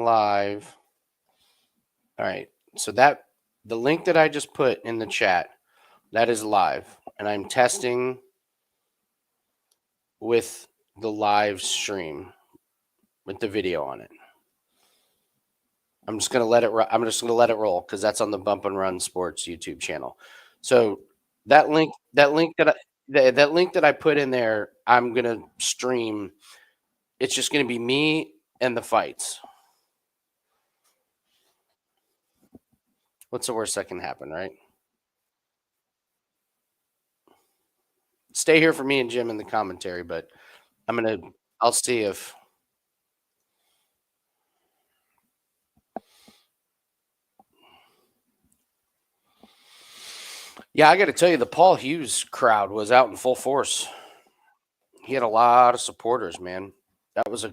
live. All right. So that the link that I just put in the chat, that is live. And I'm testing with the live stream with the video on it. I'm just gonna let it. I'm just gonna let it roll because that's on the Bump and Run Sports YouTube channel. So that link that I put in there, I'm gonna stream. It's just gonna be me and the fights. What's the worst that can happen, right? Stay here for me and Jim in the commentary, but I'm gonna. I'll see if. Yeah, I got to tell you, the Paul Hughes crowd was out in full force. He had a lot of supporters, man. That was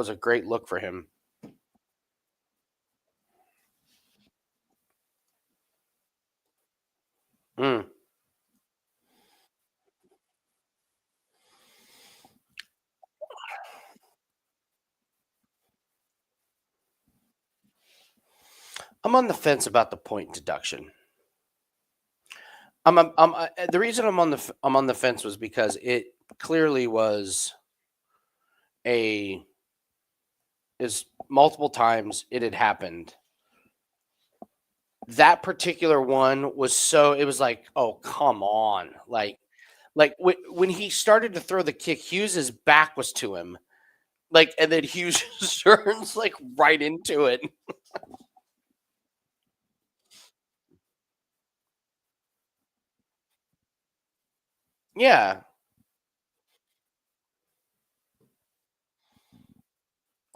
a great look for him. Mm. I'm on the fence about the point deduction. The reason I'm on the fence was because it clearly was a is multiple times it had happened. That particular one was so it was like, oh come on, when he started to throw the kick, Hughes's back was to him, and then Hughes turns right into it. Yeah,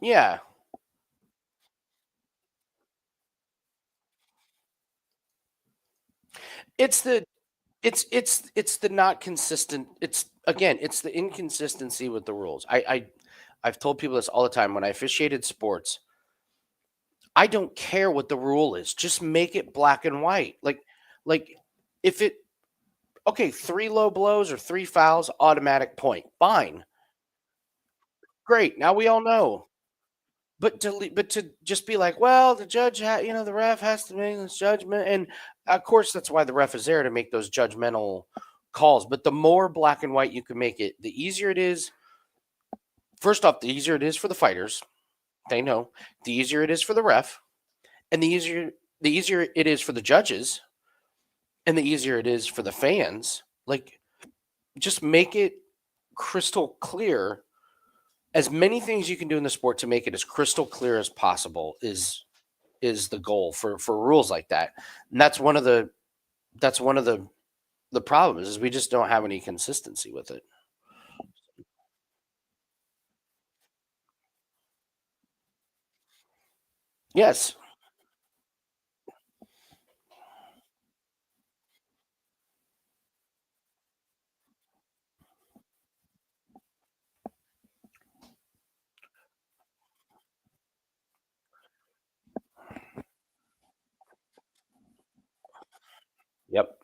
yeah. It's the it's the not consistent. It's again, it's the inconsistency with the rules. I've told people this all the time when I officiated sports. I don't care what the rule is. Just make it black and white. Like if it okay, 3 low blows or 3 fouls, automatic point. Fine. Great. Now we all know. But to just be like, well, the judge, the ref has to make this judgment, and of course that's why the ref is there to make those judgmental calls. But the more black and white you can make it, the easier it is. First off, the easier it is for the fighters. They know. The easier it is for the ref, and the easier it is for the judges, and the easier it is for the fans. Just make it crystal clear. As many things you can do in the sport to make it as crystal clear as possible is the goal for rules like that. And that's one of the problems is we just don't have any consistency with it. Yes. Yep.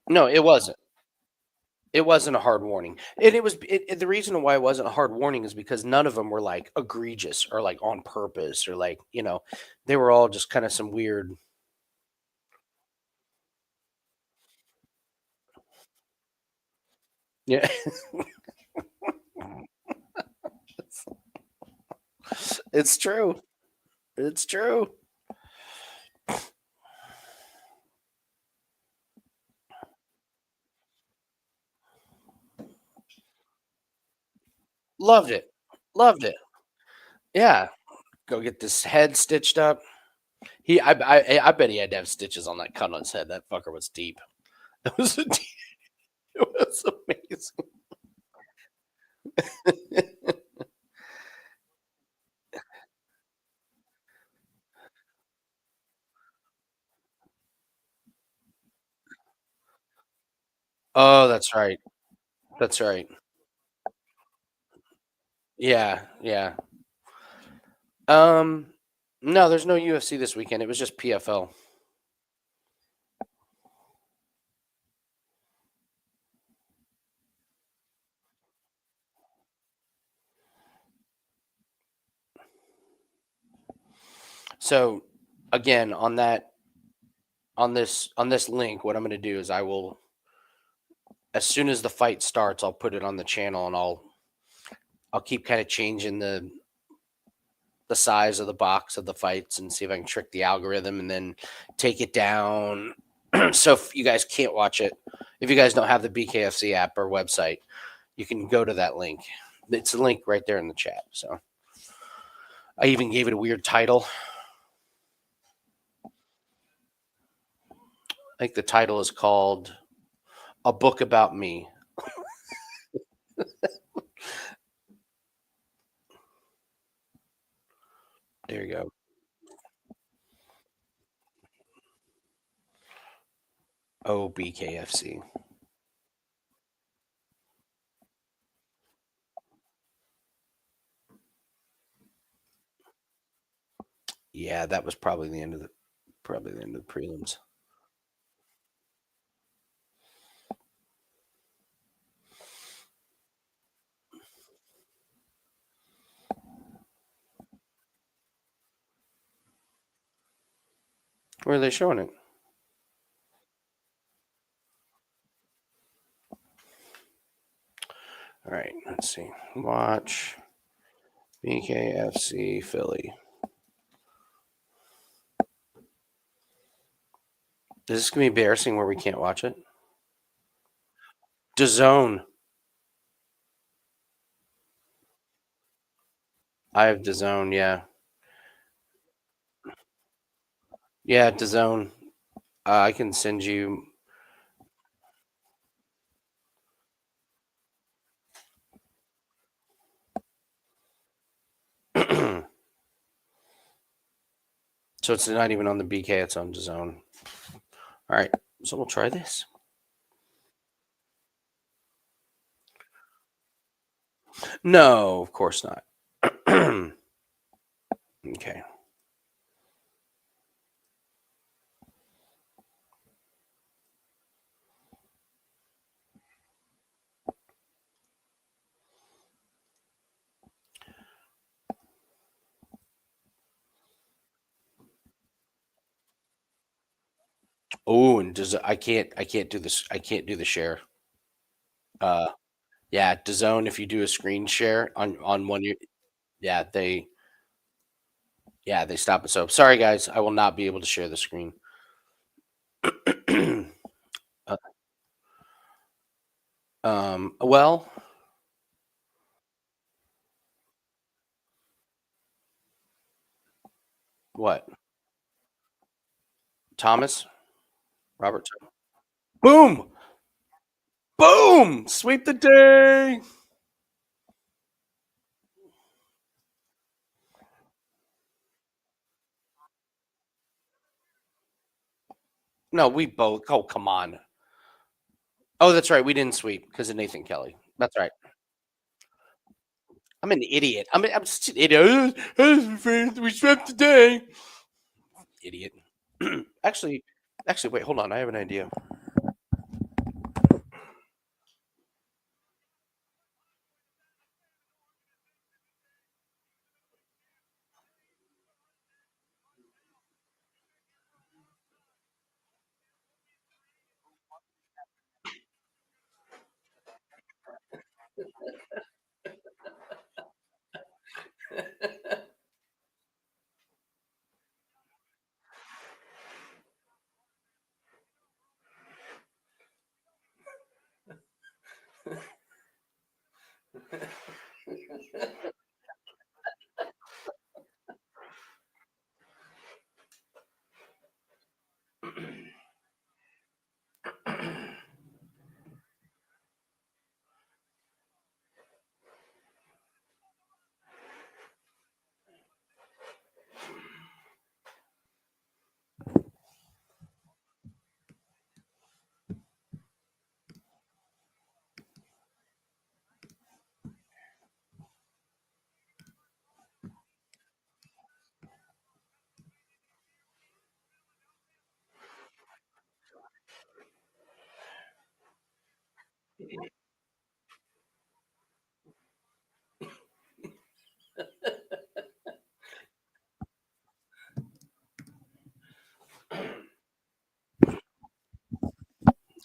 No, it wasn't. It wasn't a hard warning. And the reason why it wasn't a hard warning is because none of them were like egregious or like on purpose or they were all just kind of some weird. Yeah. It's true. It's true. Loved it. Loved it. Yeah. Go get this head stitched up. I bet he had to have stitches on that cut on his head. That fucker was deep. It was it was amazing. Oh, that's right. That's right. Yeah, yeah. Um, no, there's no UFC this weekend. It was just PFL. So again, on this link, what I'm going to do is I will, as soon as the fight starts, I'll put it on the channel and I'll keep kind of changing the size of the box of the fights and see if I can trick the algorithm and then take it down. So if you guys can't watch it, if you guys don't have the BKFC app or website, you can go to that link. It's a link right there in the chat. So I even gave it a weird title. I think the title is called A Book About Me. There you go. OBKFC. Yeah, that was probably the end of the prelims. Where are they showing it? All right, let's see. Watch BKFC Philly. Is this gonna be embarrassing where we can't watch it? DAZN. I have DAZN. Yeah, yeah, DAZN. I can send you. So it's not even on the BK. It's on DAZN. All right, so we'll try this. No, of course not. Okay. Oh, and does I can't do this. I can't do the share. Uh, yeah, DAZN. If you do a screen share on one, yeah, they stop it. So sorry, guys. I will not be able to share the screen. Uh, well, what? Thomas? Robert? Boom! Boom! Sweep the day. No, we both. Oh, come on. Oh, that's right. We didn't sweep because of Nathan Kelly. That's right. I'm an idiot. I'm just an idiot. We swept today. Idiot. actually, actually, wait. Hold on. I have an idea.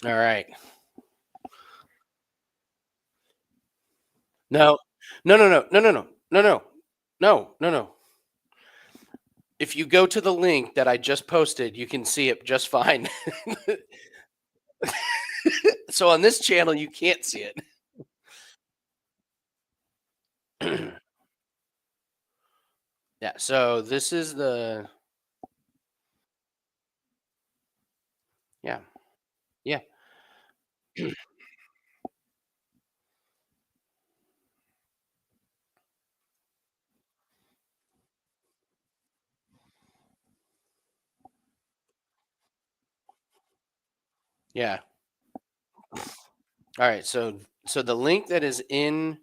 All right. No. No, no, no, no, no, no, no, no, no, no, no. If you go to the link that I just posted, you can see it just fine. So on this channel, you can't see it. Yeah, so this is the yeah, yeah, yeah. Alright, so the link that is in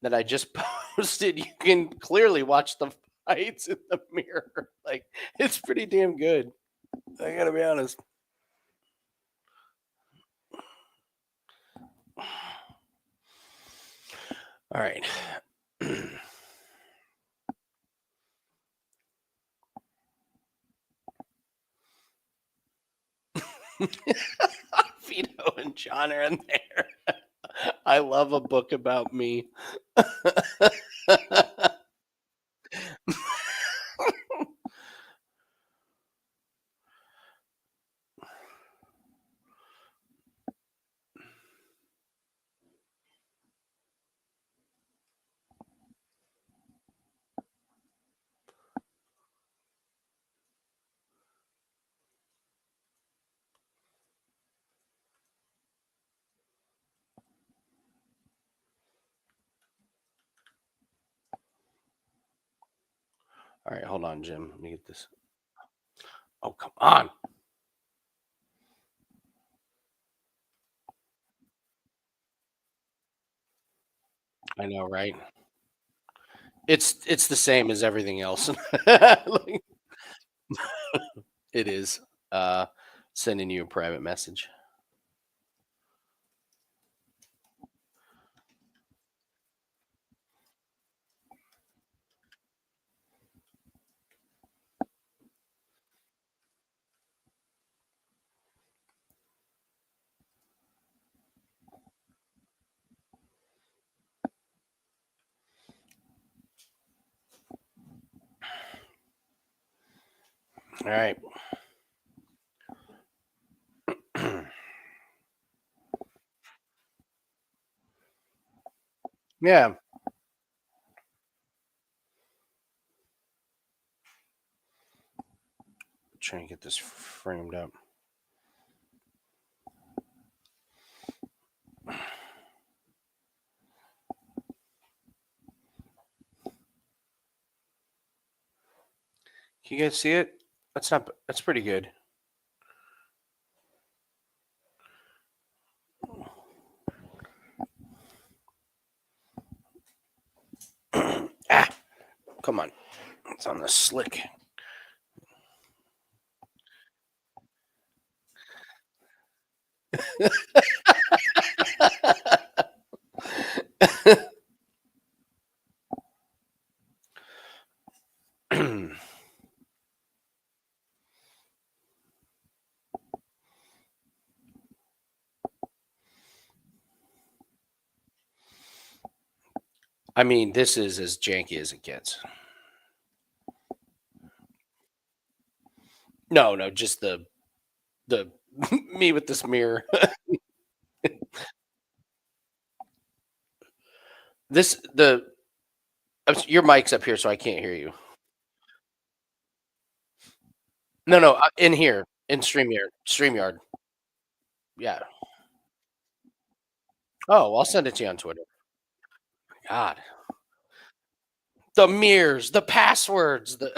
that I just posted, you can clearly watch the fights in the mirror. Like, it's pretty damn good. I gotta be honest. Alright. Vito and John are in there. I love a book about me. Alright, hold on, Jim. Let me get this. Oh, come on. I know, right? It's the same as everything else. Like, it is. Uh, Sending you a private message. All right. Yeah. Trying to get this framed up. Can you guys see it? That's not. That's pretty good. Ah, come on. It's on the slick. I mean, this is as janky as it gets. No, no, just the me with this mirror. This the your mic's up here, so I can't hear you. No, no, in here in Streamyard. Streamyard. Yeah. Oh, I'll send it to you on Twitter. God, the mirrors, the passwords, the.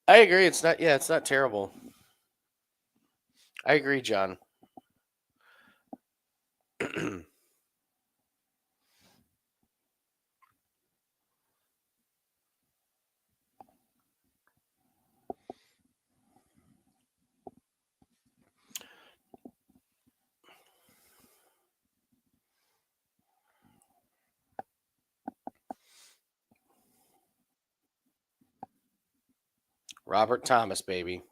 I agree. It's not. Yeah, it's not terrible. I agree, John. Robert Thomas, baby.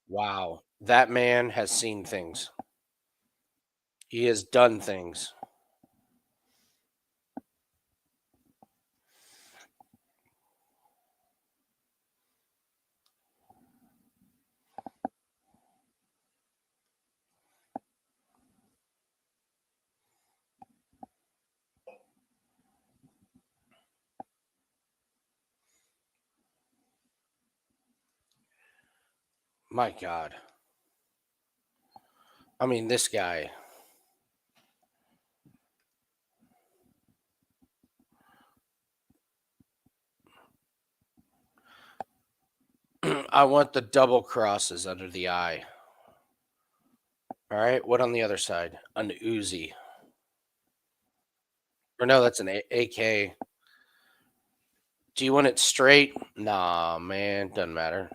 Wow. That man has seen things. He has done things. My God. I mean, this guy. I want the double crosses under the eye. All right. What on the other side? An Uzi. Or no, that's an AK. Do you want it straight? Nah, man. Doesn't matter.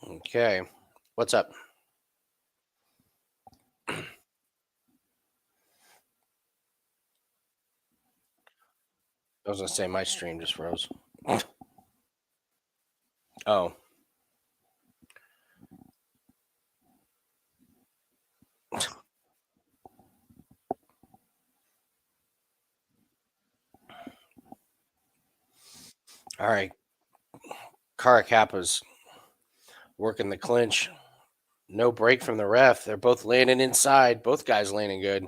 Okay. What's up? I was going to say my stream just froze. Oh. All right. Caracapa's working the clinch. No break from the ref. They're both landing inside. Both guys landing good.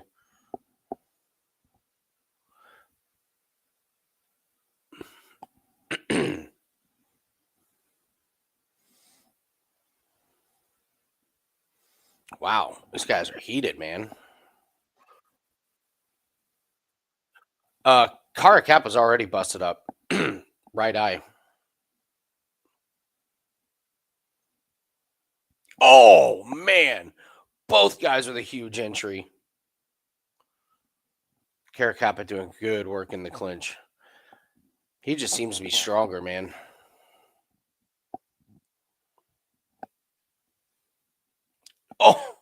Wow. These guys are heated, man. Caracapa's already busted up. Right eye. Oh, man. Both guys with a huge entry. Caracappa doing good work in the clinch. He just seems to be stronger, man. Oh,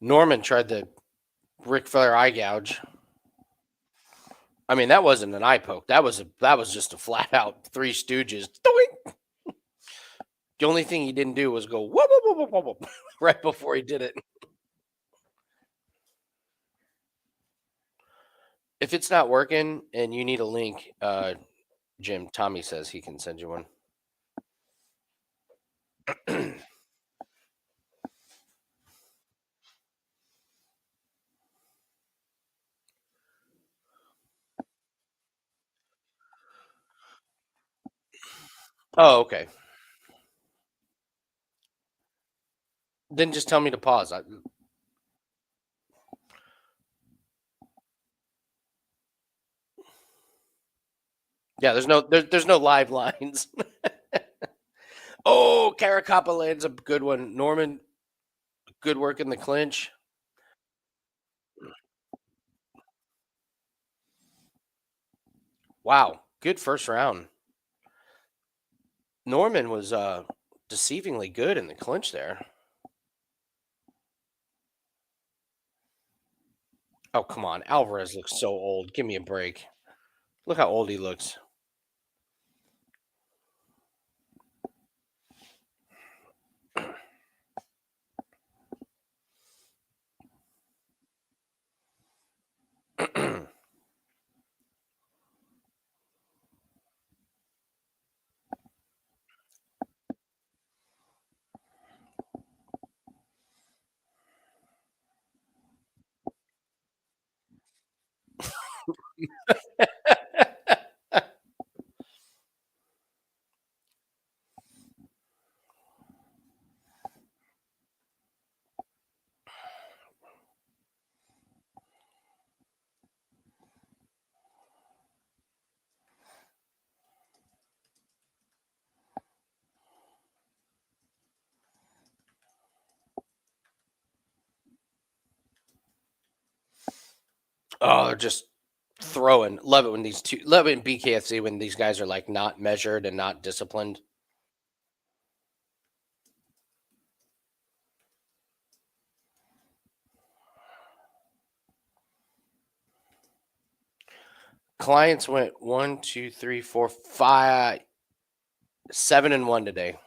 Norman tried the Ric Flair eye gouge. I mean, that wasn't an eye poke. That was just a flat out Three Stooges. Doink! The only thing he didn't do was go whoop, whoop, whoop, whoop, whoop, right before he did it. If it's not working and you need a link, Jim, Tommy says he can send you one. Oh, okay. Then just tell me to pause. Yeah, there's no live lines. Oh, Caracappa lands a good one. Norman, good work in the clinch. Wow, good first round. Norman was deceivingly good in the clinch there. Oh, come on. Alvarez looks so old. Give me a break. Look how old he looks. Oh, they're just throwing. Love it when these two. Love it in BKFC when these guys are like not measured and not disciplined. Clients went one, two, three, four, five, 7-1 today.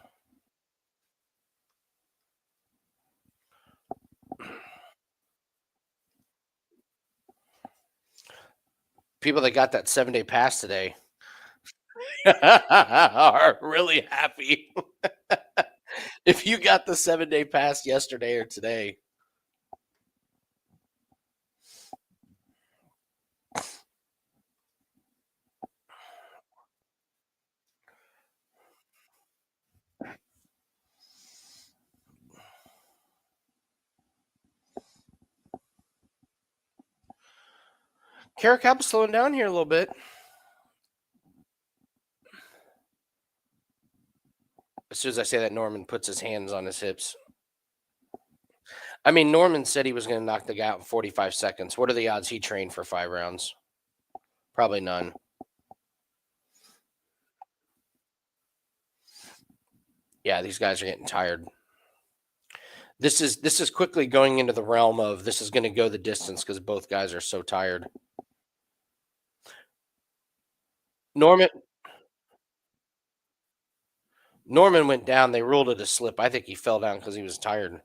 People that got that 7-day pass today are really happy. If you got the 7-day pass yesterday or today, Carrot slowing down here a little bit. As soon as I say that, Norman puts his hands on his hips. I mean, Norman said he was going to knock the guy out in 45 seconds. What are the odds he trained for 5 rounds? Probably none. Yeah, these guys are getting tired. This is quickly going into the realm of this is going to go the distance because both guys are so tired. Norman Norman went down. They ruled it a slip. I think he fell down because he was tired.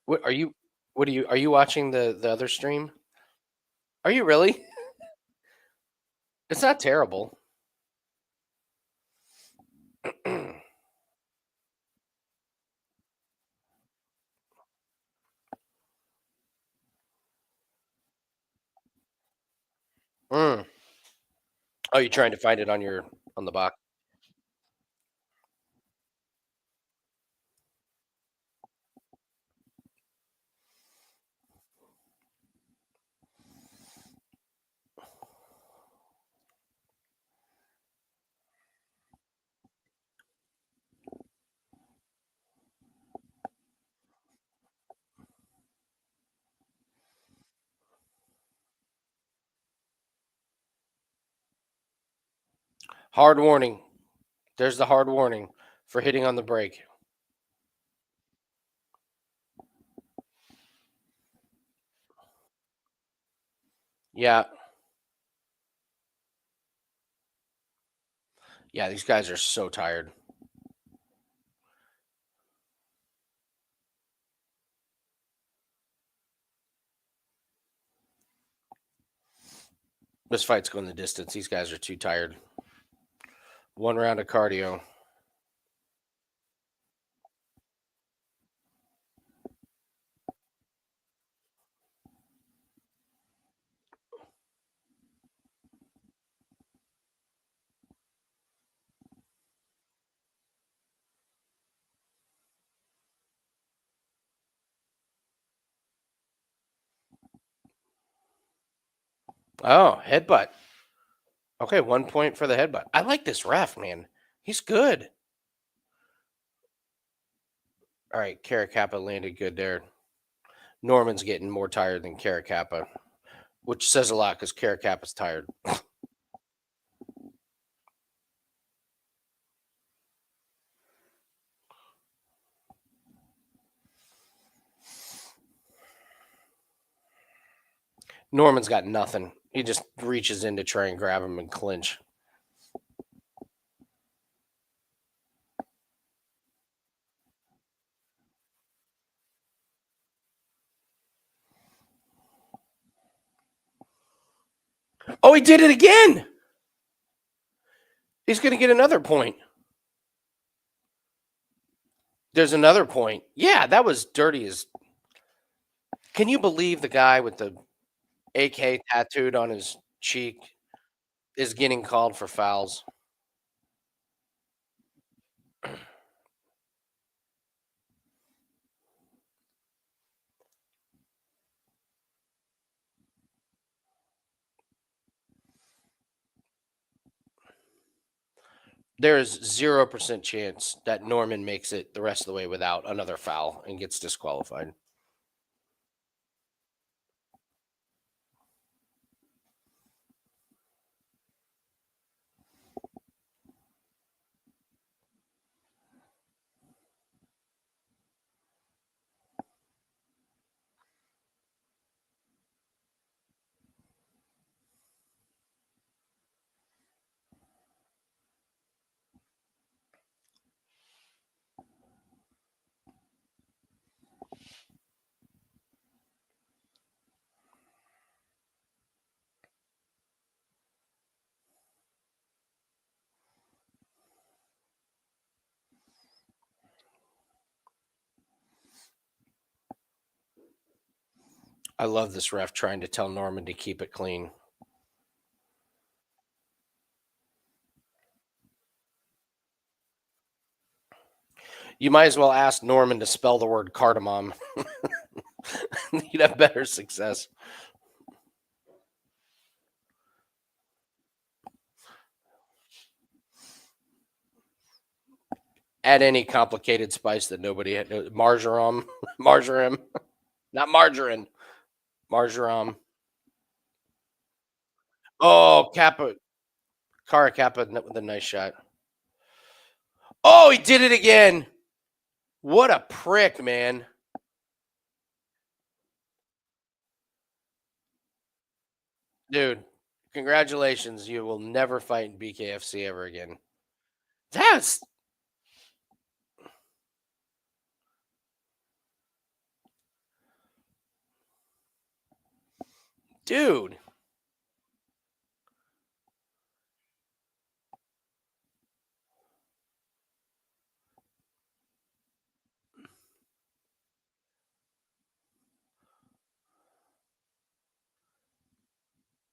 What are you? What are you? Are you watching the other stream? Are you really? It's not terrible. Mm. Oh, you're trying to find it on the box. Hard warning. There's the hard warning for hitting on the brake. Yeah, yeah. These guys are so tired. This fight's going the distance. These guys are too tired. 1 round of cardio. Oh, headbutt. Okay, 1 point for the headbutt. I like this ref, man. He's good. All right, Caracappa landed good there. Norman's getting more tired than Caracappa. which says a lot because Carrot Cap is tired. Norman's got nothing. He just reaches in to try and grab him and clinch. Oh, he did it again. He's going to get another point. There's another point. Yeah, that was dirty as. Can you believe the guy with the AK tattooed on his cheek is getting called for fouls? There is 0% chance that Norman makes it the rest of the way without another foul and gets disqualified. I love this ref trying to tell Norman to keep it clean. You might as well ask Norman to spell the word cardamom. You'd have better success. Add any complicated spice that nobody had. Marjoram, marjoram, not margarine, marjoram. Oh, Kappa, Kara Kappa with a nice shot. Oh, he did it again. What a prick, man. Dude, congratulations. You will never fight in BKFC ever again. That's, dude.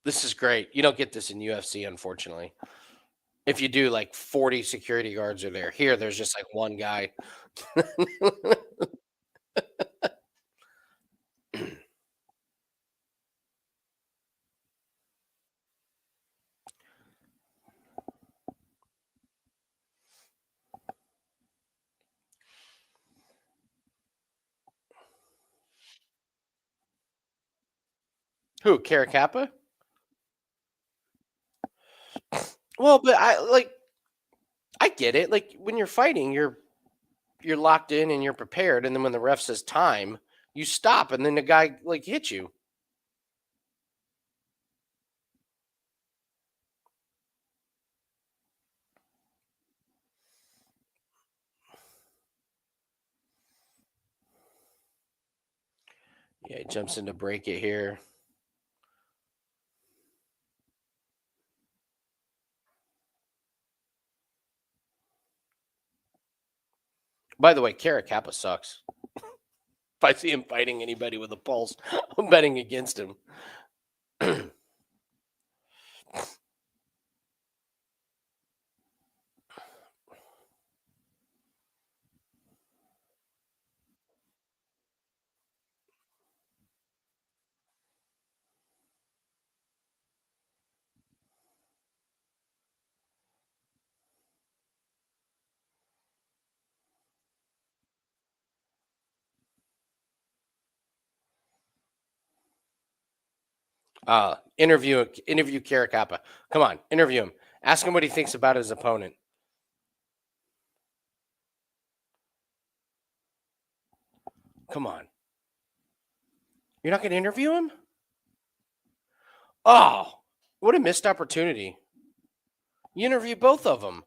This is great. You don't get this in UFC, unfortunately. If you do, like 40 security guards are there. Here, there's just like one guy. Who, Kara Kappa? Well, but I get it. Like when you're fighting, you're locked in and you're prepared, and then when the ref says time, you stop, and then the guy like hits you. Yeah, he jumps in to break it here. By the way, Kara Kappa sucks. If I see him fighting anybody with a pulse, I'm betting against him. Interview Caracappa. Come on, interview him. Ask him what he thinks about his opponent. Come on. You're not going to interview him? Oh, what a missed opportunity. You interview both of them.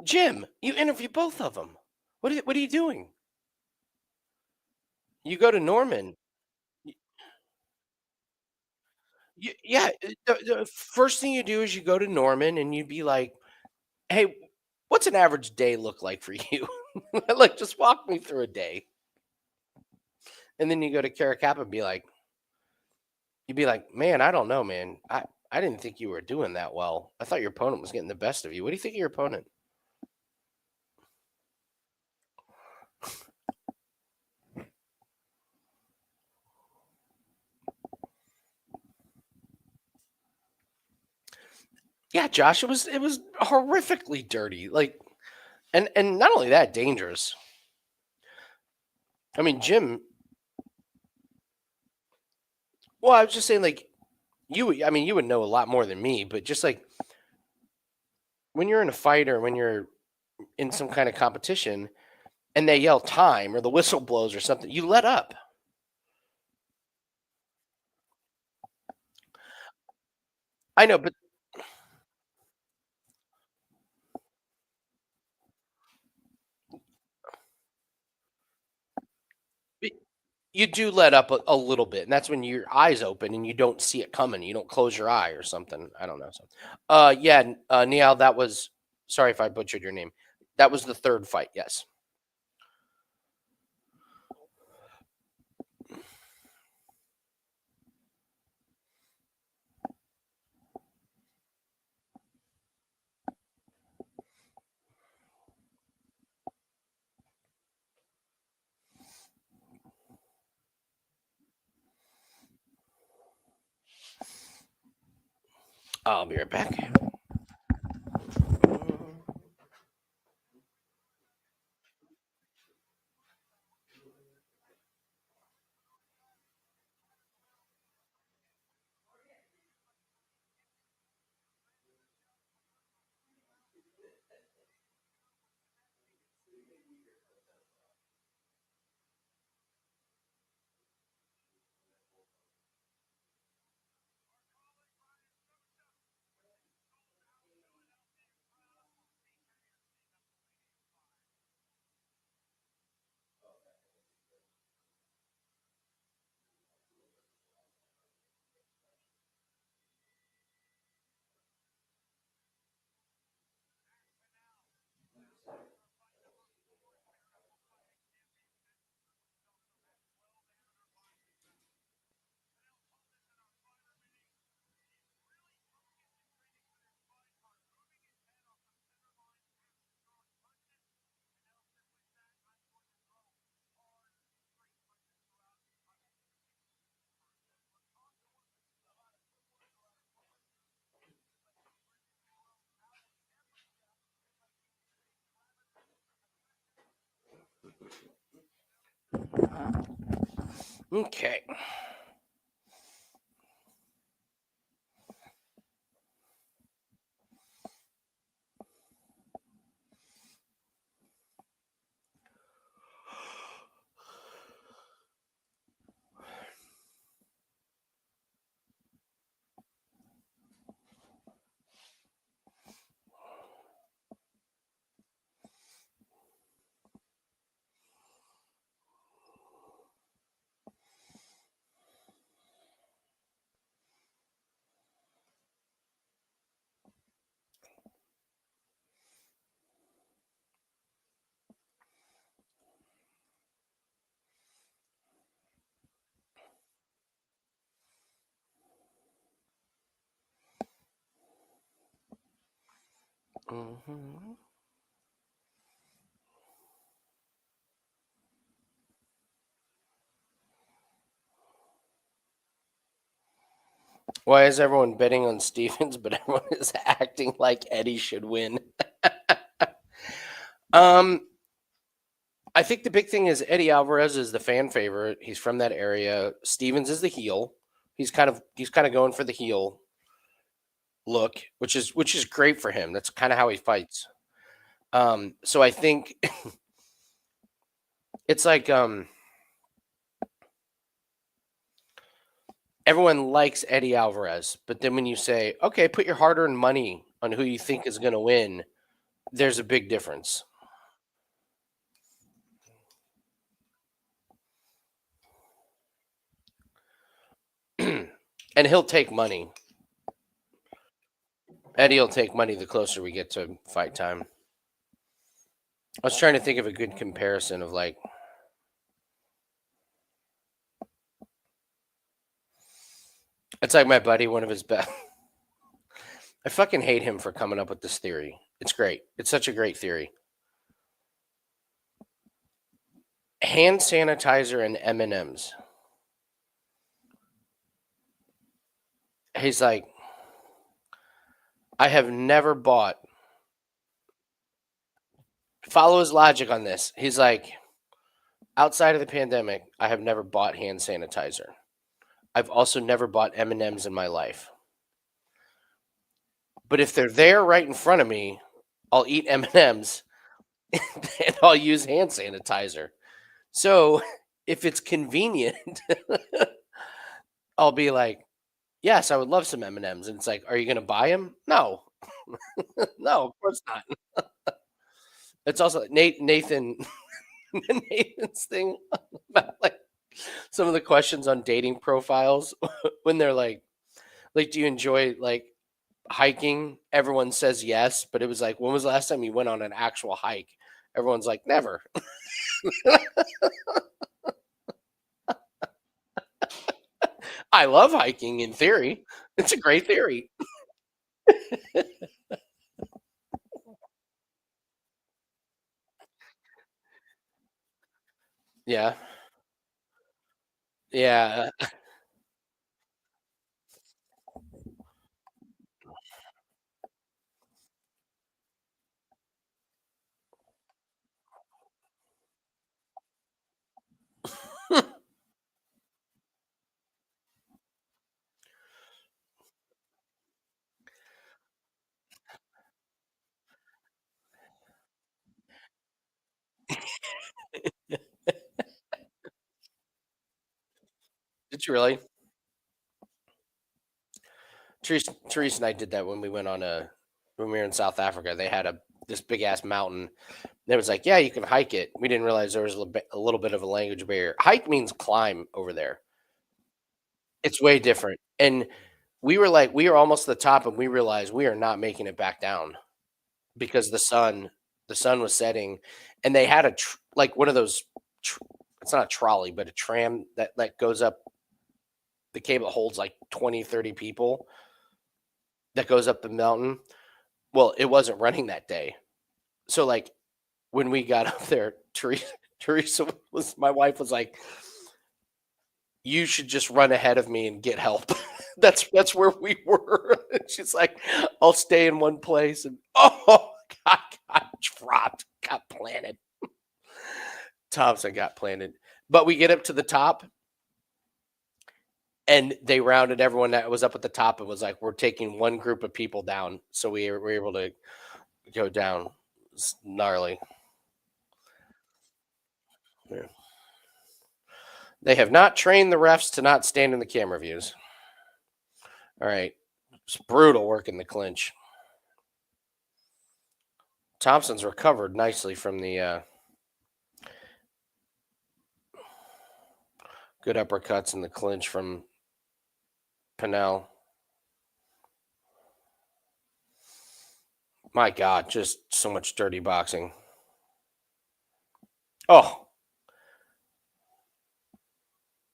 Jim, you interview both of them. What are you doing? You go to Norman. Y- yeah, the first thing you do is you go to Norman and you'd be like, "Hey, what's an average day look like for you?" Like, just walk me through a day. And then you go to Caracappa and be like, you'd be like, "Man, I don't know, man. I didn't think you were doing that well. I thought your opponent was getting the best of you. What do you think of your opponent?" Yeah, Josh, it was horrifically dirty. Like, and not only that, dangerous. I mean, Jim. Well, I was just saying, like, I mean, you would know a lot more than me, but just like when you're in a fight or when you're in some kind of competition and they yell time or the whistle blows or something, you let up. I know, but y- you do let up a little bit, and that's when your eyes open and you don't see it coming. You don't close your eye or something. I don't know. So, yeah, Neil, that was. Sorry if I butchered your name. That was the third fight. Yes. I'll be right back. Okay. Mhm. Why is everyone betting on Stevens, but everyone is acting like Eddie should win? Um, I think the big thing is Eddie Alvarez is the fan favorite. He's from that area. Stevens is the heel. He's kind of going for the heel look, which is great for him. That's kind of how he fights. So I think it's like everyone likes Eddie Alvarez, but then when you say, okay, put your hard earned money on who you think is going to win, there's a big difference. And he'll take money. Eddie will take money the closer we get to fight time. I was trying to think of a good comparison of like, it's like my buddy, one of his best. I fucking hate him for coming up with this theory. It's great. It's such a great theory. Hand sanitizer and M&Ms. He's like, I have never bought. Follow his logic on this. He's like, outside of the pandemic, I have never bought hand sanitizer. I've also never bought M&Ms in my life. But if they're there right in front of me, I'll eat M&Ms and I'll use hand sanitizer. So if it's convenient, I'll be like, yes, I would love some M&Ms. And it's like, are you going to buy them? No, no, of course not. It's also Nathan, Nathan's thing about like some of the questions on dating profiles when they're like, do you enjoy like hiking? Everyone says yes, but it was like, when was the last time you went on an actual hike? Everyone's like, never. I love hiking in theory. It's a great theory. Yeah. Yeah. Did you really? Therese and I did that when we went on a when we were in South Africa. They had this big ass mountain. It was like, yeah, you can hike it. We didn't realize there was a little bit of a language barrier. Hike means climb over there. It's way different. And we were almost to the top, and we realized we are not making it back down because the sun was setting, and they had like one of those. It's not a trolley, but a tram that goes up the cable that holds like 20, 30 people that goes up the mountain. Well, it wasn't running that day. So like when we got up there, Teresa was my wife was like, you should just run ahead of me and get help. That's where we were. She's like, I'll stay in one place and oh God, got dropped, got planted. Thompson got planted. But we get up to the top and they rounded everyone that was up at the top and was like, we're taking one group of people down. So we were able to go down. It's gnarly. Yeah. They have not trained the refs to not stand in the camera views. All right. It's brutal work in the clinch. Thompson's recovered nicely from the good uppercuts in the clinch from Pinnell. My God, just so much dirty boxing. Oh,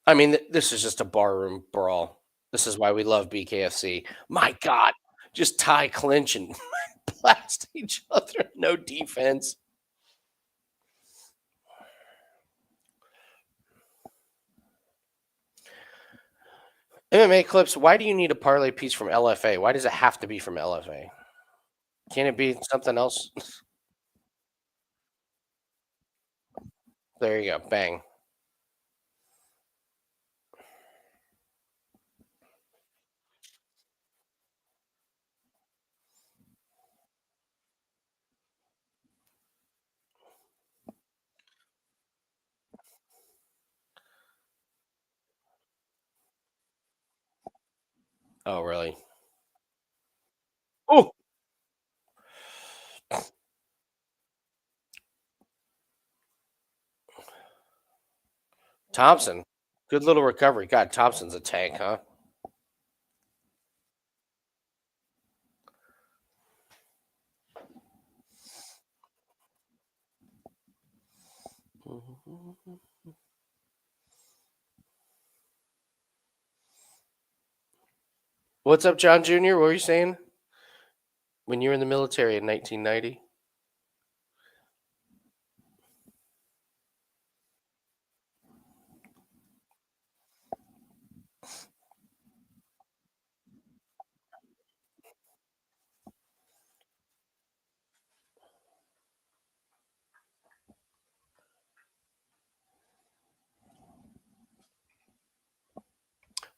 I mean, this is just a barroom brawl. This is why we love BKFC. My God, just tie clinch and blast each other. No defense. MMA clips. Why do you need a parlay piece from LFA? Why does it have to be from LFA? Can't it be something else? There you go. Bang. Oh, really? Oh, Thompson. Good little recovery. God, Thompson's a tank, huh? What's up, John Jr.? What were you saying when you were in the military in 1990?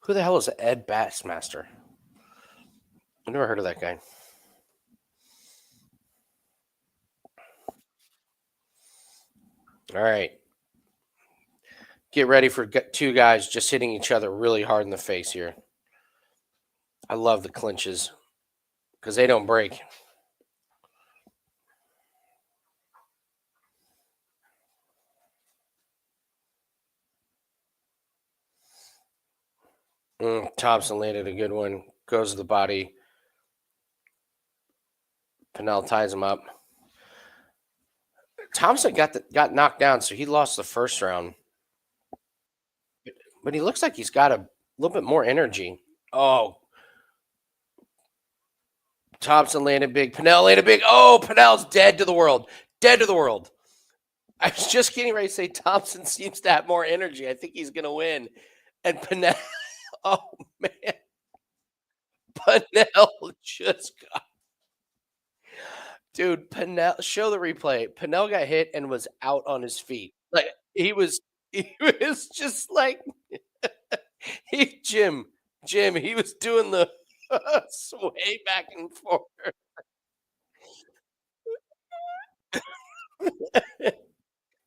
Who the hell is Ed Bassmaster? I never heard of that guy. All right, get ready for two guys just hitting each other really hard in the face here. I love the clinches because they don't break. Thompson landed a good one. Goes to the body. Pinnell ties him up. Thompson got knocked down, so he lost the first round. But he looks like he's got a little bit more energy. Oh, Thompson landed big. Pinnell landed big. Oh, Pinnell's dead to the world. Dead to the world. I was just getting ready to say Thompson seems to have more energy. I think he's going to win. And Pinnell, oh man, Pinnell just got, dude, Pinnell, show the replay. Pinnell got hit and was out on his feet. Like he was just like, Jim, he was doing the sway back and forth.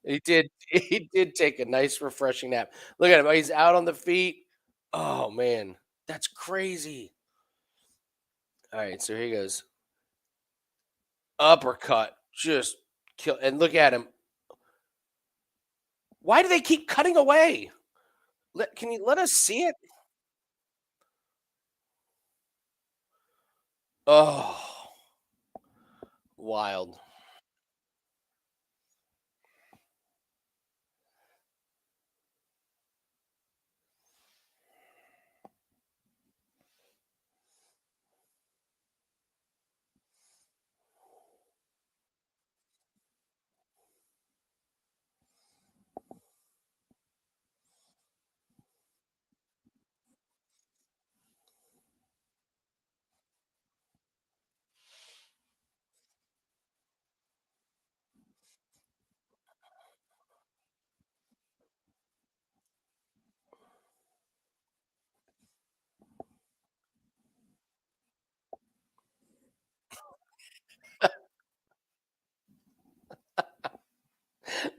He did take a nice refreshing nap. Look at him. He's out on the feet. Oh man, that's crazy. All right, so here he goes. Uppercut. Just kill and look at him. Why do they keep cutting away? Can you let us see it? Oh, wild.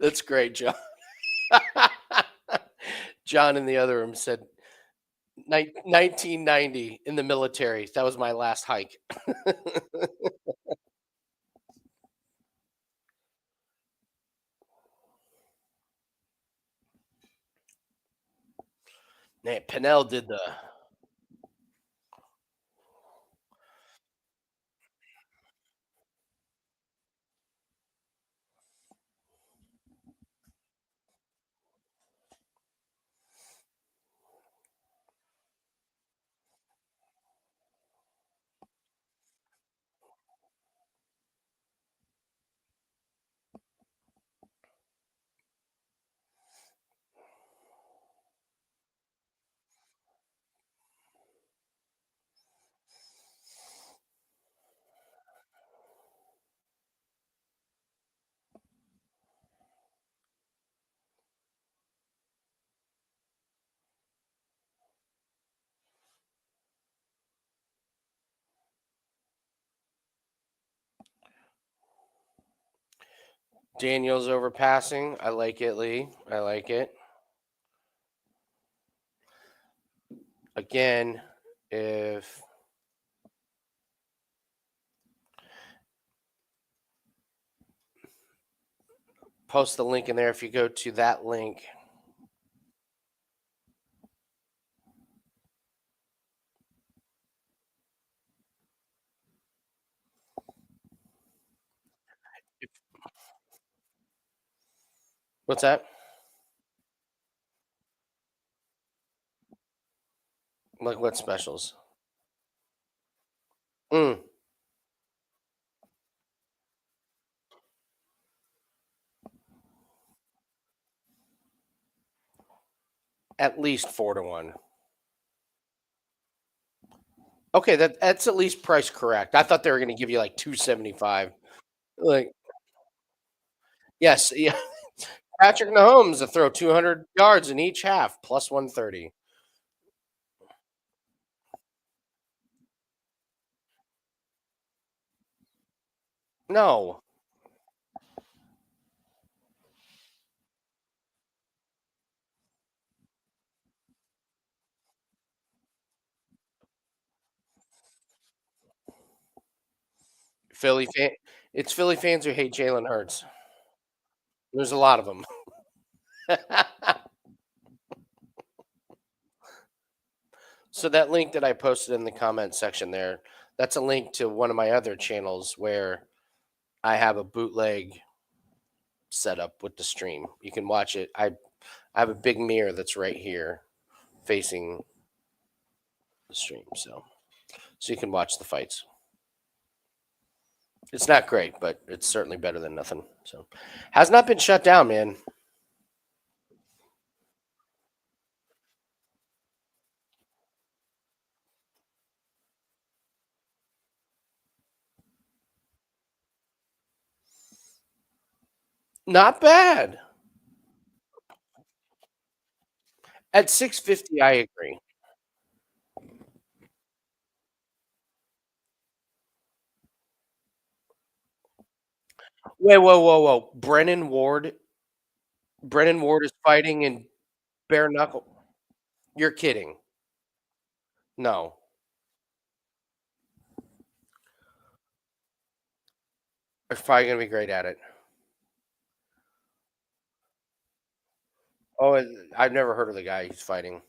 That's great, John. John in the other room said 1990 in the military. That was my last hike. Man, Pinnell did the Daniels overpassing. I like it, Lee. I like it. Again, If post the link in there, if you go to that link, if, what's that? Like what specials? Mm, at least 4 to 1. Okay, that's at least price correct. I thought they were going to give you like 275. Like, yes, yeah. Patrick Mahomes to throw 200 yards in each half, plus 130. No, Philly fan. It's Philly fans who hate Jalen Hurts. There's a lot of them. So that link that I posted in the comment section there, that's a link to one of my other channels where I have a bootleg setup with the stream. You can watch it. I have a big mirror that's right here facing the stream, so you can watch the fights. It's not great, but it's certainly better than nothing. So has not been shut down, man. Not bad. At 650, I agree. Wait, whoa, whoa, whoa. Brennan Ward is fighting in bare knuckle. You're kidding. No. They're probably gonna be great at it. Oh, I've never heard of the guy he's fighting.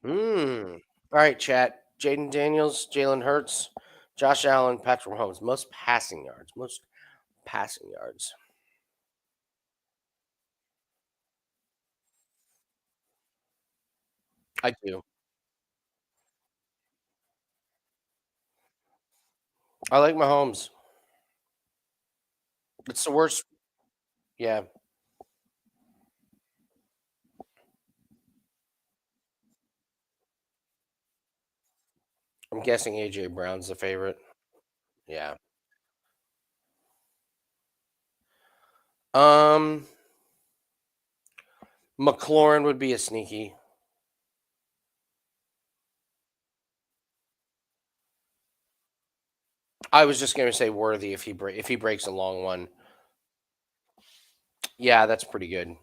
Hmm. All right, chat. Jaden Daniels, Jalen Hurts, Josh Allen, Patrick Mahomes. Most passing yards. Most passing yards. I do. I like Mahomes. It's the worst. Yeah, I'm guessing AJ Brown's the favorite. Yeah. Um, McLaurin would be a sneaky. I was just gonna say Worthy if he breaks a long one. Yeah, that's pretty good.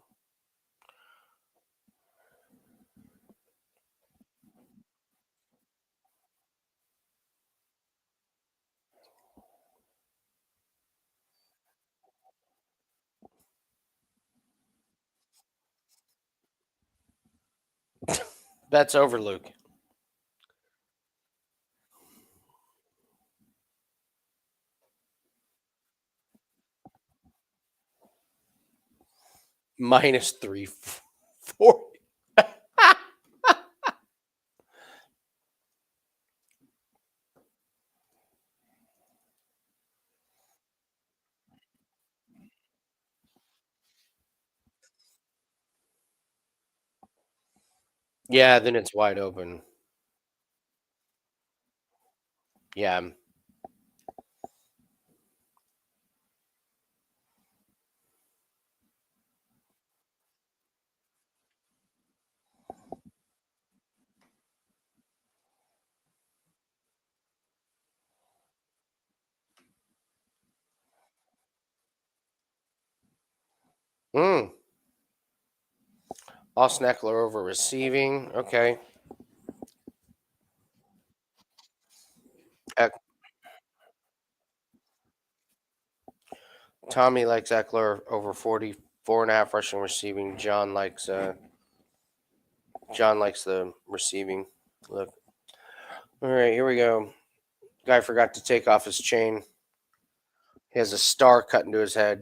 That's over, Luke. Minus three, four. Yeah, then it's wide open. Yeah. Mm. Austin Eckler over receiving. Okay. Eck- Tommy likes Eckler over 44.5 rushing receiving. John likes the receiving. Look. All right, here we go. Guy forgot to take off his chain. He has a star cut into his head.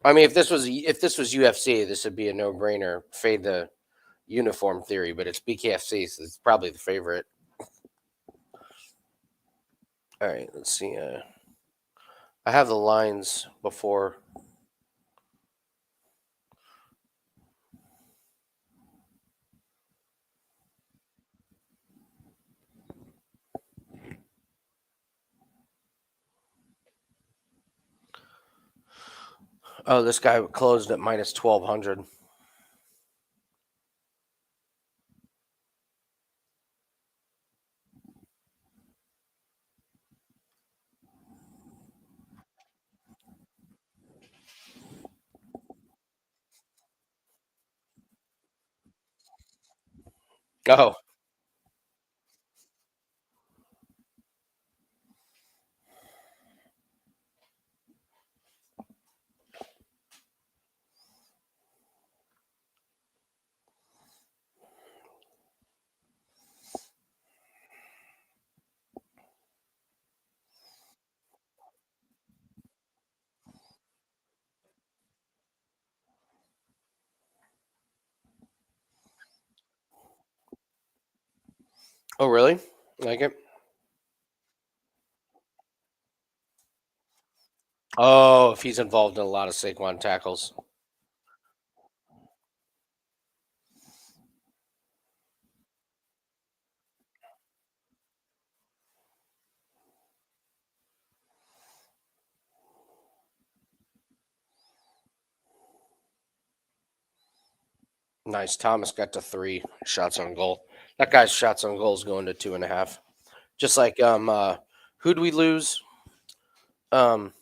I mean, if this was UFC, this would be a no brainer. Fade the uniform theory, but it's BKFC, so it's probably the favorite. All right, let's see. I have the lines before. Oh, this guy closed at minus 1,200. Oh, oh, really? Like it? Oh, if he's involved in a lot of Saquon tackles. Nice. Thomas got to 3 shots on goal. That guy's shots on goal is going to 2.5. Just like who'd we lose? Um,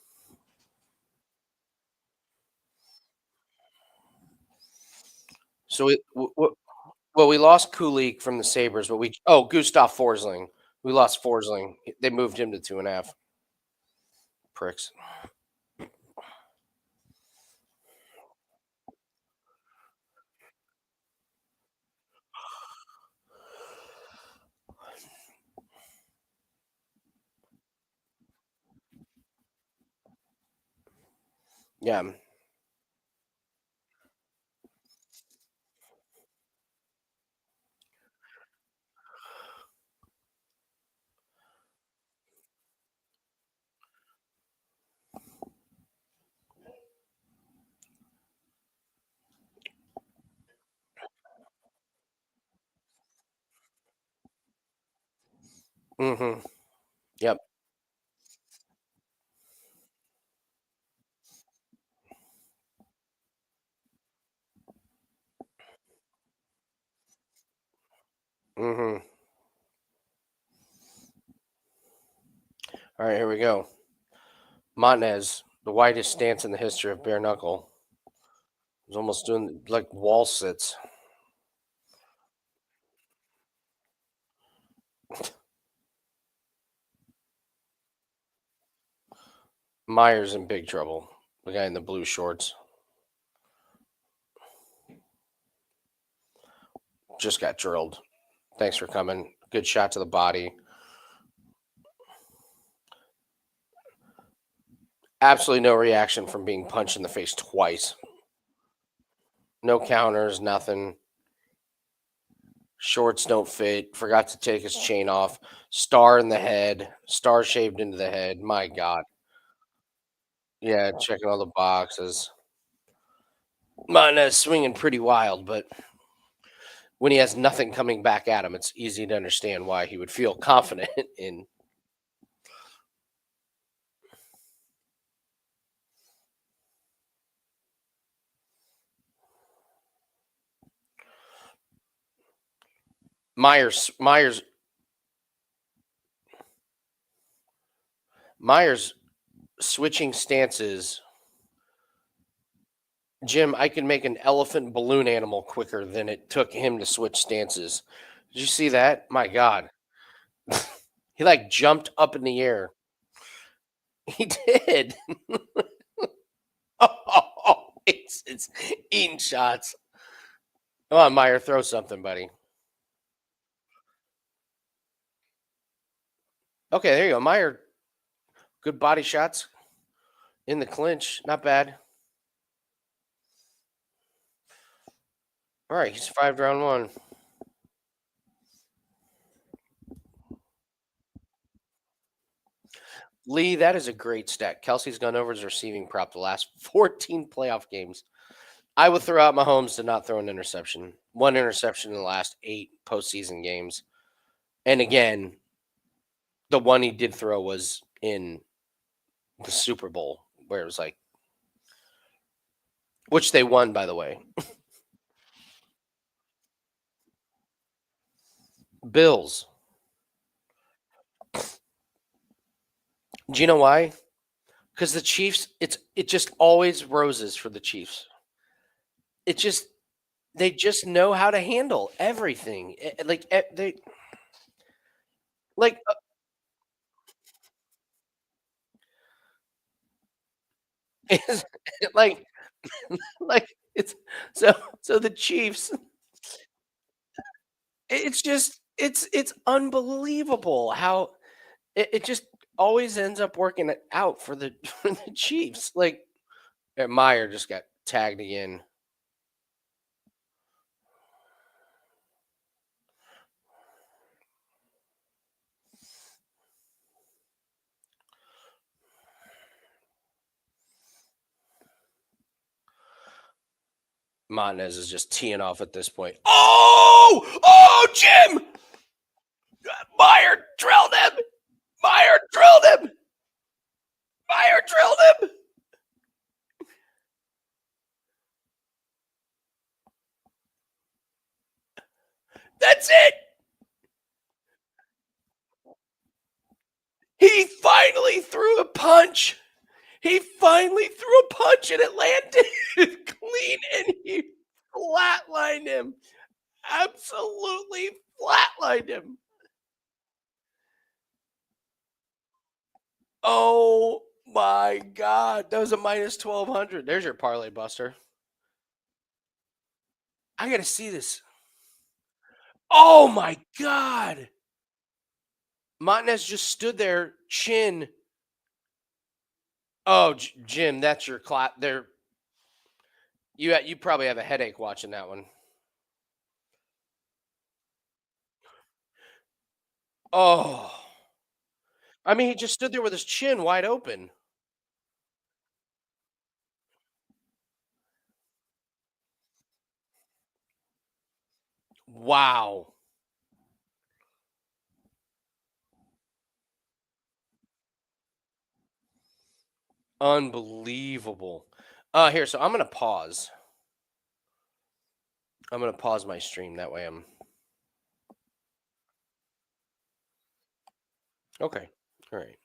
so well, we lost Kulik from the Sabres, but Gustav Forsling. We lost Forsling. They moved him to 2.5. Pricks. Yeah. Mm-hmm. Yep. Mm-hmm. All right, here we go. Montanez, the widest stance in the history of bare knuckle, was almost doing like wall sits. Myers in big trouble. The guy in the blue shorts just got drilled. Thanks for coming. Good shot to the body. Absolutely no reaction from being punched in the face twice. No counters, nothing. Shorts don't fit. Forgot to take his chain off. Star in the head. Star shaved into the head. My God. Yeah, checking all the boxes. Montanez swinging pretty wild, but when he has nothing coming back at him, it's easy to understand why he would feel confident in Myers. Myers switching stances Jim, I can make an elephant balloon animal quicker than it took him to switch stances. Did you see that? My God. He like jumped up in the air. He did. Oh, it's eating shots. Come on, Meyer, throw something, buddy. Okay, there you go. Meyer, good body shots in the clinch. Not bad. All right, he's 5 round one. Lee, that is a great stat. Kelsey's gone over his receiving prop the last 14 playoff games. I would throw out Mahomes to not throw an interception. One interception in the last 8 postseason games. And again, the one he did throw was in the Super Bowl, where it was like, which they won, by the way. Bills. Do you know why? Because the Chiefs, it just always roses for the Chiefs. It just they just know how to handle everything. They like it's like like it's so so the Chiefs. It's just it's unbelievable how it just always ends up working out for the for the Chiefs. Like Meyer just got tagged again. Montanez is just teeing off at this point. Oh, oh, Jim! Meyer drilled him. Meyer drilled him. Meyer drilled him. That's it. He finally threw a punch. He finally threw a punch and it landed clean and he flatlined him. Absolutely flatlined him. Oh my God. That was a minus 1200. There's your parlay buster. I got to see this. Oh my God. Montanez just stood there, chin. Oh, Jim, that's your clap. There, you probably have a headache watching that one. Oh, I mean, he just stood there with his chin wide open. Wow, unbelievable. Here, so I'm gonna pause. I'm gonna pause my stream. That way, I'm okay. All right.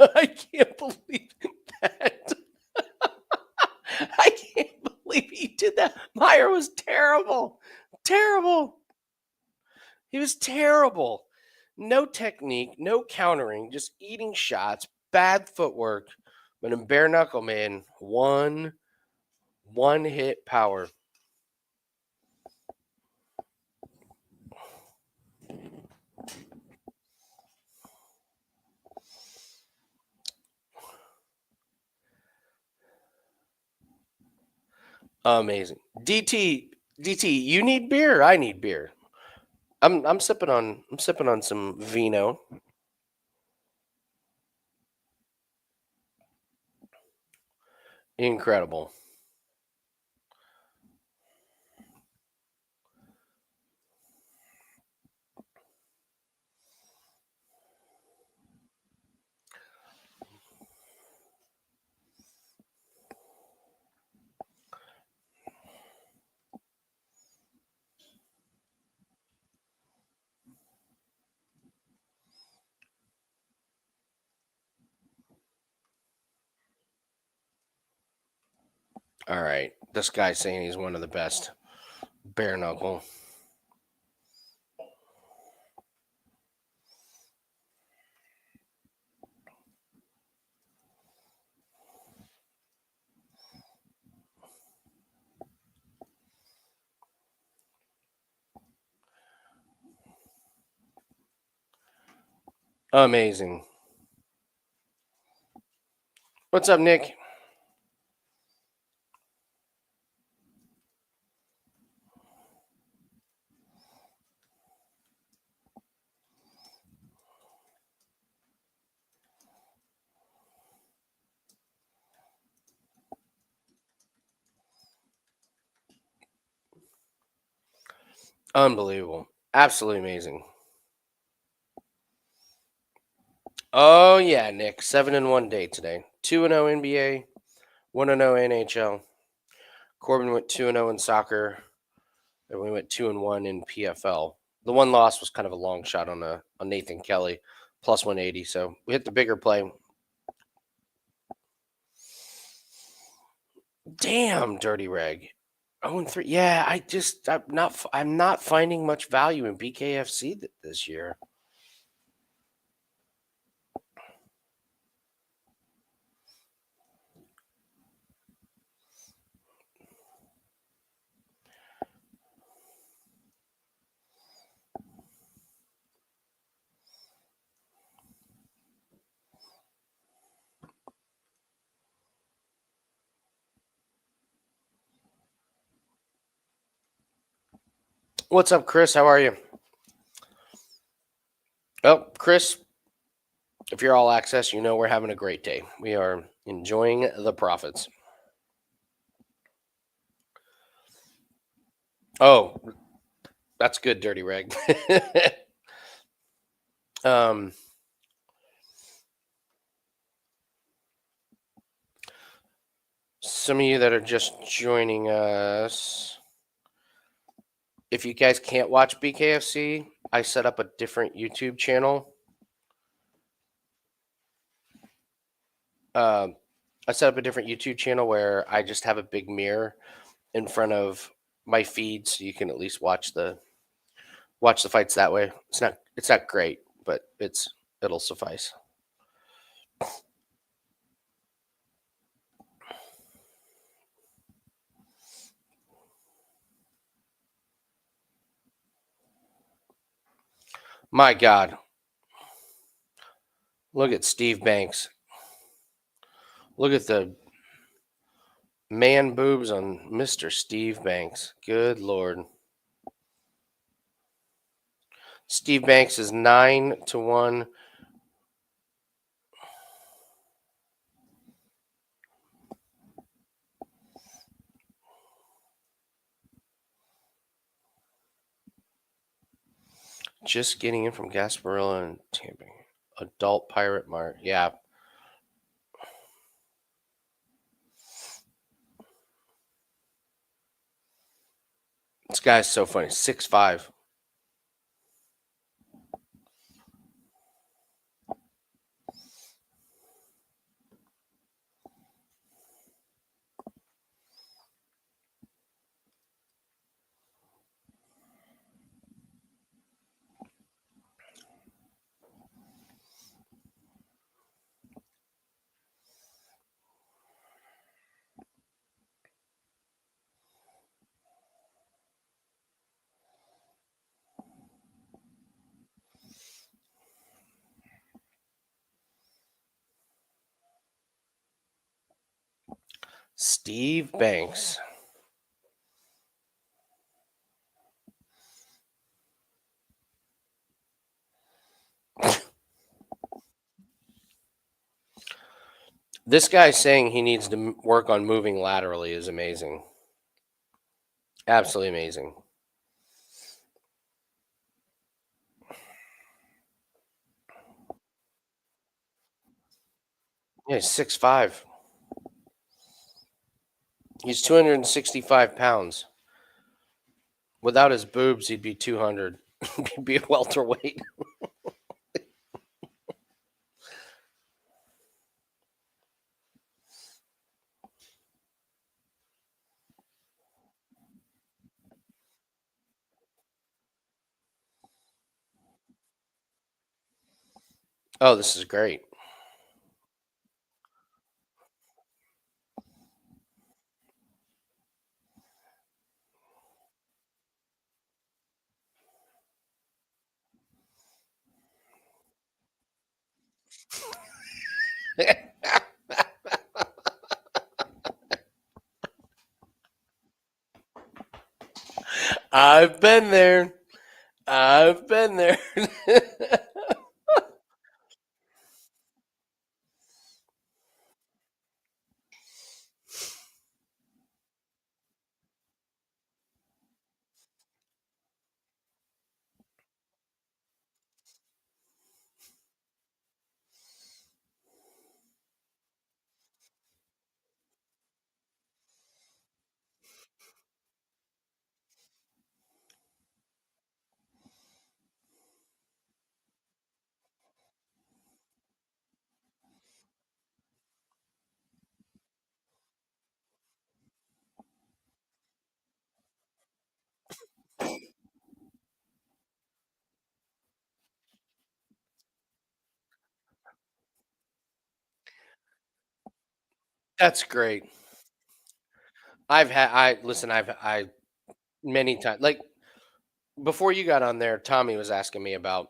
I can't believe that. I can't believe he did that. Meyer was terrible. Terrible. He was terrible. No technique, no countering, just eating shots, bad footwork. But in bare knuckle, man, one hit power. Amazing. DT, you need beer. I need beer. I'm sipping on some vino. Incredible. All right. This guy's saying he's one of the best. Bare knuckle. Amazing. What's up, Nick? Unbelievable. Absolutely amazing. Oh yeah, Nick. 7-1 day today. 2-0 NBA, 1-0 NHL. Corbin went 2-0 in soccer, and we went 2-1 in PFL. The one loss was kind of a long shot on Nathan Kelly, plus 180. So we hit the bigger play. Damn, Dirty Reg. 0-3. Yeah, I'm not finding much value in BKFC this year. What's up, Chris? How are you? Well, Chris, if you're all access, you know we're having a great day. We are enjoying the profits. Oh, that's good, Dirty Reg. um, some of you that are just joining us, if you guys can't watch BKFC, I set up a different YouTube channel. I set up a different YouTube channel where I just have a big mirror in front of my feed, so you can at least watch the fights that way. It's not great, but it'll suffice. My God, look at Steve Banks. Look at the man boobs on Mr. Steve Banks. Good Lord. Steve Banks is 9-1. Just getting in from Gasparilla and Tampa. Adult Pirate Mark. Yeah. This guy's so funny. 6'5". Steve Banks. This guy saying he needs to work on moving laterally is amazing. Absolutely amazing. Yeah, he's 6'5". He's 265 pounds. Without his boobs, he'd be 200. He'd be a welterweight. Oh, this is great. I've been there. I've been there. That's great. I listen. I many times like before you got on there. Tommy was asking me about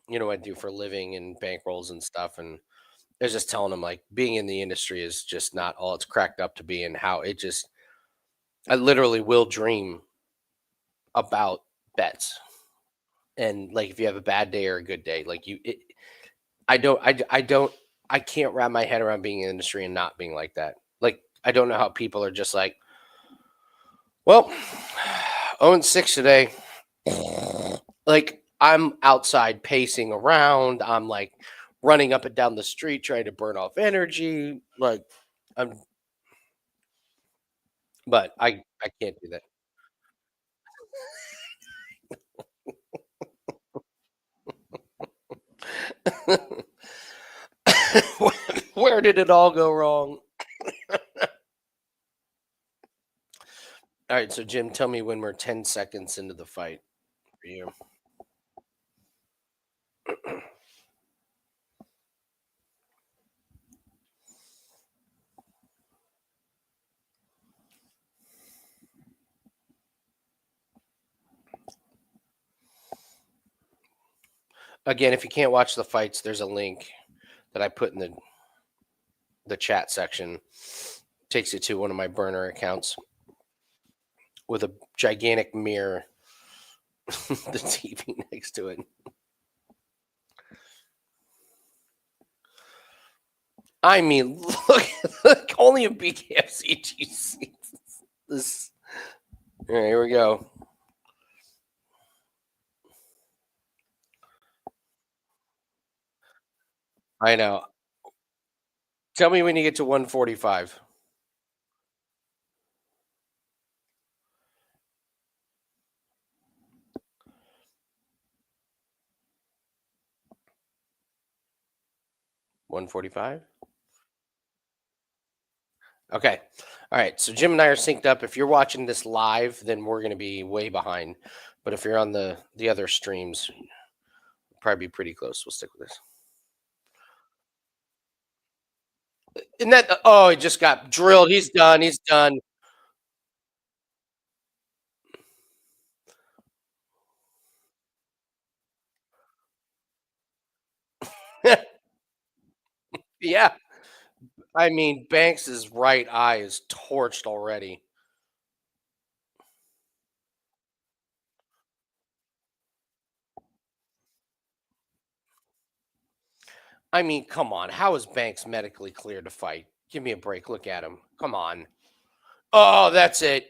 what I do for a living and bankrolls and stuff, and I was just telling him like being in the industry is just not all it's cracked up to be, and how it just I literally will dream about bets. And like if you have a bad day or a good day, like I don't I can't wrap my head around being in the industry and not being like that. Like I don't know how people are just like, well, 0-6 today. Like I'm outside pacing around. I'm like running up and down the street trying to burn off energy. Like I'm, but I can't do that. Where did it all go wrong? All right, so Jim, tell me when we're 10 seconds into the fight for you. Again, if you can't watch the fights, there's a link that I put in the chat section. Takes you to one of my burner accounts with a gigantic mirror, the TV next to it. I mean, look only a BKFC GC. This. All right, here we go. I know. Tell me when you get to 145. 145. Okay. All right. So Jim and I are synced up. If you're watching this live, then we're going to be way behind. But if you're on the other streams, probably be pretty close. We'll stick with this. And that oh, he just got drilled. He's done. He's done. Yeah. I mean, Banks's right eye is torched already. I mean, come on. How is Banks medically cleared to fight? Give me a break. Look at him. Come on. Oh, that's it.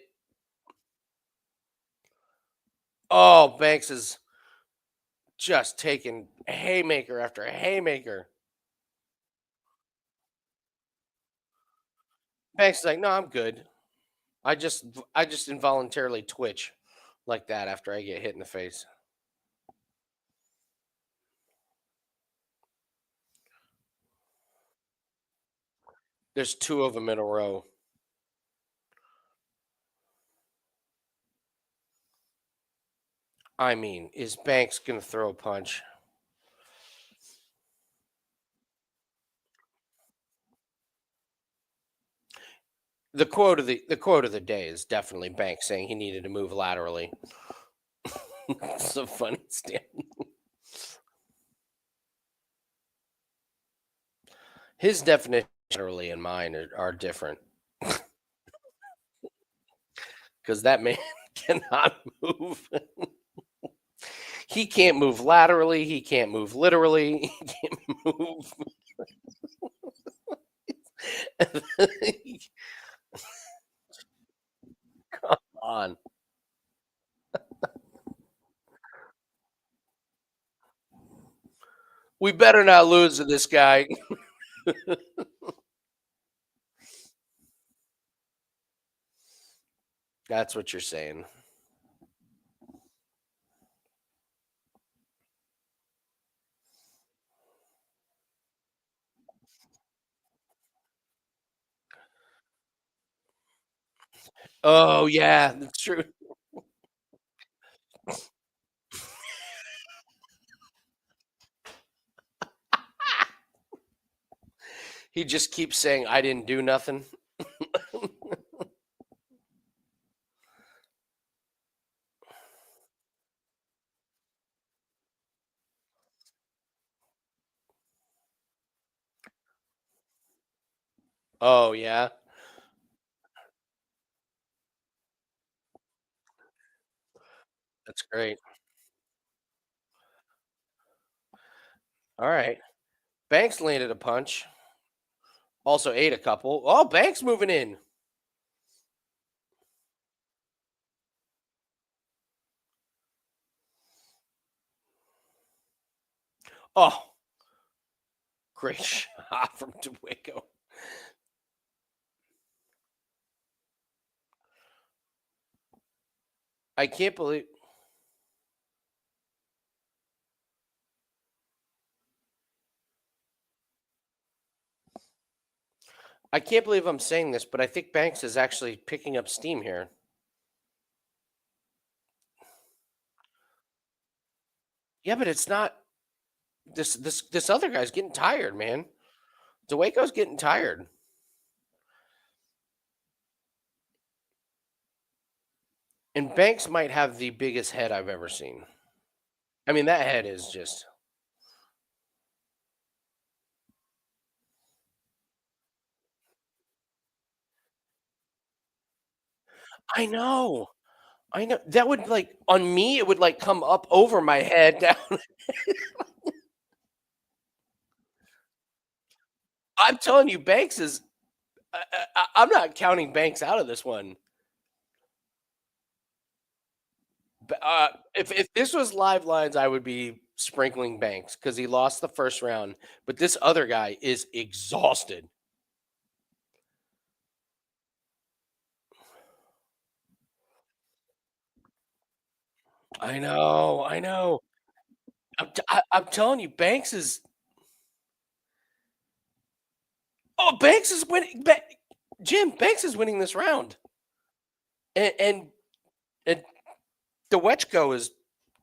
Oh, Banks is just taking haymaker after haymaker. Banks is like, no, I'm good. I just involuntarily twitch like that after I get hit in the face. There's two of them in a row. I mean, is Banks gonna throw a punch? The quote of the day is definitely Banks saying he needed to move laterally. It's a funny stand. His definition laterally and mine are different because that man cannot move. He can't move laterally. He can't move literally. He can't move on. We better not lose to this guy. That's what you're saying. Oh yeah, that's true. He just keeps saying, "I didn't do nothing." Oh yeah, that's great. All right, Banks landed a punch. Also ate a couple. Oh, Banks moving in. Oh, great shot from Dwayko. I can't believe I can't believe I'm saying this, but I think Banks is actually picking up steam here. Yeah, but it's not this other guy's getting tired, man. DeWaco's getting tired. And Banks might have the biggest head I've ever seen. I mean, that head is just I know. I know. That would like on me, it would like come up over my head down. I'm telling you, Banks is I'm not counting Banks out of this one. If this was live lines, I would be sprinkling Banks because he lost the first round. But this other guy is exhausted. I know, I know. I'm telling you, Banks is. Oh, Banks is winning. Jim Banks is winning this round, and the Wechko is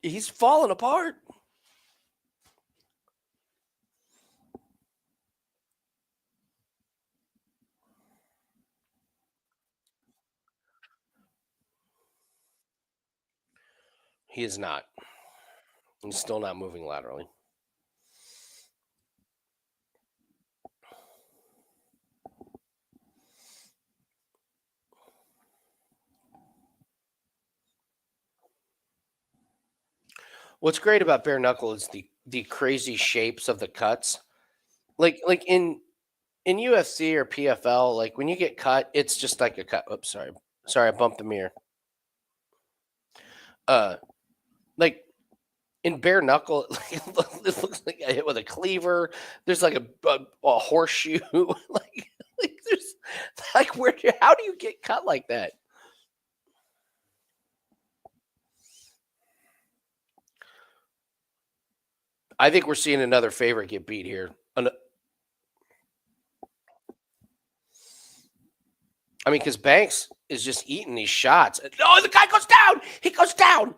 he's falling apart. He is not. He's still not moving laterally. What's great about bare knuckle is the crazy shapes of the cuts. Like in UFC or PFL, like when you get cut, it's just like a cut. Oops, sorry. Sorry, I bumped the mirror. Uh like in bare knuckle, it looks like I hit with a cleaver. There's like a horseshoe. like there's like how do you get cut like that? I think we're seeing another favorite get beat here. I mean, because Banks is just eating these shots. Oh, the guy goes down. He goes down.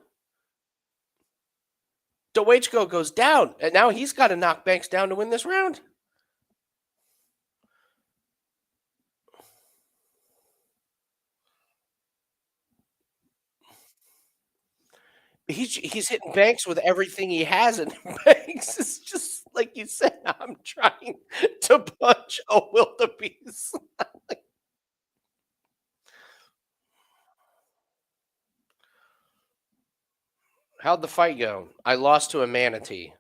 Dewachko goes down, and now he's got to knock Banks down to win this round. He's hitting Banks with everything he has, and Banks is just like you said, I'm trying to punch a wildebeest. How'd the fight go? I lost to a manatee.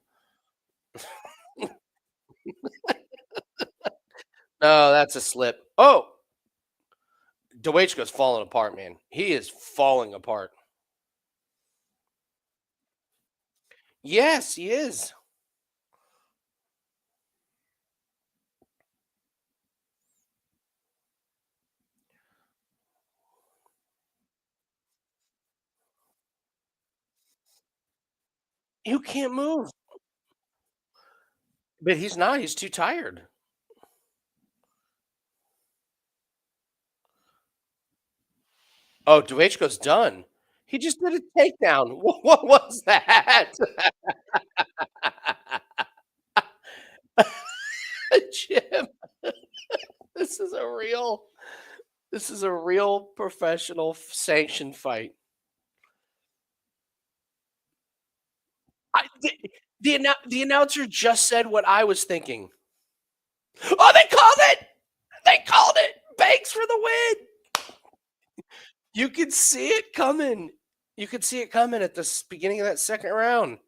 No, that's a slip. Oh, Dwaychko's falling apart, man. He is falling apart. Yes, he is. You can't move. But he's not, he's too tired. Oh, Dwaychko's done. He just did a takedown. What was that? Jim, this is a real professional sanctioned fight. I the announcer just said what I was thinking. Oh, they called it! They called it! Banks for the win! You could see it coming. You could see it coming at the beginning of that second round.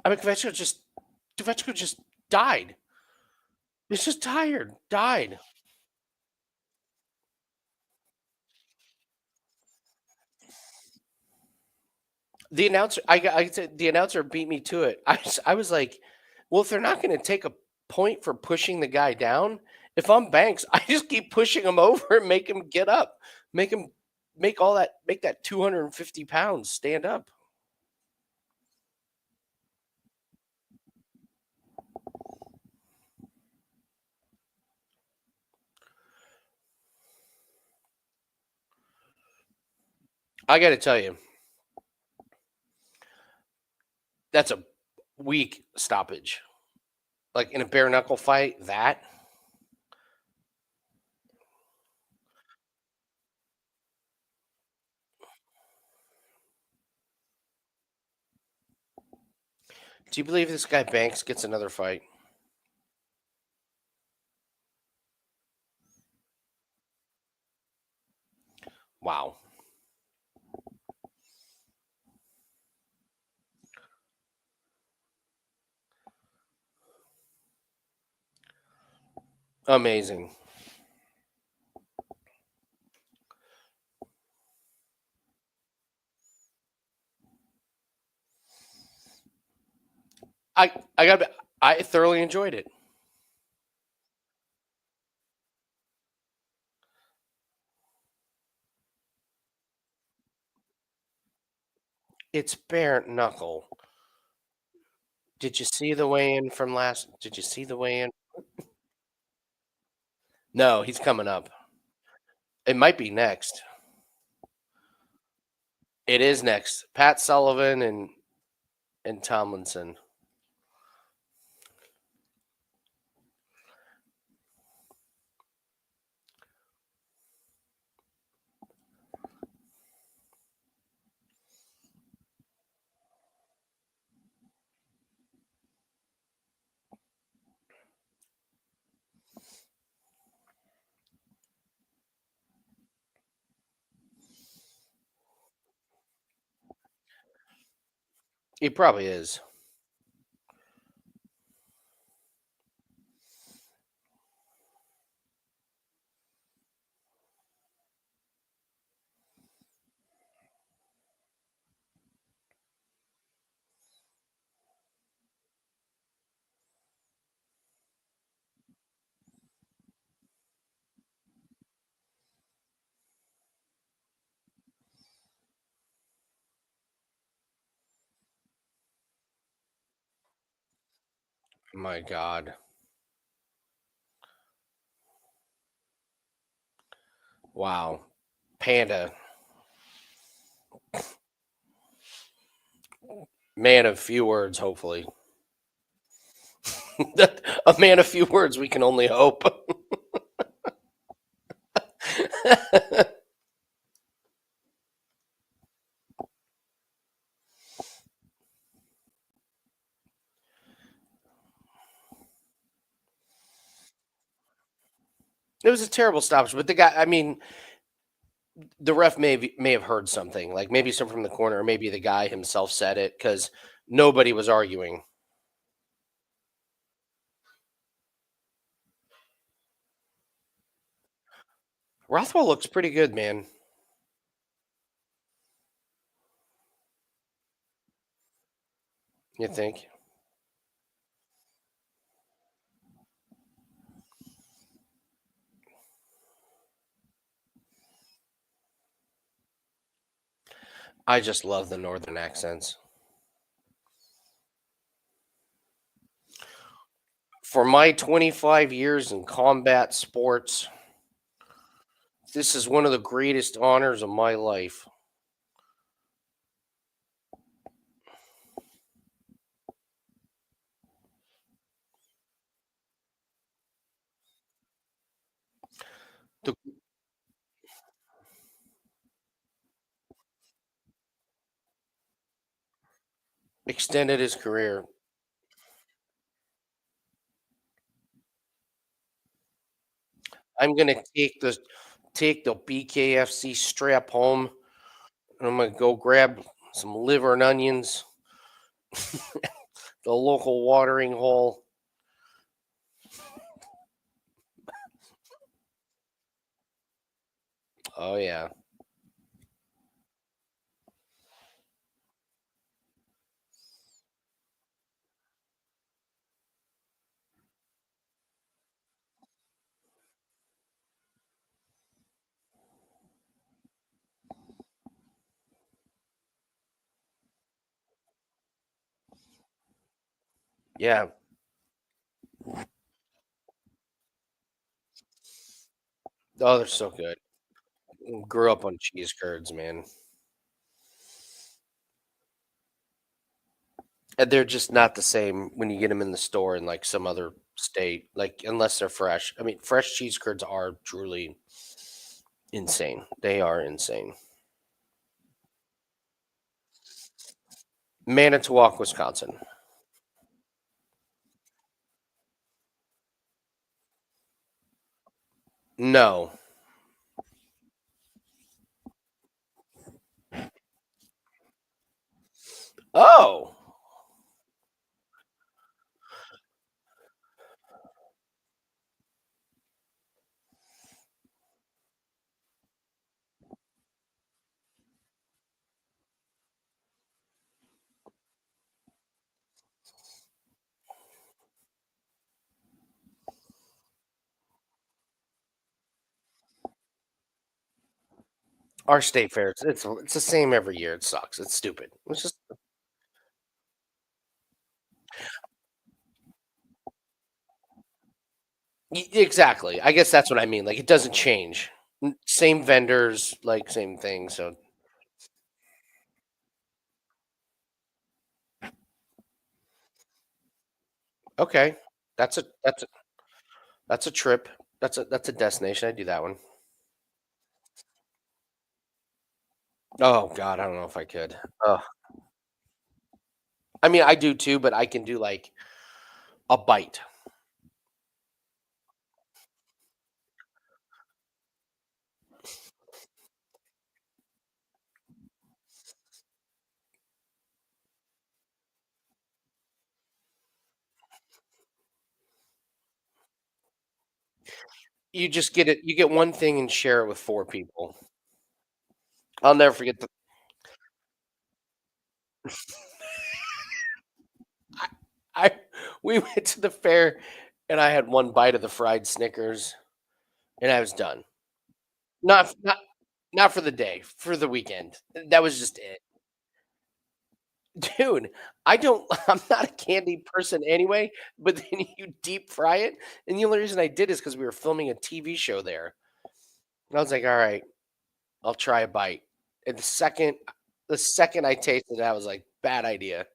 I mean, Kvetchko just died. He's just tired. Died. I said the announcer beat me to it. I was like, well, if they're not going to take a point for pushing the guy down, if I'm Banks, I just keep pushing him over and make him get up, make him make that 250 pounds stand up. I got to tell you, that's a weak stoppage. Like in a bare knuckle fight, that do you believe this guy Banks gets another fight? Wow. Amazing. I got I thoroughly enjoyed it. It's bare knuckle. Did you see the weigh-in from last did you see the weigh-in? No, he's coming up. It might be next. It is next. Pat Sullivan and Tomlinson. He probably is. My god. Wow. Panda. Man of few words, hopefully. A man of few words, we can only hope. It was a terrible stoppage, but the guy, I mean, the ref may have heard something, like maybe some from the corner, or maybe the guy himself said it because nobody was arguing. Rothwell looks pretty good, man. You think? I just love the northern accents. For my 25 years in combat sports, this is one of the greatest honors of my life. To extended his career. I'm gonna take the BKFC strap home, and I'm gonna go grab some liver and onions, the local watering hole. Oh yeah, yeah. Oh, they're so good. Grew up on cheese curds, man. And they're just not the same when you get them in the store in like some other state, like unless they're fresh. I mean, fresh cheese curds are truly insane. They are insane. Manitowoc, Wisconsin. No. Oh, our state fair. It's the same every year. It sucks. It's stupid. It's just exactly. I guess that's what I mean. Like it doesn't change. Same vendors, like same thing. So okay, that's a trip. That's a destination. I do that one. Oh God, I don't know if I could. I mean, I do too, but I can do like a bite. You just get it. You get one thing and share it with four people. I'll never forget the. I, I we went to the fair, and I had one bite of the fried Snickers, and I was done. Not for the day, for the weekend. That was just it. Dude, I don't I'm not a candy person anyway, but then you deep fry it, and the only reason I did is because we were filming a TV show there. And I was like, "Alright, I'll try a bite." And the second I tasted it, I was like, "Bad idea."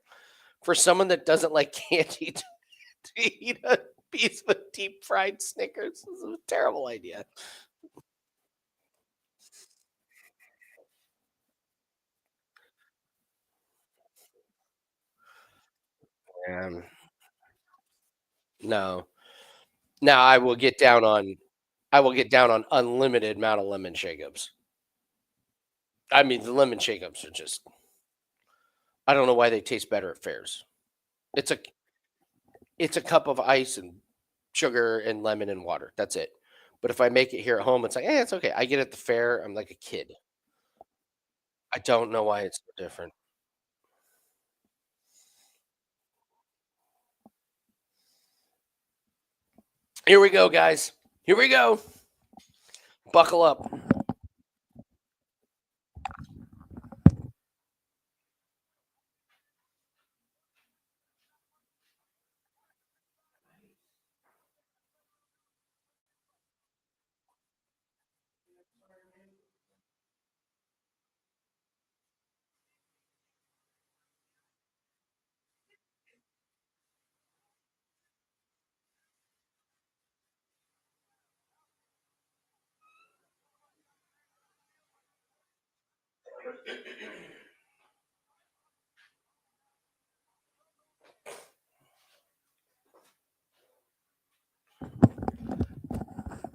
For someone that doesn't like candy to eat a piece of deep fried Snickers is a terrible idea. Um, no. Now I will get down on I will get down on unlimited amount of lemon shake-ups. I mean, the lemon shake-ups are just I don't know why they taste better at fairs. It's a it's a cup of ice and sugar and lemon and water. That's it. But if I make it here at home, it's like, it's okay. I get at the fair, I'm like a kid. I don't know why it's so different. Here we go, guys. Here we go. Buckle up.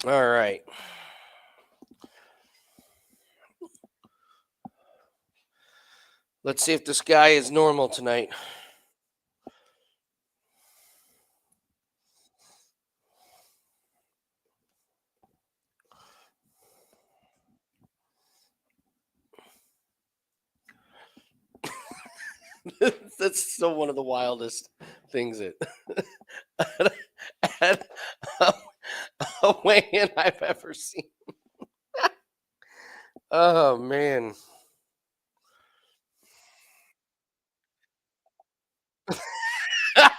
All right. Let's see if this guy is normal tonight. That's still one of the wildest things that at a weigh-in I've ever seen. Oh man. The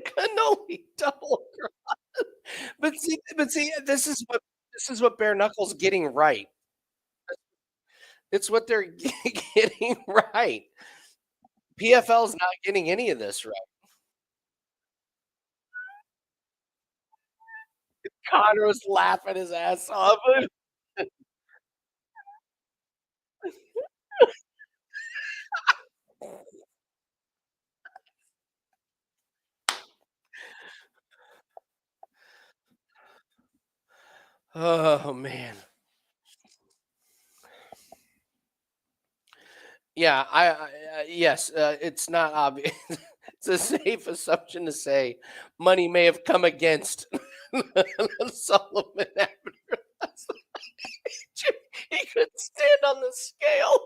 cannoli double. But see, this is what bare knuckles getting right. It's what they're getting right. PFL's not getting any of this right. Connor's laughing his ass off. Oh man. Yeah, yes, it's not obvious. It's a safe assumption to say money may have come against Solomon after he couldn't stand on the scale.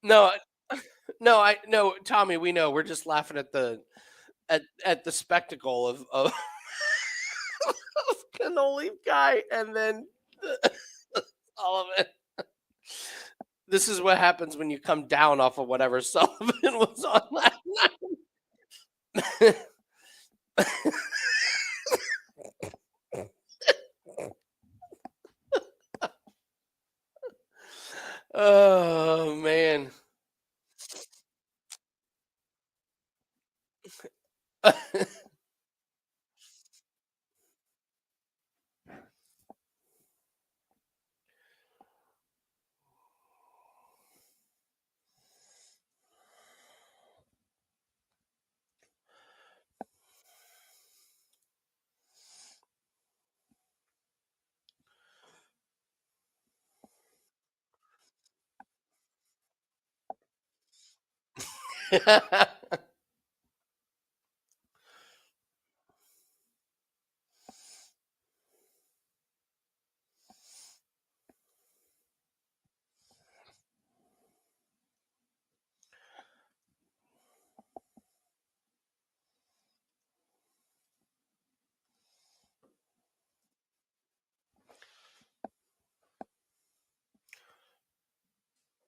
No, no, no, Tommy, we know. We're just laughing at the spectacle of cannoli guy and then Sullivan. This is what happens when you come down off of whatever Sullivan was on last night. Oh man.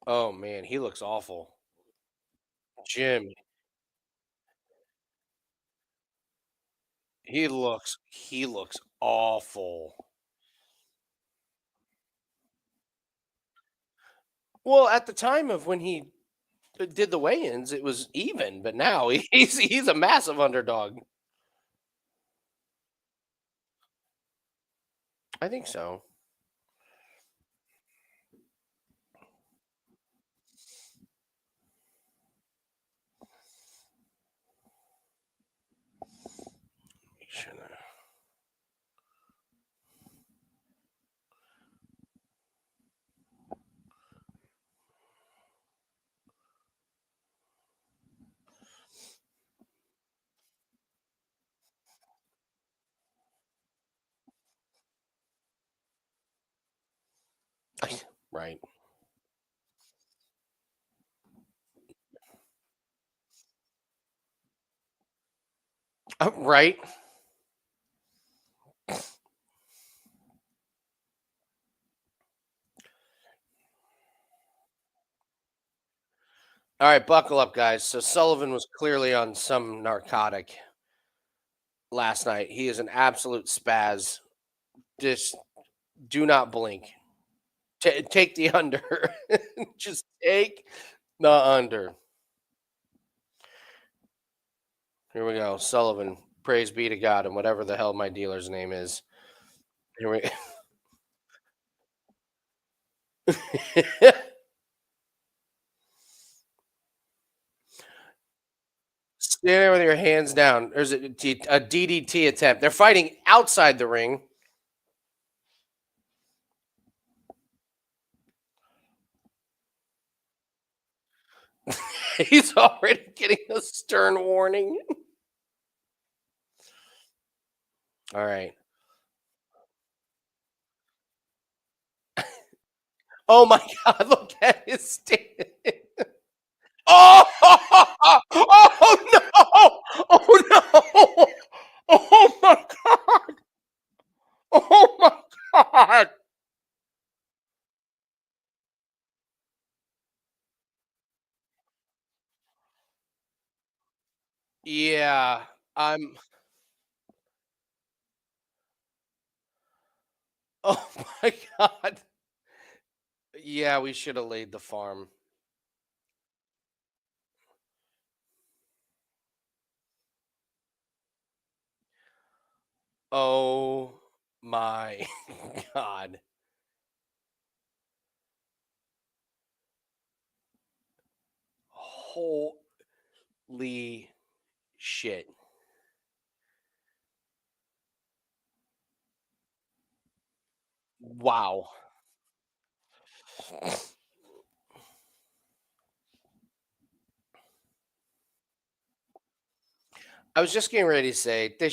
Oh man, he looks awful. Jim, he looks awful. Well, at the time of when he did the weigh-ins, it was even, but now he's a massive underdog. I think so. Right. Right. All right, buckle up, guys. So Sullivan was clearly on some narcotic last night. He is an absolute spaz. Just do not blink. Take the under. Just take the under. Here we go. Sullivan. Praise be to God, and whatever the hell my dealer's name is. Here we Stand there with your hands down. There's a DDT attempt. They're fighting outside the ring. He's already getting a stern warning. All right. Oh my God! Look at his stand. Oh! Oh no! Oh no! Oh my God! Oh my God! Yeah, I'm. Oh my God! Yeah, we should have laid the farm. Oh my God! Holy shit! Wow. I was just getting ready to say they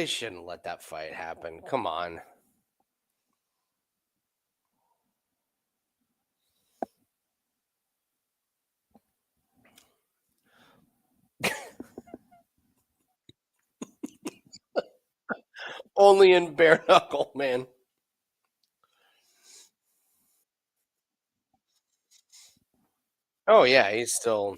shouldn't let that fight happen. Come on. Only in bare knuckle, man. Oh yeah, he's still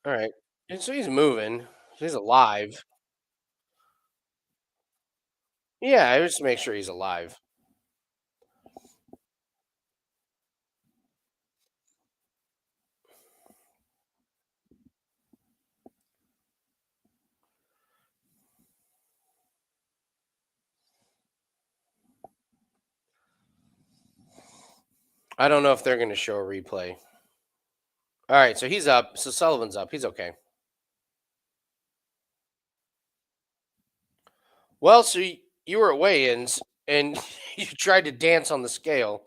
all right. And so he's moving. He's alive. Yeah, I just make sure he's alive. I don't know if they're going to show a replay. All right, so he's up. So Sullivan's up. He's okay. Well, so you were at weigh-ins and you tried to dance on the scale.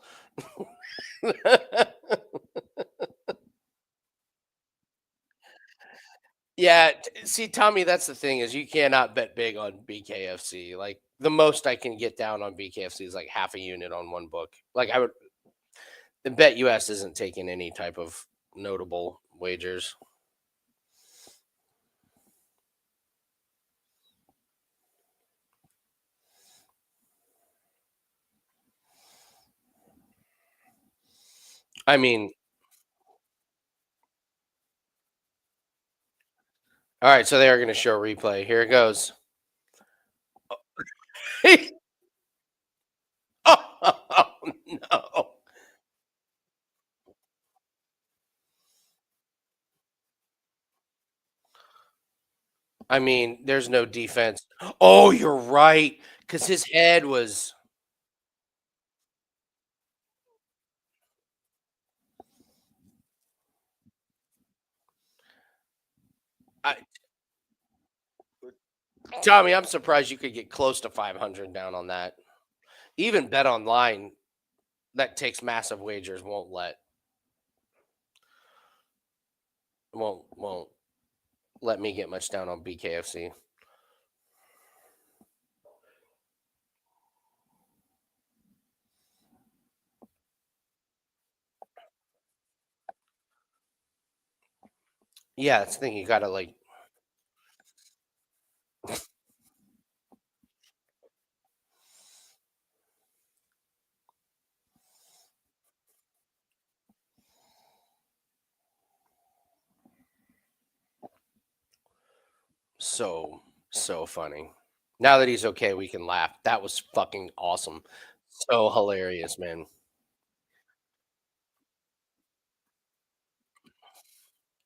Yeah, see, Tommy, that's the thing is you cannot bet big on BKFC. Like the most I can get down on BKFC is like half a unit on one book. Like I would, the Bet US isn't taking any type of notable wagers. I mean, all right, so they are going to show a replay. Here it goes. Oh no! I mean, there's no defense. Oh, you're right, because his head was. Tommy, I'm surprised you could get close to 500 down on that. Even Bet Online that takes massive wagers won't let me get much down on BKFC. Yeah, it's the thing you gotta like so funny. Now that he's okay, we can laugh. That was fucking awesome. So hilarious, man.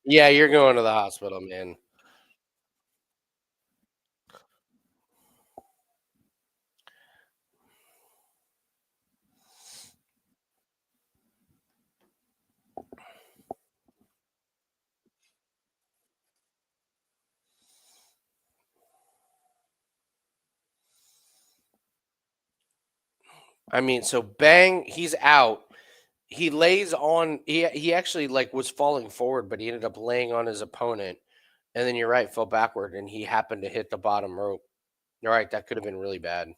Yeah, you're going to the hospital, man. I mean, so bang, he's out. He lays on he actually like was falling forward, but he ended up laying on his opponent. And then you're right, fell backward and he happened to hit the bottom rope. You're right, that could have been really bad.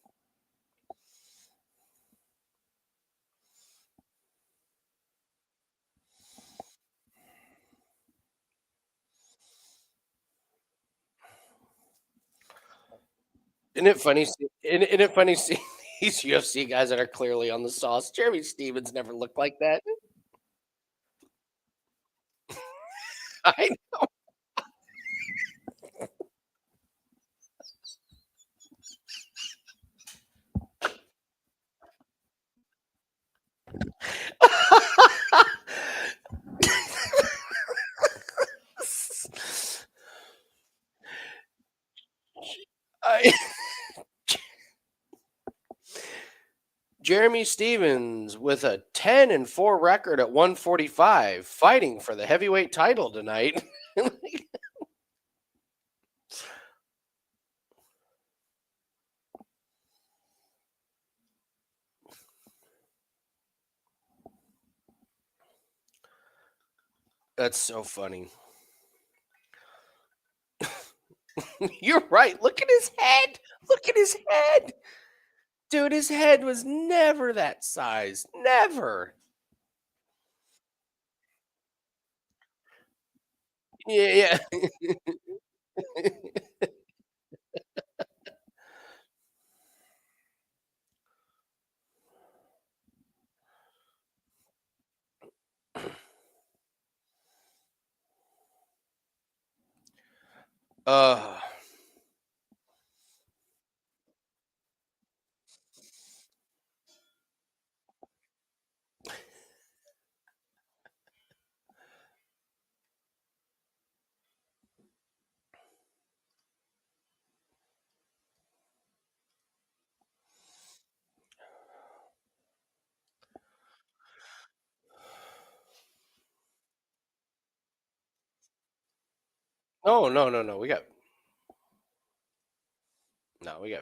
Isn't it funny seeing these UFC guys that are clearly on the sauce? Jeremy Stevens never looked like that. I I Jeremy Stevens with a 10-4 record at 145, fighting for the heavyweight title tonight. That's so funny. You're right. Look at his head. Look at his head. Dude, his head was never that size. Never. Yeah, yeah. uh, no, no, no, no. We got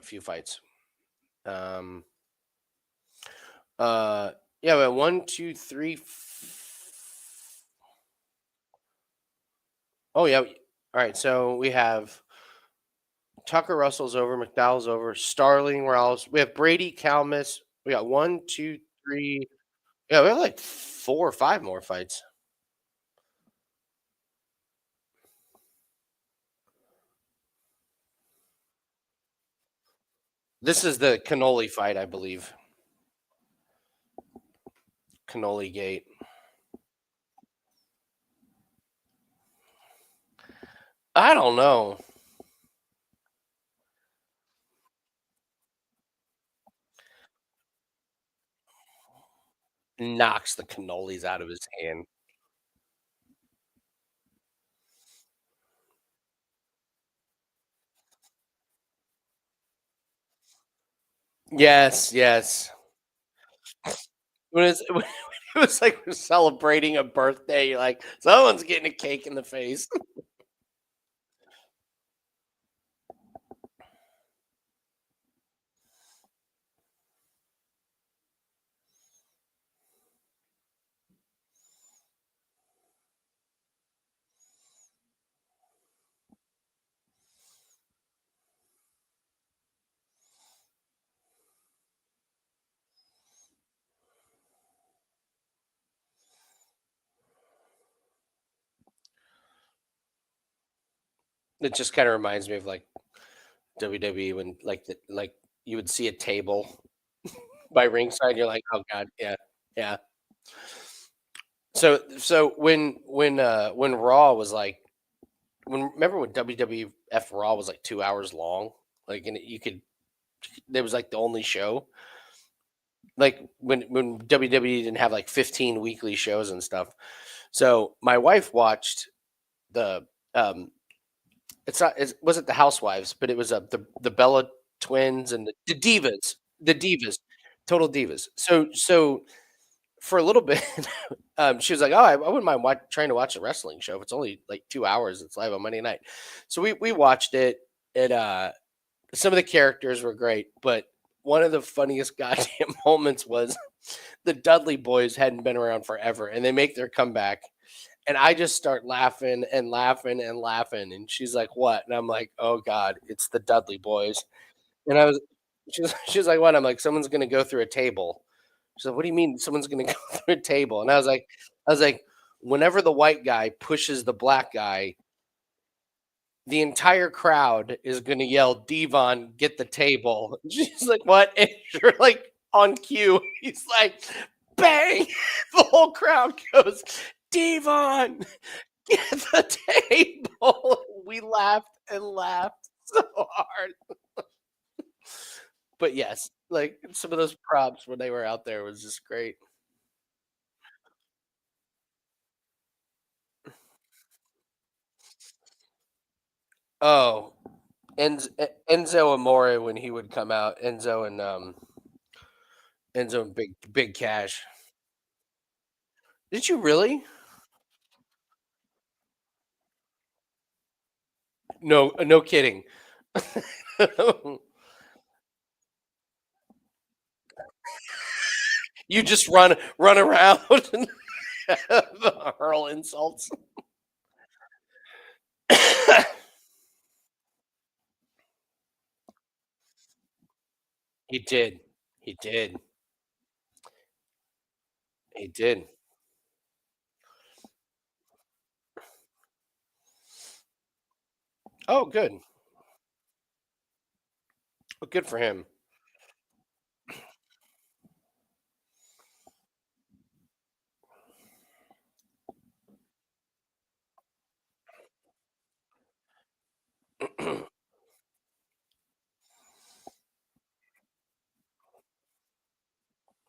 a few fights. Um, uh, yeah, we have one, two, three. Oh yeah. All right. So we have Tucker Russell's over, McDowell's over, Starling, Morales. We have Brady, Calmus. We got one, two, three. Yeah, we have like 4 or 5 more fights. This is the cannoli fight, I believe. Cannoli Gate. I don't know. Knocks the cannolis out of his hand. Yes, yes. When it's when it was like we're celebrating a birthday, you're like, someone's getting a cake in the face. It just kind of reminds me of like WWE when like you would see a table by ringside. You're like, oh god, yeah, yeah. So when Raw was like when remember when WWF Raw was like 2 hours long, like and you could there was like the only show like when WWE didn't have like 15 weekly shows and stuff. So my wife watched the it's not it wasn't the Housewives, but it was the Bella twins and the Divas, Total Divas. So for a little bit, she was like, "Oh, I wouldn't mind trying to watch a wrestling show if it's only like 2 hours. It's live on Monday night." So we watched it. And some of the characters were great, but one of the funniest goddamn moments was the Dudley Boys hadn't been around forever, and they make their comeback, and I just start laughing and laughing and laughing, and she's like, "What?" And I'm like, "Oh god, it's the Dudley Boys." And I was she was like, "What?" I'm like, "Someone's gonna go through a table." She's like, "What do you mean someone's gonna go through a table?" And I was like, "Whenever the white guy pushes the black guy, the entire crowd is gonna yell, 'Devon, get the table.'" She's like, "What?" And you're like on cue. He's like, bang! The whole crowd goes, "Devon, get the table." We laughed and laughed so hard. But yes, like some of those props when they were out there was just great. Oh, Enzo Amore when he would come out, Enzo and Big Cash. Did you really? No, no kidding. You just run around and hurl insults. He did. He did. He did. Oh, good. Well, good for him.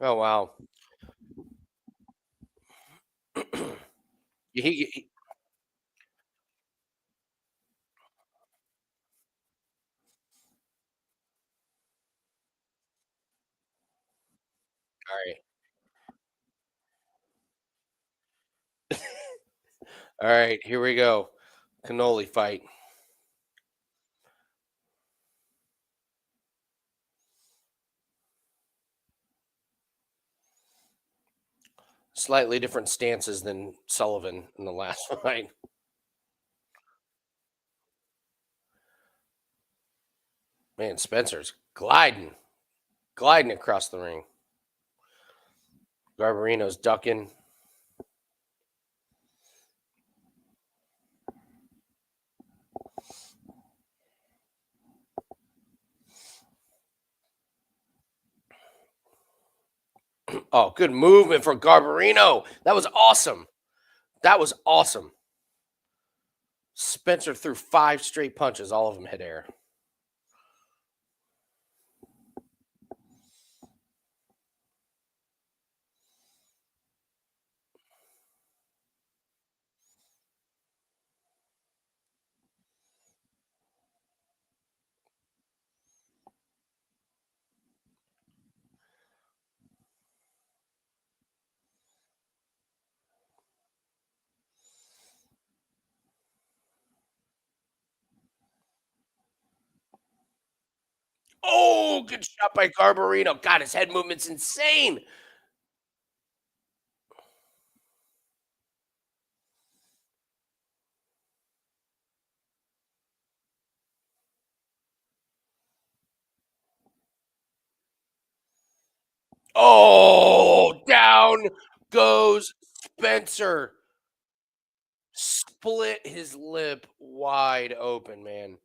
Oh, wow. He alright. Alright, here we go. Cannoli fight. Slightly different stances than Sullivan in the last fight. Man, Spencer's gliding across the ring. Garbarino's ducking. Oh, good movement for Garbarino. That was awesome. That was awesome. Spencer threw 5 straight punches, all of them hit air. Oh, good shot by Garbarino. God, his head movement's insane. Oh, down goes Spencer. split his lip wide open, man.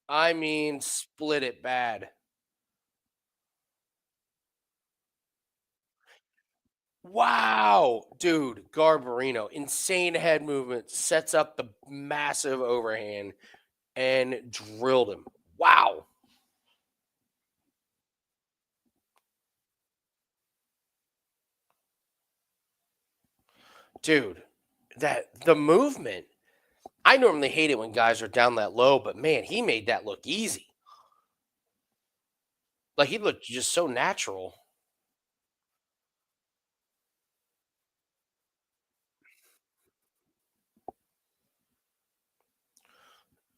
I mean, split it bad. Wow, dude, Garbarino, insane head movement, sets up the massive overhand and drilled him. Wow, dude, that the movement. I normally hate it when guys are down that low, but man, he made that look easy. Like he looked just so natural.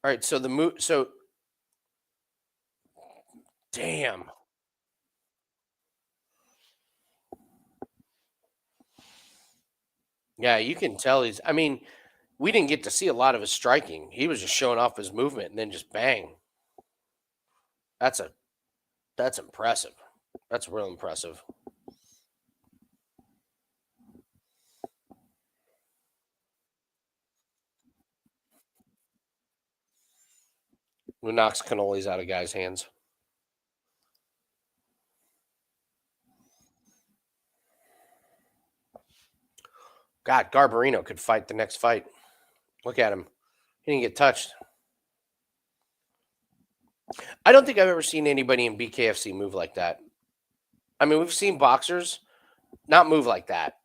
All right, so the move. So damn. Yeah, you can tell he's. I mean, we didn't get to see a lot of his striking. He was just showing off his movement and then just bang. That's a that's impressive. That's real impressive. Who knocks cannolis out of guys' hands? God, Garbarino could fight the next fight. Look at him. He didn't get touched. I don't think I've ever seen anybody in BKFC move like that. I mean, we've seen boxers not move like that.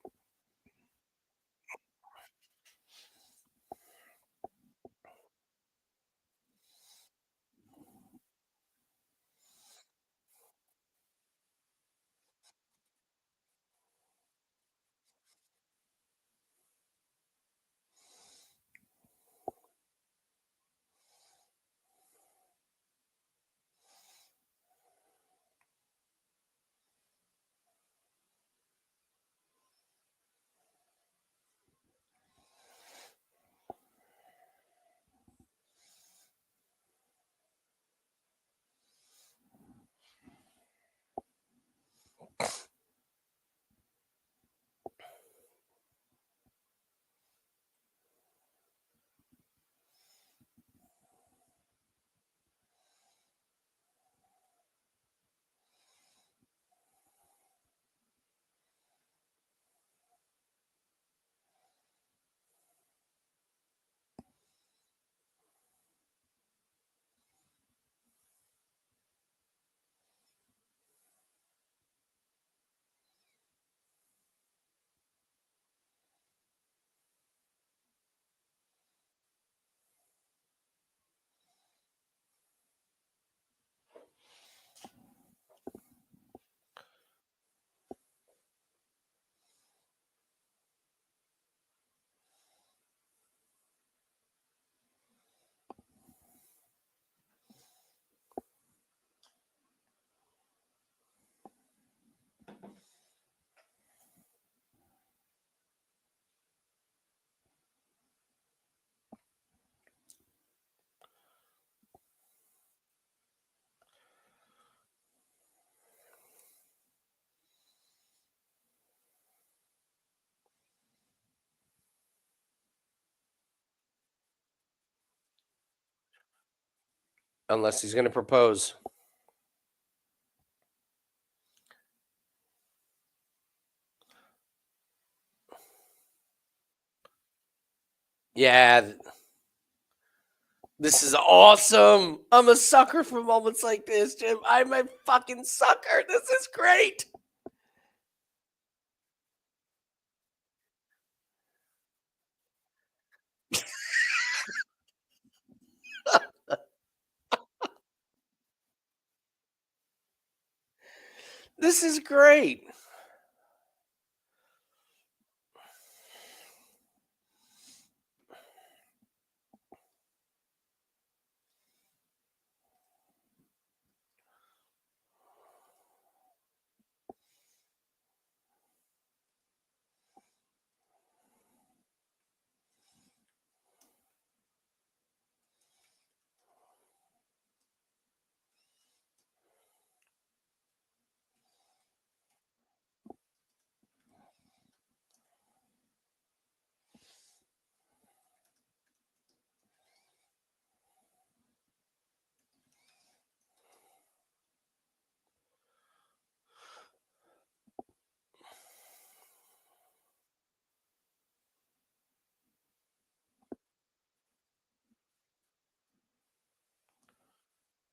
Unless he's going to propose. Yeah, this is awesome. I'm a sucker for moments like this, Jim. I'm a fucking sucker. This is great. This is great.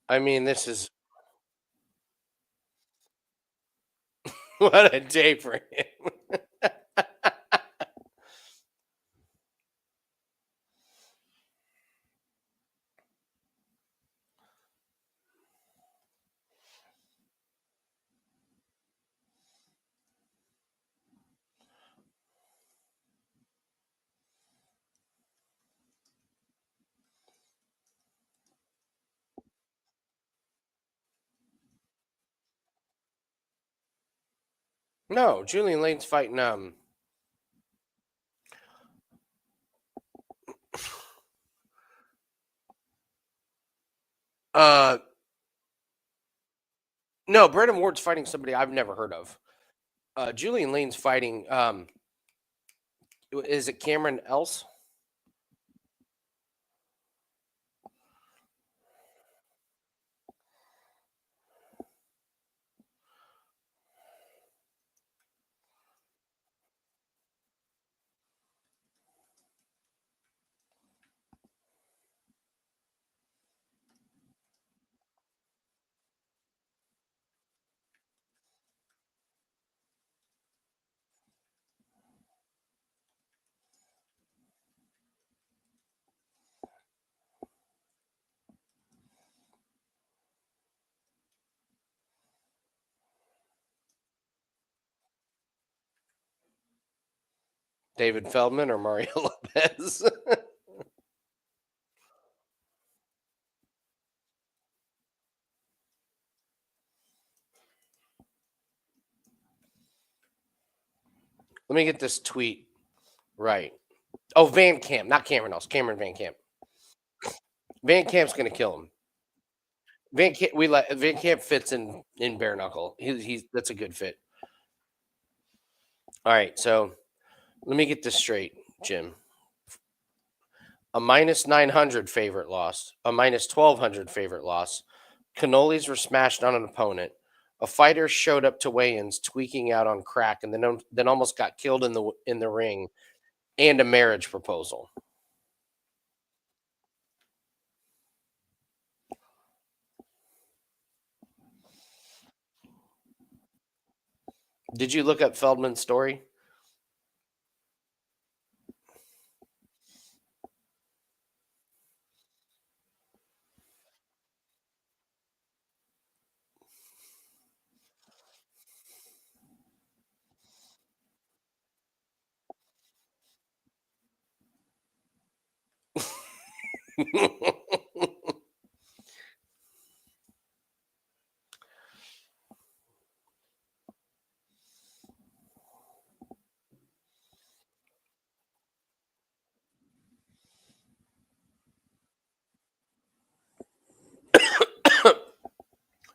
I mean, this is what a day for him. No, Julian Lane's fighting. Uh, no, Brandon Ward's fighting somebody I've never heard of. Julian Lane's fighting. Is it Cameron Else? David Feldman or Mario Lopez? Let me get this tweet right. Oh, Van Camp, not Cameron Else. Cameron Van Camp. Van Camp's gonna kill him. Van Camp, Van Camp fits in bare knuckle. He's that's a good fit. All right, so let me get this straight, Jim. A minus 900 favorite loss, a minus 1200 favorite loss. Cannolis were smashed on an opponent. A fighter showed up to weigh-ins tweaking out on crack, and then almost got killed in the ring. And a marriage proposal. Did you look up Feldman's story?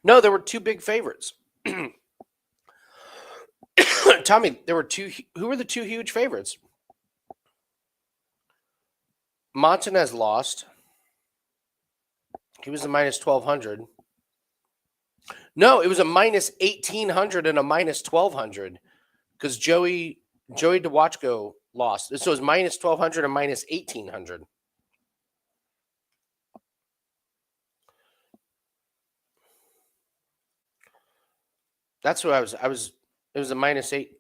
No, there were two big favorites. Tommy, there were two. Who were the two huge favorites? Montanez lost. He was a minus 1200. No, it was a minus 1800 and a minus 1200 because Joey DeWatchko lost. So it was minus 1200 and minus 1800. That's what I was. It was a minus eight.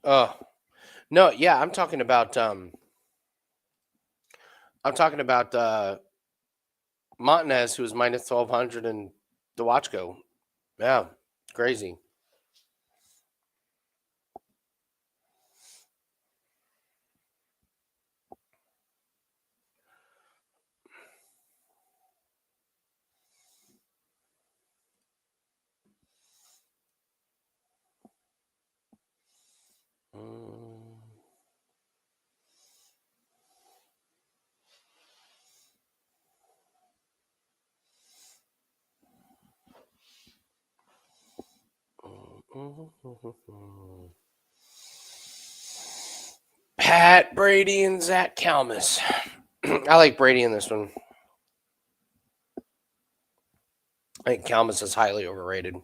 Oh no, yeah, I'm talking about Montanez, who was minus 1200, and DeWatchko. Yeah, crazy. Mm. Pat Brady and Zach Kalmus. I like Brady in this one. I think Kalmus is highly overrated.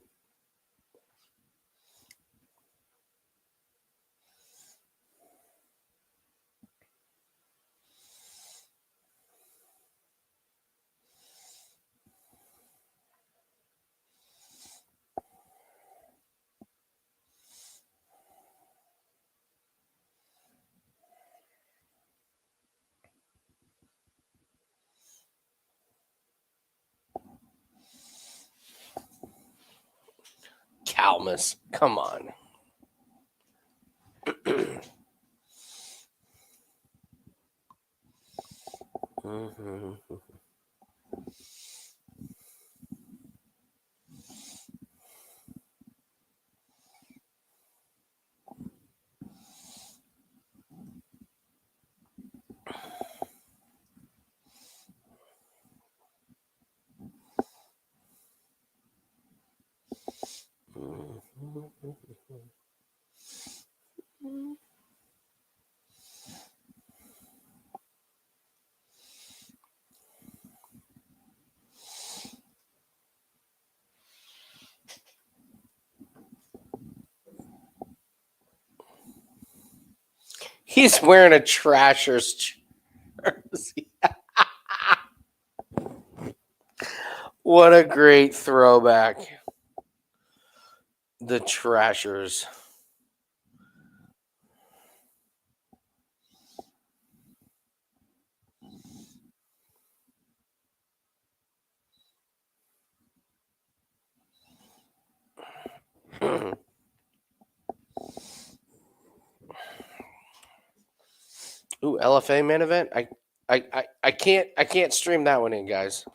Kalmus, come on. He's wearing a Trashers jersey. What a great throwback. The Trashers. Ooh, LFA main event. I can't stream that one in, guys.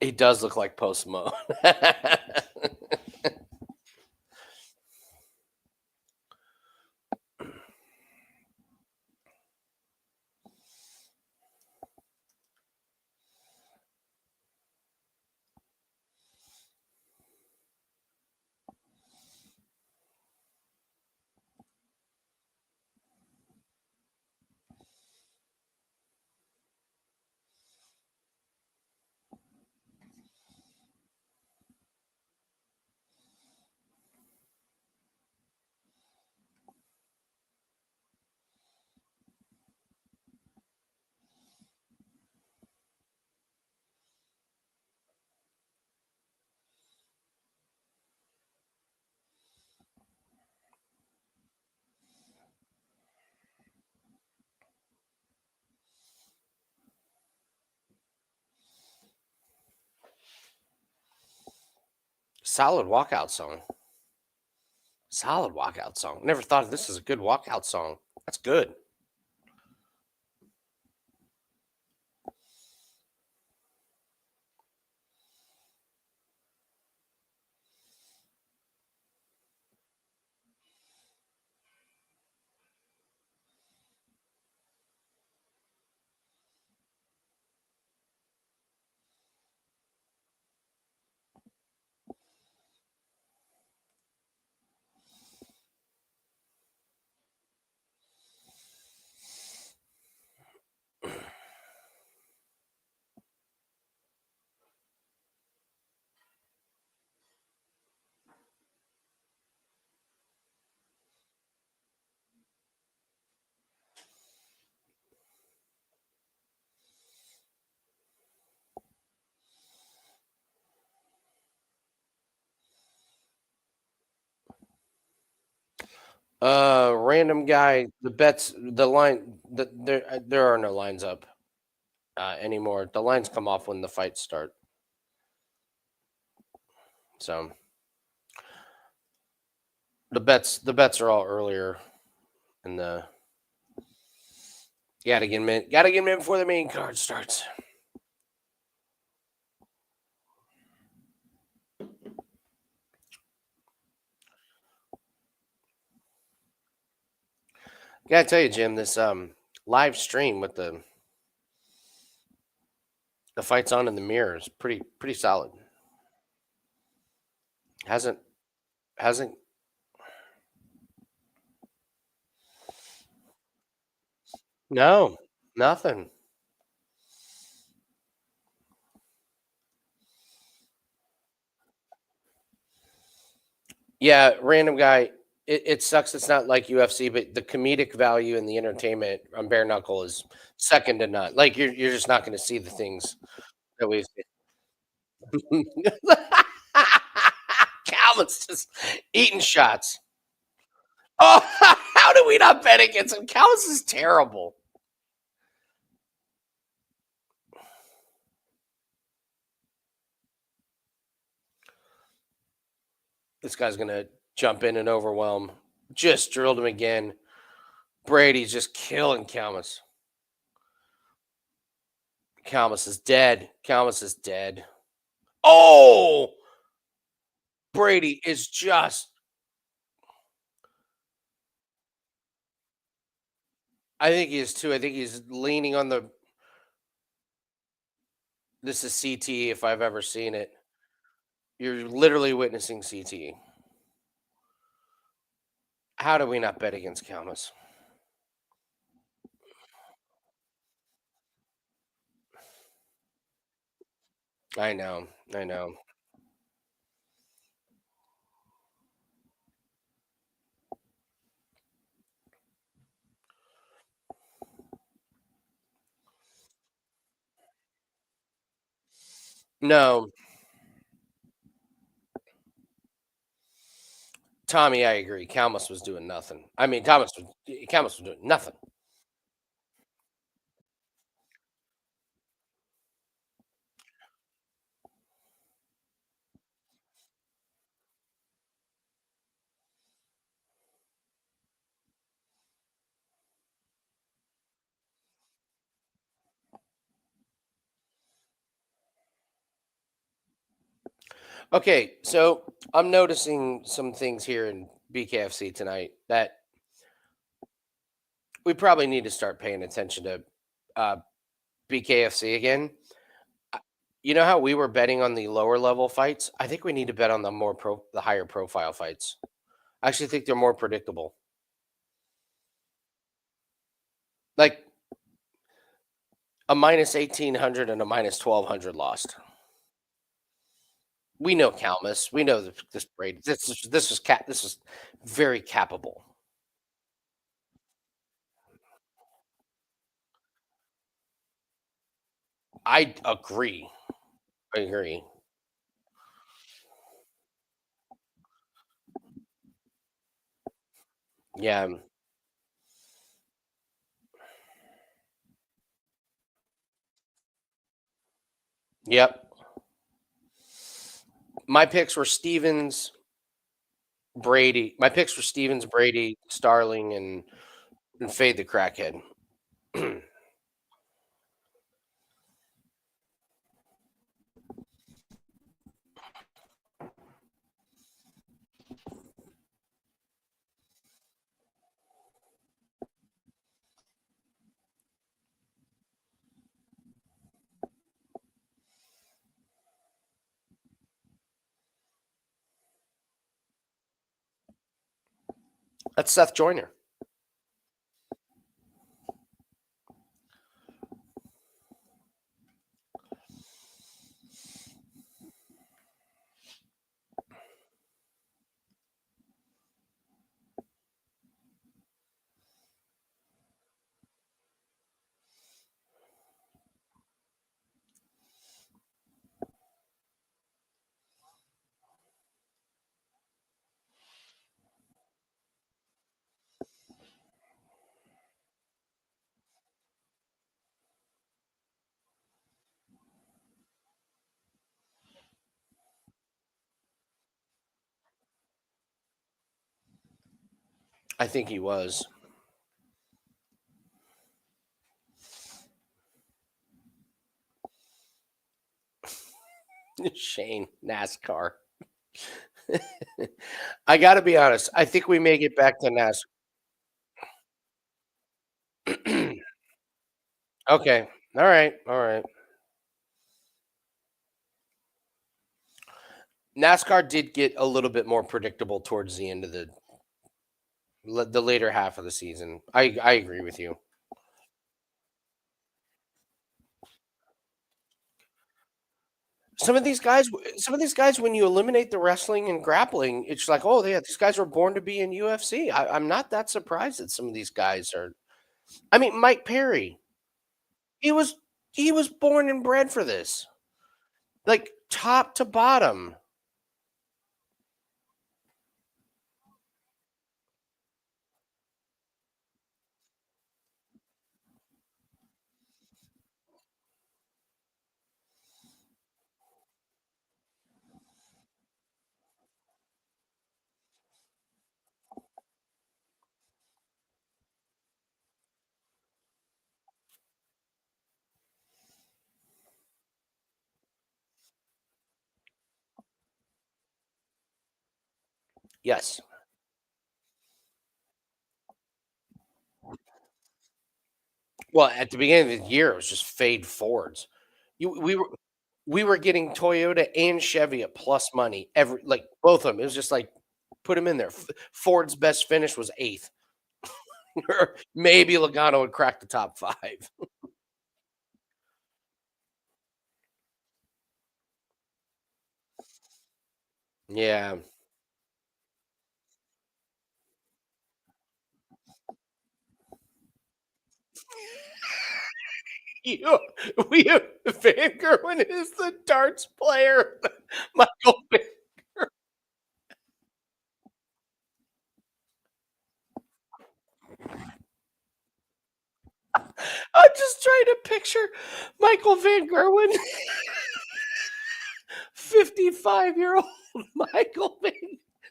He does look like Post Malone. Solid walkout song. Solid walkout song. Never thought this is a good walkout song. That's good. Random guy. The bets. The line. There are no lines up anymore. The lines come off when the fights start. So the bets are all earlier in the. Gotta get 'em in before the main card starts. Gotta tell you, Jim, this live stream with the fights on in the mirror is pretty solid. Hasn't no nothing. Yeah, random guy. It sucks. It's not like UFC, but the comedic value and the entertainment on bare knuckle is second to none. Like you're just not going to see the things that we've seen. Calvin's just eating shots. Oh, how do we not bet against him? Calvin's is terrible. This guy's gonna jump in and overwhelm. Just drilled him again. Brady's just killing Calmus. Calmus is dead. Calmus is dead. Oh, Brady is just. I think he is too. I think he's leaning on the. This is CTE if I've ever seen it. You're literally witnessing CTE. How do we not bet against Calmus? I know. I know. No, Tommy, I agree. Calmus was doing nothing. I mean, Calmus was doing nothing. Okay, so I'm noticing some things here in BKFC tonight that we probably need to start paying attention to uh, BKFC again. Uh, You know how we were betting on the lower level fights? I think we need to bet on the higher profile fights. I actually think they're more predictable. Like a minus 1800 and a minus 1200 lost. We know Calmus. We know this Brady. This was very capable. I agree. I agree. Yeah. Yep. My picks were Stevens, Brady. My picks were Stevens, Brady, Starling, and Fade the Crackhead. That's Seth Joyner. I think he was. Shane, NASCAR. I gotta be honest, I think we may get back to Okay. Alright, alright. NASCAR did get a little bit more predictable towards the end of the later half of the season. I agree with you. Some of these guys, when you eliminate the wrestling and grappling, it's like, "Oh, yeah, these guys were born to be in UFC." I'm not that surprised that some of these guys are. I mean, Mike Perry, he was he was born and bred for this, like, top to bottom. Yes. Well, at the beginning of the year, it was just fade Fords. You we were getting Toyota and Chevy at plus money every like, both of them. It was just like, put them in there. Ford's best finish was 8th, or maybe Logano would crack the top 5. Yeah. You we have Van Gerwen is the darts player. Michael Van I'm just trying to picture Michael Van Gerwen, 55-year-old Michael Van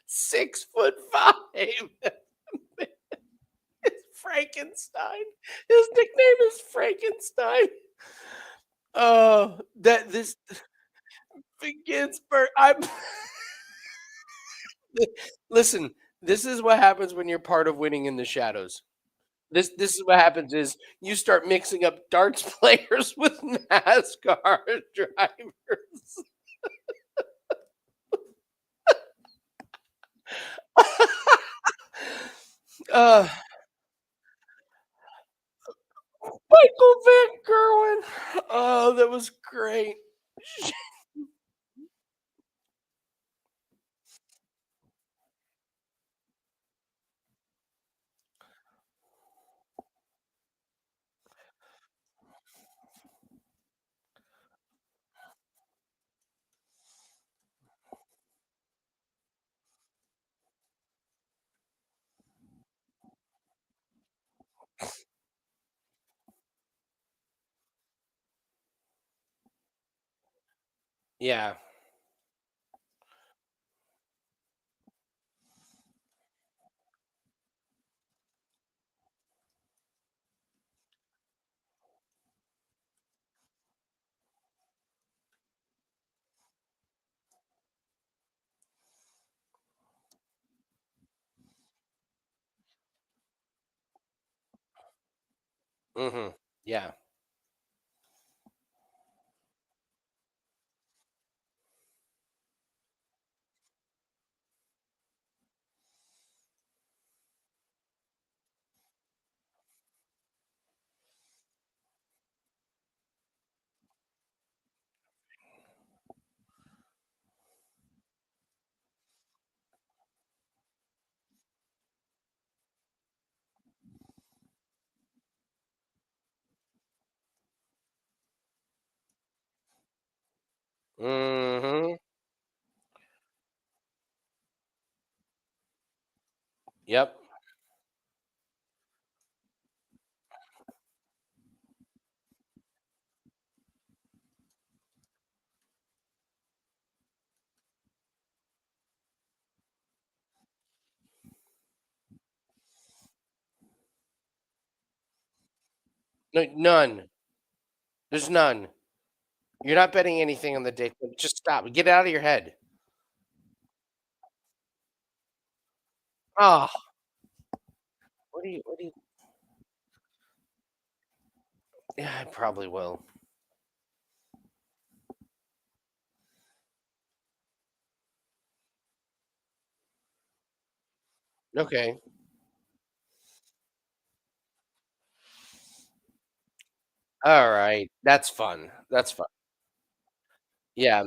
6'5". Frankenstein. His nickname is Frankenstein. Oh, that this Ginsburg. I'm listen. This is what happens when you're part of winning in the shadows. This is what happens is you start mixing up darts players with NASCAR drivers. uh, Michael Van Gerwen. Oh, that was great. Yeah. Mhm. Yeah. Mhm. Yep. No, none. There's none. You're not betting anything on the Daytona. Just stop. Get it out of your head. Oh, what do you yeah, I probably will. Okay. Alright. That's fun. That's fun. Yeah,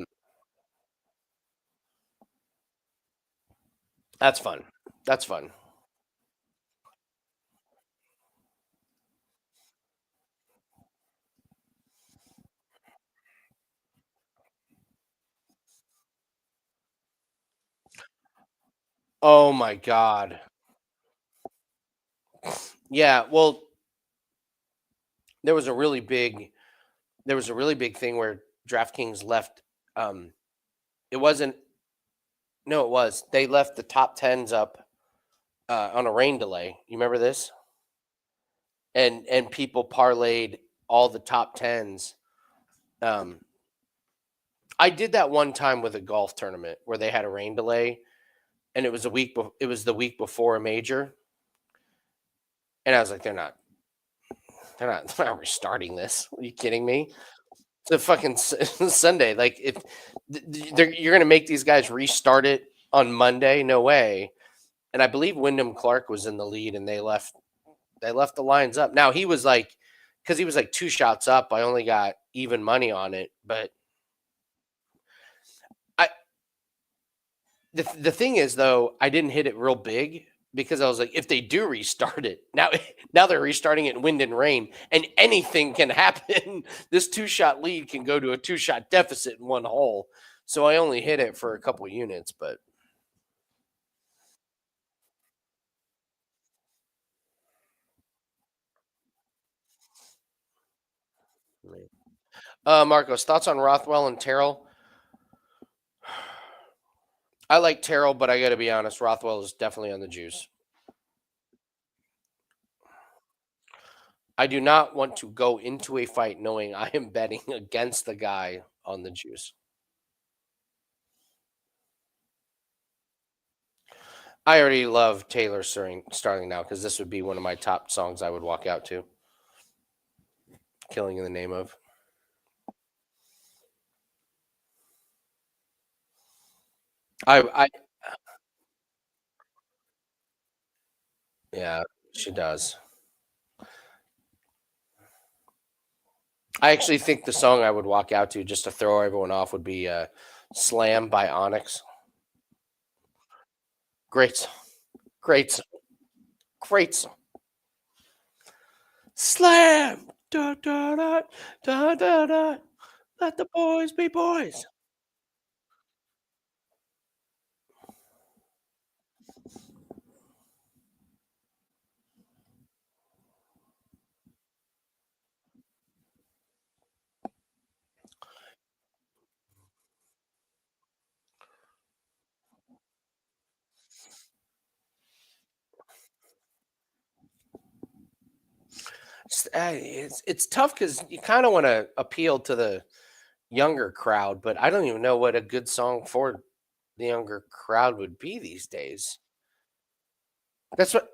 that's fun. That's fun. Oh my god. Yeah, well, there was a really big there was a really big thing where DraftKings left, it wasn't no, it was. They left the top 10s up, on a rain delay. You remember this? And people parlayed all the top 10s. Um, I did that one time with a golf tournament where they had a rain delay, and it was the week before a major, and I was like, they're not restarting this. Are you kidding me? It's a fucking Sunday. Like if you're gonna make these guys restart it on Monday, no way. And I believe Wyndham Clark was in the lead, and they left the lines up. Now he was like, because he was like 2 shots up. I only got even money on it, but I the thing is though, I didn't hit it real big because I was like, if they do restart it now, now they're restarting it in wind and rain, and anything can happen. This 2 shot lead can go to a 2 shot deficit in one hole. So I only hit it for a couple of units, but Marcos, thoughts on Rothwell and Terrell? I like Terrell, but I got to be honest, Rothwell is definitely on the juice. I do not want to go into a fight knowing I am betting against the guy on the juice. I already love Taylor Starling now because this would be one of my top songs I would walk out to. Killing in the name of. I yeah, she does. I actually think the song I would walk out to just to throw everyone off would be "Slam" by Onyx. Great, great, great. Slam! Da, da, da, da, da, da. Let the boys be boys. It's tough because you kind of want to appeal to the younger crowd, but I don't even know what a good song for the younger crowd would be these days. That's what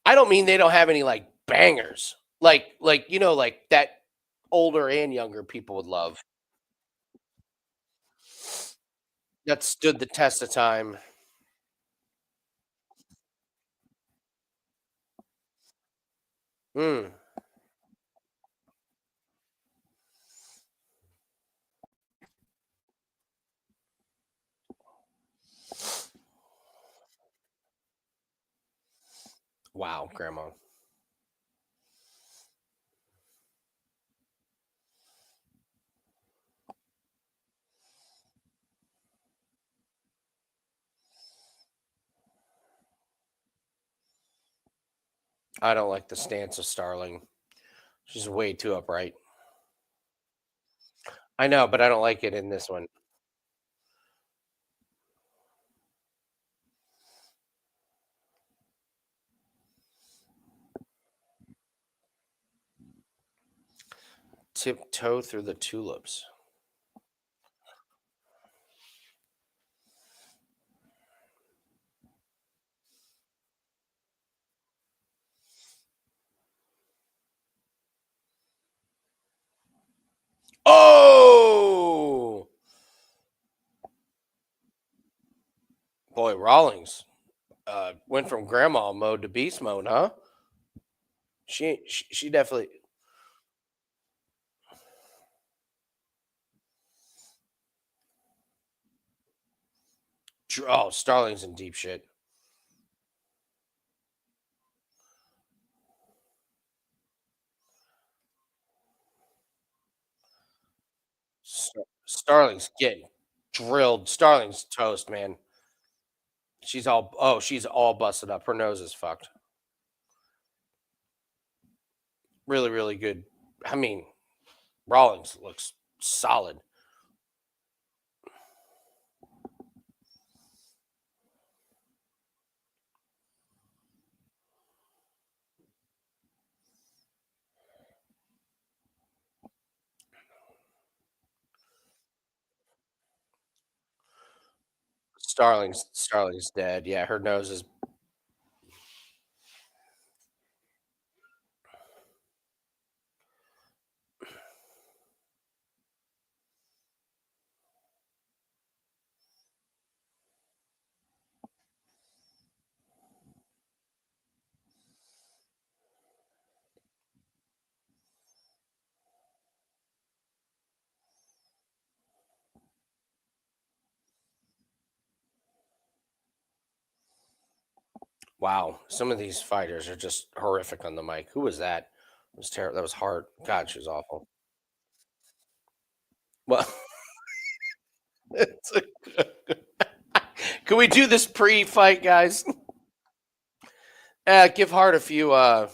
I don't mean they don't have any like bangers. Like like that older and younger people would love. That stood the test of time. Mm, wow, grandma. I don't like the stance of Starling. She's way too upright. I know, but I don't like it in this one. Tiptoe through the tulips. Oh boy, Rawlings went from grandma mode to beast mode, huh? She definitely. Oh, Starling's in deep shit. Starling's getting drilled. Starling's toast, man. She's all busted up. Her nose is fucked. Really, really good. I mean, Rawlings looks solid. Starling's dead. Yeah, her nose is. Wow. Some of these fighters are just horrific on the mic. Who was that? It was terrible. That was hard. God, she was awful. Well, it's can we do this pre-fight, guys? Give Hart a few. I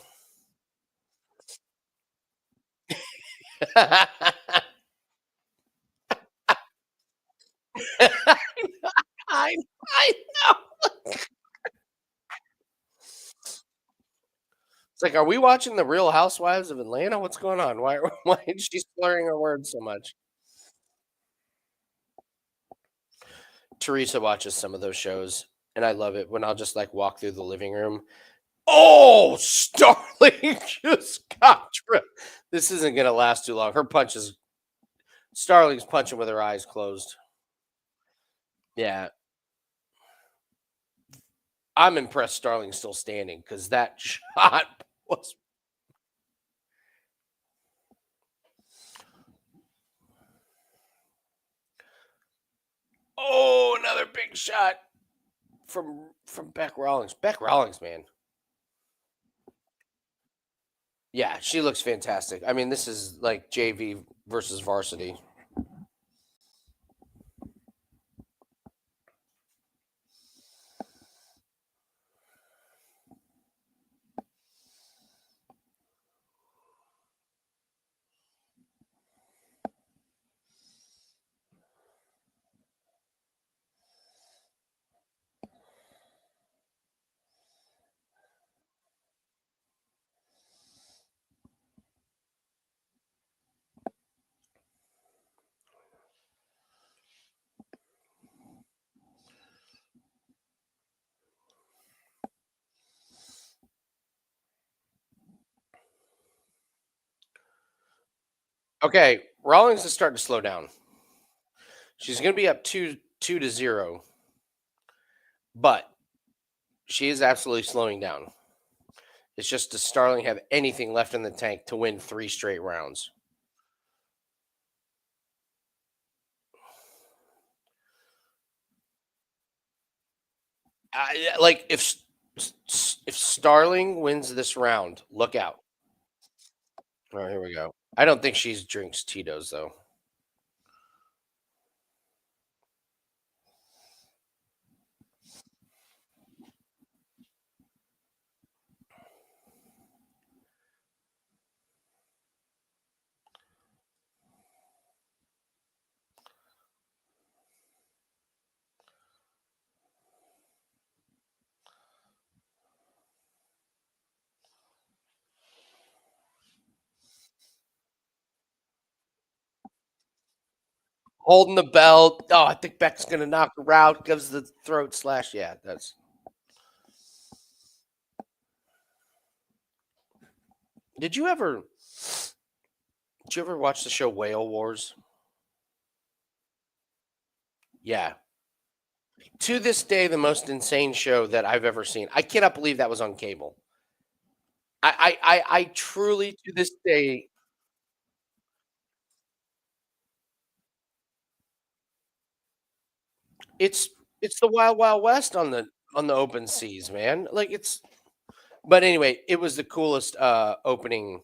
I know. It's like, are we watching the Real Housewives of Atlanta? What's going on? Why why is she slurring her words so much? Teresa watches some of those shows, and I love it when I'll just like walk through the living room. Oh, Starling just got tripped. This isn't gonna last too long. Her punches, Starling's punching with her eyes closed. Yeah, I'm impressed. Starling's still standing because that shot was. Oh, another big shot from Beck Rawlings. Beck Rawlings, man. Yeah, she looks fantastic. I mean, this is like JV versus varsity. Okay, Rawlings is starting to slow down. She's going to be up 2-0, but she is absolutely slowing down. It's just does Starling have anything left in the tank to win 3 straight rounds? Like if Starling wins this round, look out. Oh, here we go. I don't think she drinks Tito's though. holding the belt. Oh, I think Beck's gonna knock her out. Gives the throat slash. Yeah, that's. Did you ever? Did you ever watch the show Whale Wars? Yeah. To this day, the most insane show that I've ever seen. I cannot believe that was on cable. I truly to this day, it's it's the Wild Wild West on the open seas, man. Like it's but anyway, it was the coolest opening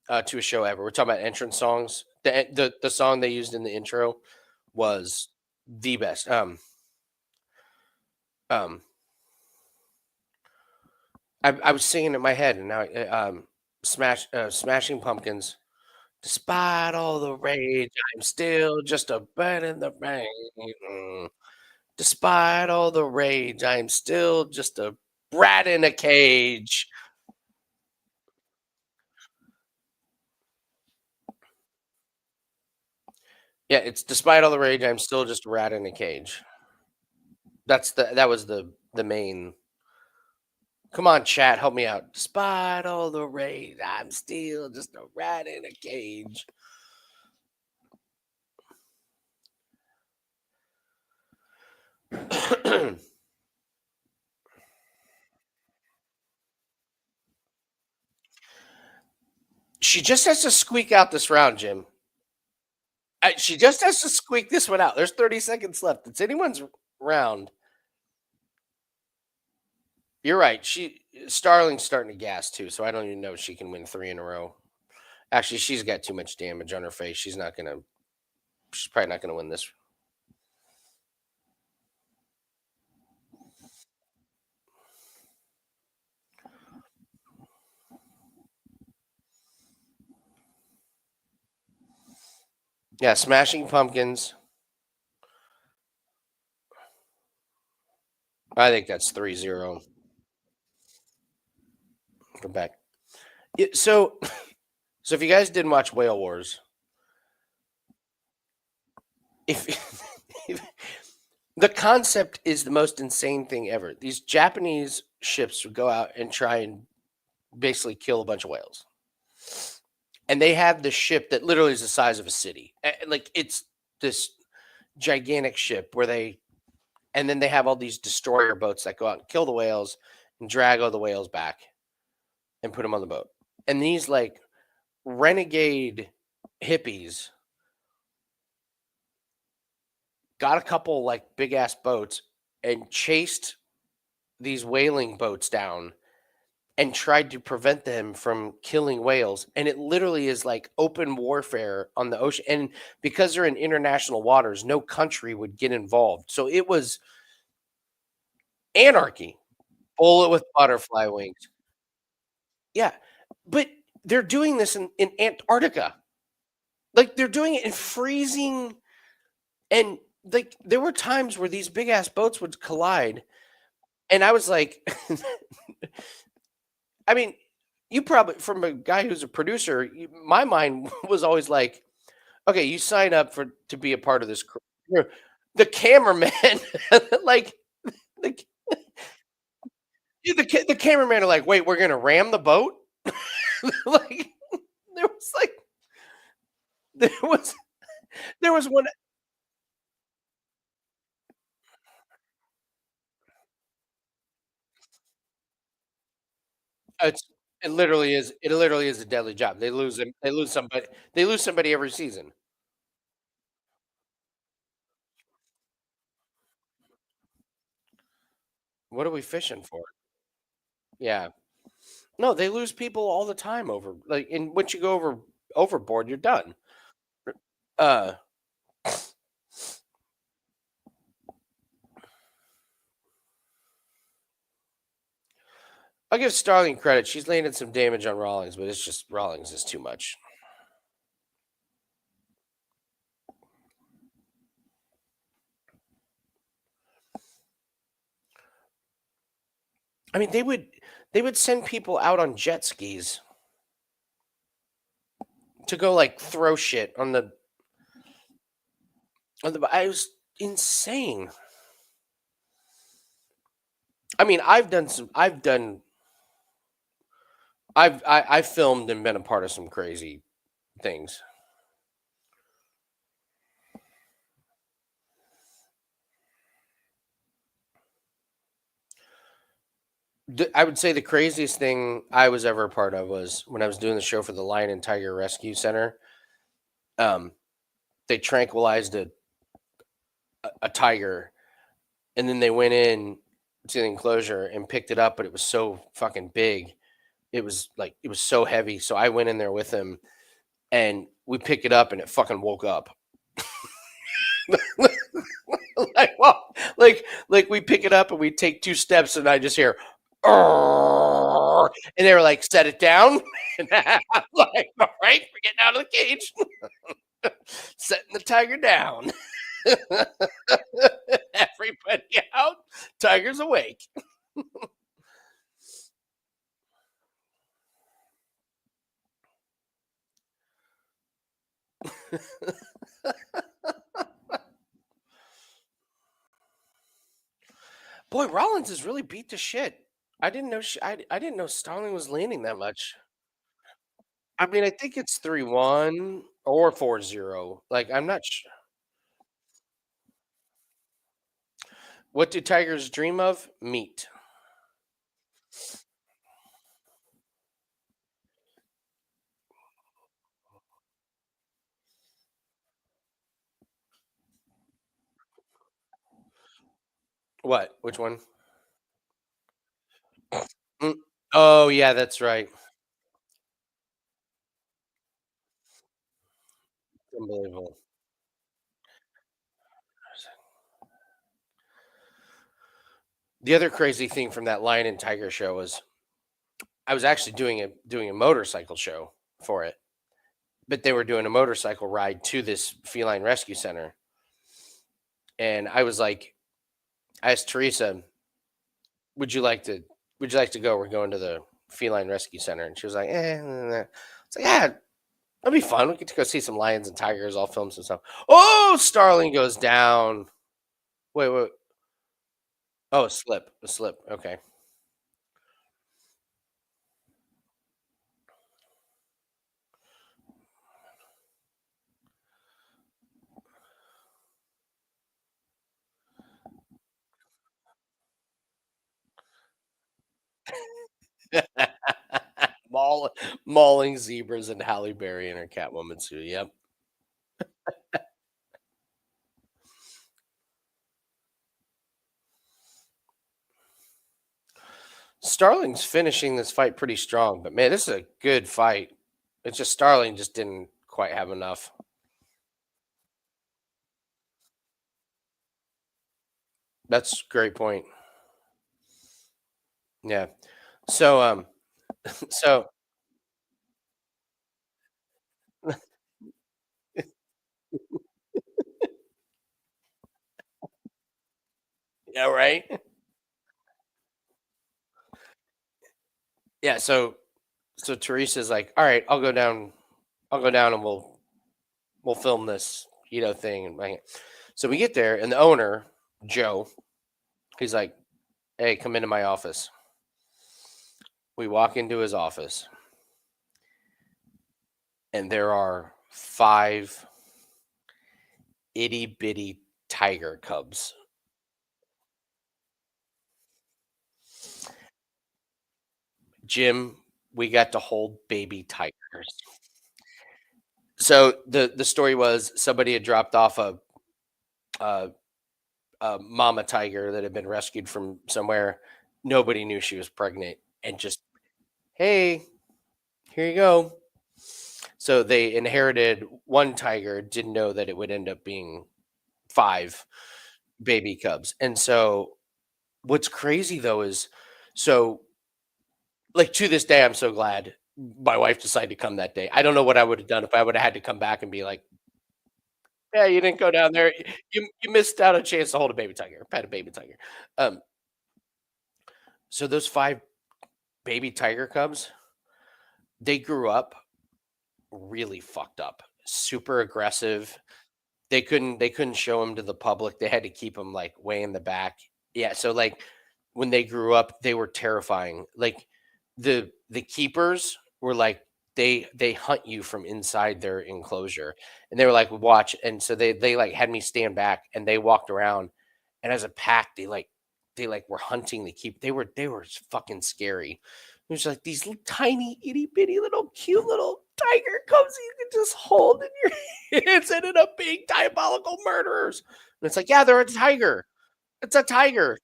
to a show ever. We're talking about entrance songs. The song they used in the intro was the best. Um I was singing in my head and now Smashing Pumpkins. Despite all the rage, I'm still just a brat in the rain. Mm. Despite all the rage, I'm still just a brat in a cage. Yeah, it's despite all the rage, I'm still just a rat in a cage. That was the main. Come on, chat, help me out. Despite all the rage, I'm still just a rat in a cage. She just has to squeak out this round, Jim. She just has to squeak this one out. There's 30 seconds left. It's anyone's round. You're right. Starling's starting to gas too, so I don't even know if she can win 3 in a row. Actually, she's got too much damage on her face. She's probably not gonna win this. Yeah, Smashing Pumpkins. I think that's 3-0. Come back. So so if you guys didn't watch Whale Wars, if, if the concept is the most insane thing ever. These Japanese ships would go out and try and basically kill a bunch of whales. And they have this ship that literally is the size of a city. Like it's this gigantic ship where they and then they have all these destroyer boats that go out and kill the whales and drag all the whales back and put them on the boat. And these like renegade hippies got a couple like big ass boats and chased these whaling boats down and tried to prevent them from killing whales. And it literally is like open warfare on the ocean. And because they're in international waters, no country would get involved. So it was anarchy. Bullet with butterfly wings. Yeah. But they're doing this in Antarctica. Like they're doing it in freezing and like there were times where these big ass boats would collide. And I was like, I mean, you probably from a guy who's a producer, my mind was always like, okay, you sign up for to be a part of this crew. The cameraman, like the the cameraman are like, wait, we're gonna ram the boat. Like there was like there was there was one. It's it literally is a deadly job. They lose somebody every season. What are we fishing for? Yeah. No, they lose people all the time over like and once you go overboard, you're done. Uh I'll give Starling credit. She's landed some damage on Rawlings, but it's just Rawlings is too much. I mean, they would send people out on jet skis to go like throw shit on the I was insane. I mean, I've filmed and been a part of some crazy things. I would say the craziest thing I was ever a part of was when I was doing the show for the Lion and Tiger Rescue Center. Um, they tranquilized a tiger, and then they went in to the enclosure and picked it up, but it was so fucking big. It was so heavy. So I went in there with him, and we pick it up, and it fucking woke up. like, well, like we pick it up and we take 2 steps, and I just hear, "Arrgh," and they were like, "Set it down." And I'm like, "All right, we're getting out of the cage, setting the tiger down." Everybody out, tiger's awake. Boy, Rollins is really beat to shit. I didn't know Starling was leaning that much. I mean, I think it's 3-1 or 4-0. Like, I'm not sure. What do tigers dream of? Meat. What? Which one? Mm. Oh, yeah, that's right. Unbelievable. The other crazy thing from that Lion and Tiger show was I was actually doing a motorcycle show for it, but they were doing a motorcycle ride to this feline rescue center, and I asked Teresa, "Would you like to would you like to go? We're going to the feline rescue center." And she was like, It's like, "Yeah, that'd be fun. We get to go see some lions and tigers. I'll film some stuff." Oh, Starling goes down. Wait, wait. Oh, a slip. A slip. Okay. Maul, mauling zebras and Halle Berry in her Catwoman suit. Yep. Starling's finishing this fight pretty strong, but man, this is a good fight. It's just Starling just didn't quite have enough. That's a great point. Yeah. So so yeah, right? Yeah, so Teresa's like, "All right, I'll go down and we'll film this, thing." And so we get there and the owner, Joe, he's like, "Hey, come into my office." We walk into his office and there are 5 itty bitty tiger cubs. Jim, we got to hold baby tigers. So the story was somebody had dropped off a mama tiger that had been rescued from somewhere. Nobody knew she was pregnant, and just, "Hey, here you go." So they inherited one tiger, didn't know that it would end up being 5 baby cubs. And so what's crazy though is, so like, to this day, I'm so glad my wife decided to come that day. I don't know what I would have done if I would have had to come back and be like, "Yeah, you didn't go down there. You missed out a chance to hold a baby tiger, pet a baby tiger." Um, so those 5 baby tiger cubs, they grew up really fucked up, super aggressive. They couldn't show him to the public. They had to keep him, like, way in the back. Yeah, so, like, when they grew up, they were terrifying. Like, the keepers were like they hunt you from inside their enclosure, and they were like, "Watch," and so they, like, had me stand back, and they walked around, and as a pack, they were hunting the keep they were fucking scary. It was like these tiny itty bitty little cute little tiger cubs you can just hold in your hands and end up being diabolical murderers. And it's like, yeah, they're a tiger. It's a tiger.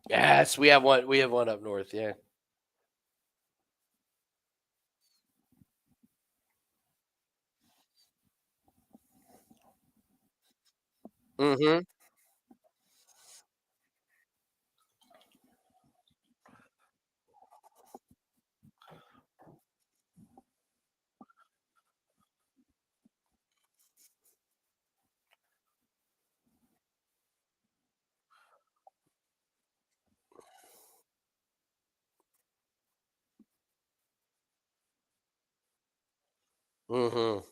Yes, we have one. We have one up north. Yeah. Mm-hmm. Mm-hmm.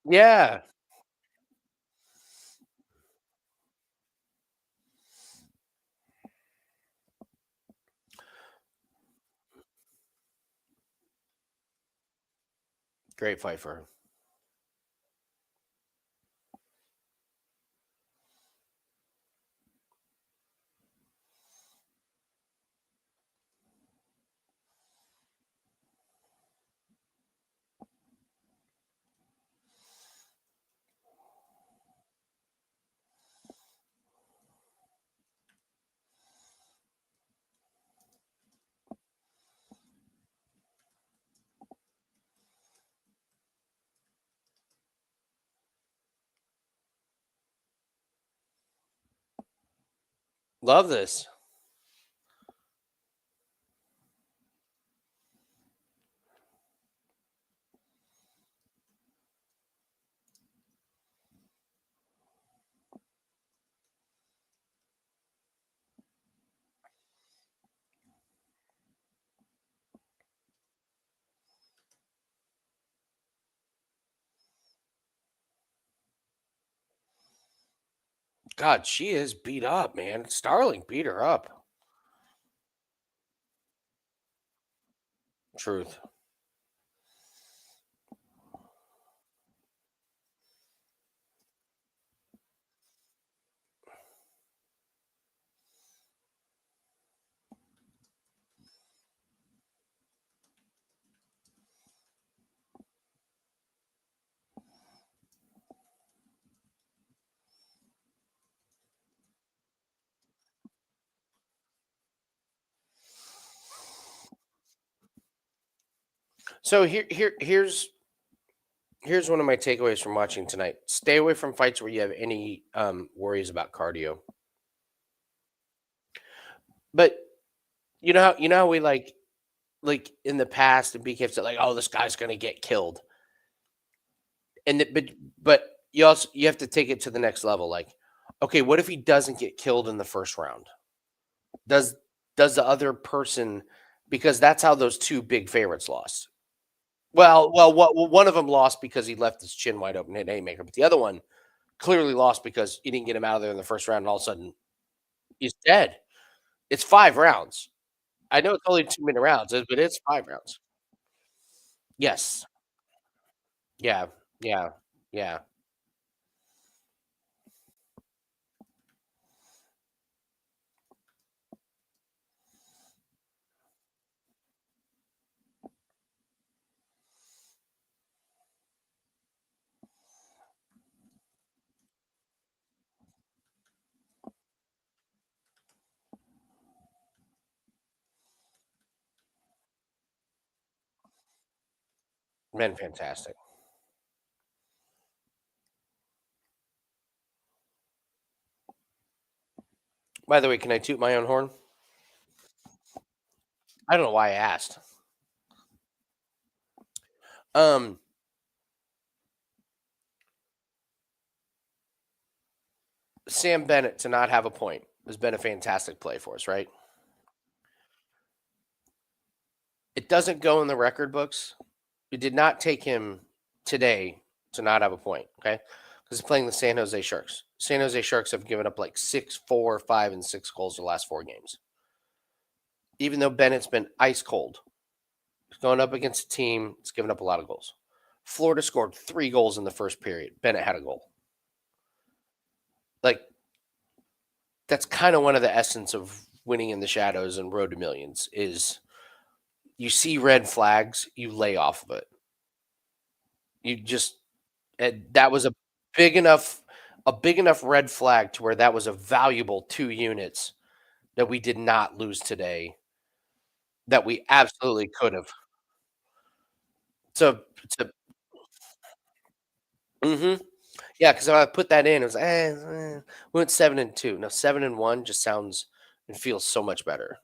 Yeah. Great fight for her. Love this. God, she is beat up, man. Starling beat her up. Truth. So here's one of my takeaways from watching tonight. Stay away from fights where you have any worries about cardio. But you know how we like in the past and BK said like, oh, this guy's gonna get killed. But you have to take it to the next level. Like, okay, what if he doesn't get killed in the first round? Does does the other person, because that's how those two big favorites lost. One of them lost because he left his chin wide open, hit haymaker, but the other one clearly lost because you didn't get him out of there in the first round, and all of a sudden he's dead. It's 5 rounds. I know it's only 2-minute rounds, but it's 5 rounds. Yes. Yeah. Yeah. Yeah. Been fantastic. By the way, can I toot my own horn? I don't know why I asked. Um, Sam Bennett to not have a point has been a fantastic play for us, right? It doesn't go in the record books. It did not take him today to not have a point, okay? Because he's playing the San Jose Sharks. San Jose Sharks have given up like 6, 4, 5, and 6 goals the last 4 games. Even though Bennett's been ice cold, he's going up against a team that's given up a lot of goals. Florida scored 3 goals in the first period. Bennett had a goal. Like, that's kind of one of the essence of winning in the shadows and road to millions is you see red flags, you lay off of it. You just and that was a big enough red flag to where that was a valuable 2 units that we did not lose today that we absolutely could have. So mhm. Yeah, because when I put that in, it was, we went 7-2. No, 7-1 just sounds and feels so much better.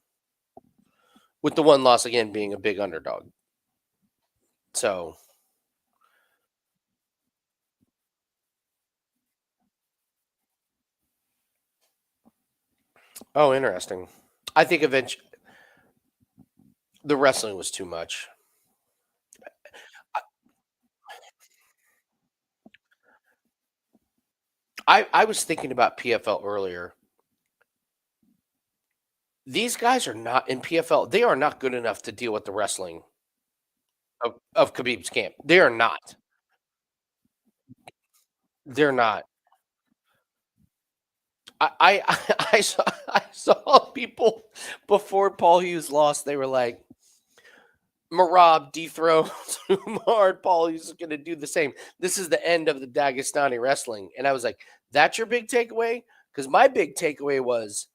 With the one loss again being a big underdog. So, oh, interesting. I think eventually the wrestling was too much. I was thinking about PFL earlier. These guys are not in PFL. They are not good enough to deal with the wrestling of Khabib's camp. They are not. They're not. I saw I saw people before Paul Hughes lost. They were like, Marab dethroned Umar. Paul Hughes is going to do the same. This is the end of the Dagestani wrestling, and I was like, "That's your big takeaway?" Because my big takeaway was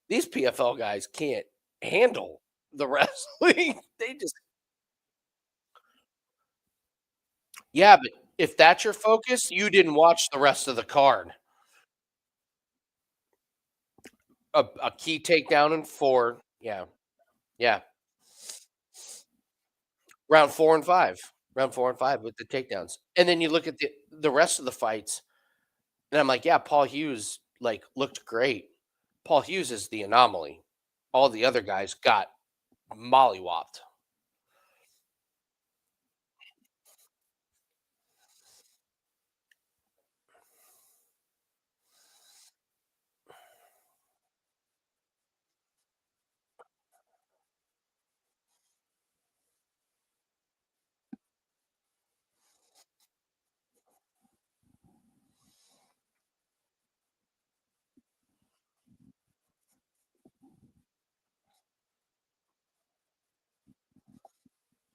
these PFL guys can't handle the wrestling. They just yeah, but if that's your focus, you didn't watch the rest of the card. A key takedown in 4. Yeah, yeah. Round 4 and 5. Round 4 and 5 with the takedowns. And then you look at the rest of the fights, and I'm like, "Yeah, Paul Hughes, like, looked great." Paul Hughes is the anomaly. All the other guys got mollywopped.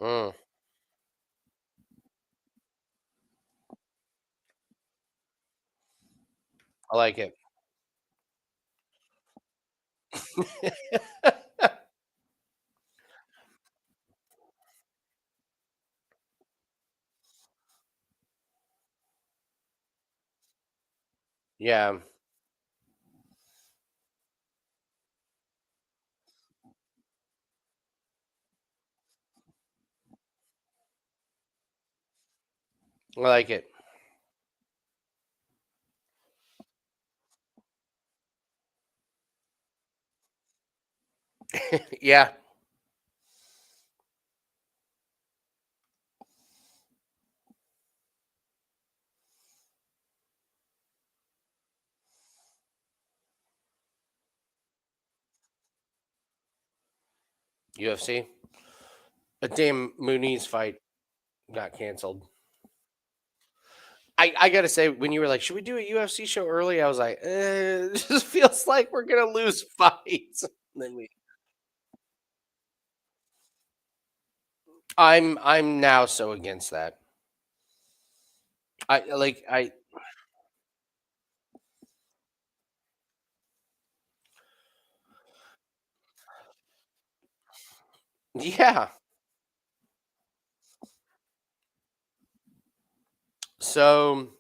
Mm, I like it. Yeah, I like it. Yeah, UFC. A damn Muniz fight got canceled. I gotta say, when you were like, "Should we do a UFC show early?" I was like, it just feels like we're gonna lose fights." Then we I'm now so against that. I yeah. So,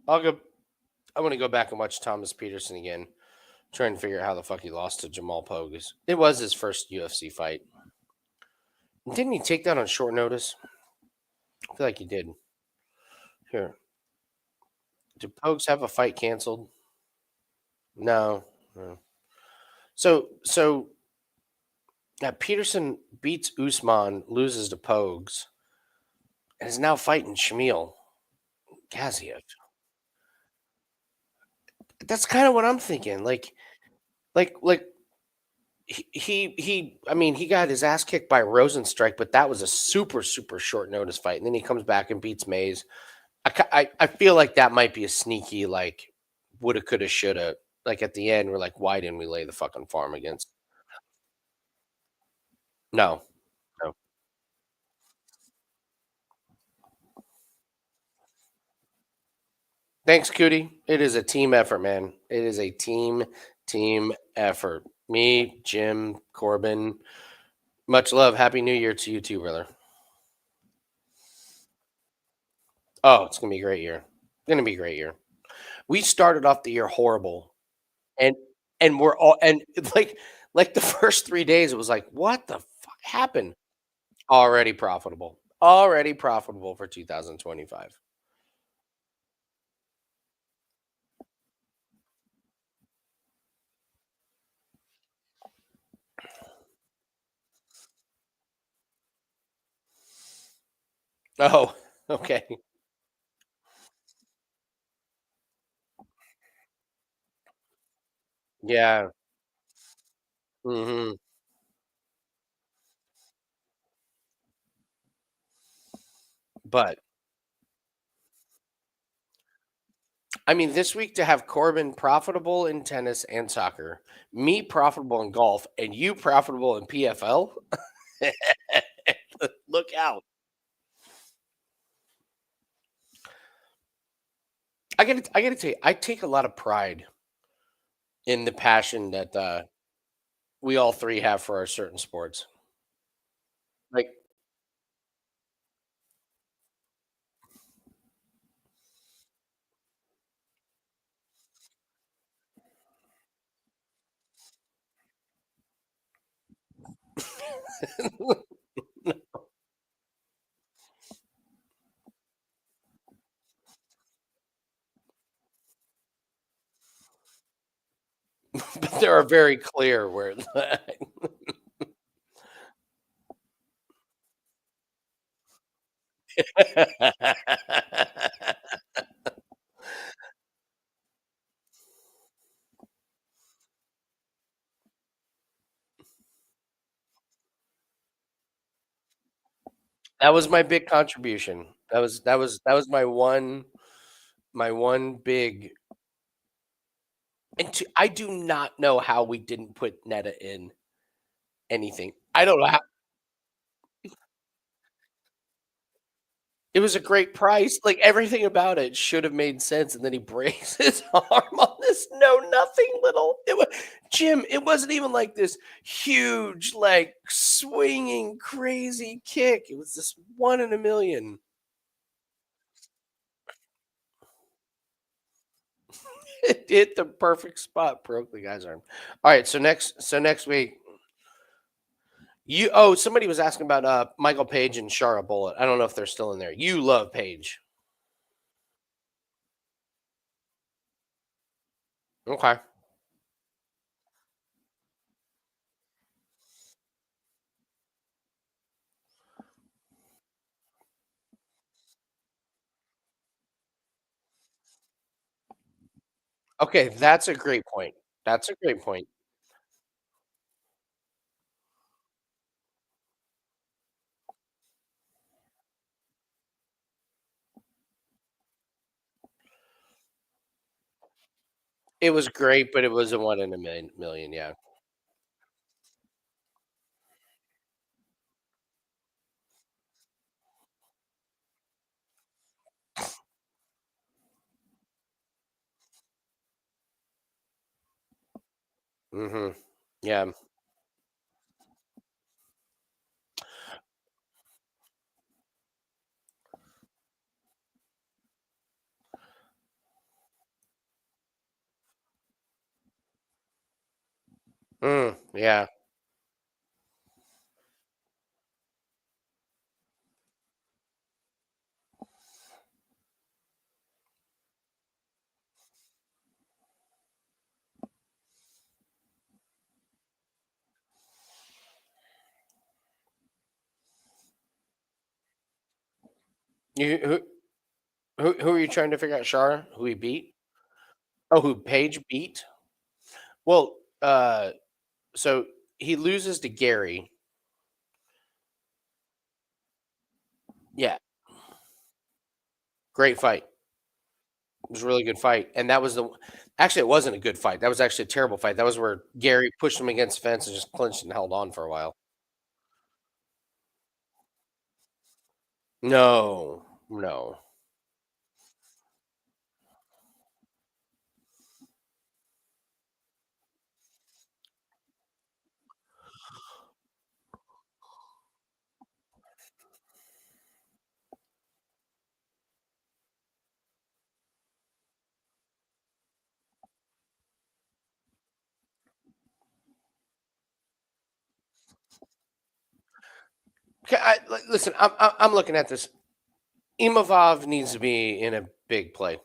I'll go I'm gonna go back and watch Thomas Peterson again. Trying to figure out how the fuck he lost to Jamal Pogus. It was his first UFC fight. Didn't he take that on short notice? I feel like he did. Here, did Pogues have a fight canceled? No. No. So Peterson beats Usman, loses to Pogues, and is now fighting Shamil Gaziev. That's kind of what I'm thinking. Like he. I mean, he got his ass kicked by Rosenstrike, but that was a super short notice fight, and then he comes back and beats Mays. I feel like that might be a sneaky like woulda, coulda, shoulda. Like at the end, we're like, why didn't we lay the fucking farm against? No, no. Thanks, Cootie. It is a team effort, man. It is a team effort. Me, Jim, Corbin. Much love. Happy New Year to you too, brother. Oh, it's gonna be a great year. Gonna be a great year. We started off the year horrible, and we're all and it's like the first 3 days, it was like, what the fuck happened? Already profitable. Already profitable for 2025. Oh, okay. Yeah. Mhm. But I mean, this week to have Corbin profitable in tennis and soccer, me profitable in golf, and you profitable in PFL. Look out. I gotta tell you, I take a lot of pride in the passion that we all three have for our certain sports. Like, but there are very clear where that was my big contribution. That was my one big. And I do not know how we didn't put Netta in anything. I don't know how. It was a great price, like, everything about it should have made sense, and then he breaks his arm on this no nothing little Jim, it wasn't even like this huge, like, swinging crazy kick. It was this 1 in a million. It hit the perfect spot, broke the guy's arm. Alright, so next week, somebody was asking about, Michael Page and Shara Bullet. I don't know if they're still in there. You love Page. Okay. Okay, that's a great point. That's a great point. It was great, but it was a 1 in a million, yeah. Mhm. Yeah. Yeah. You who are you trying to figure out, Shara? Who he beat? Oh, who Paige beat? Well, so he loses to Gary. Yeah, great fight. It was a really good fight, and that was the actually, it wasn't a good fight. That was actually a terrible fight. That was where Gary pushed him against the fence and just clinched and held on for a while. No, no. Okay, listen, I'm looking at this. Imavov needs to be in a big play.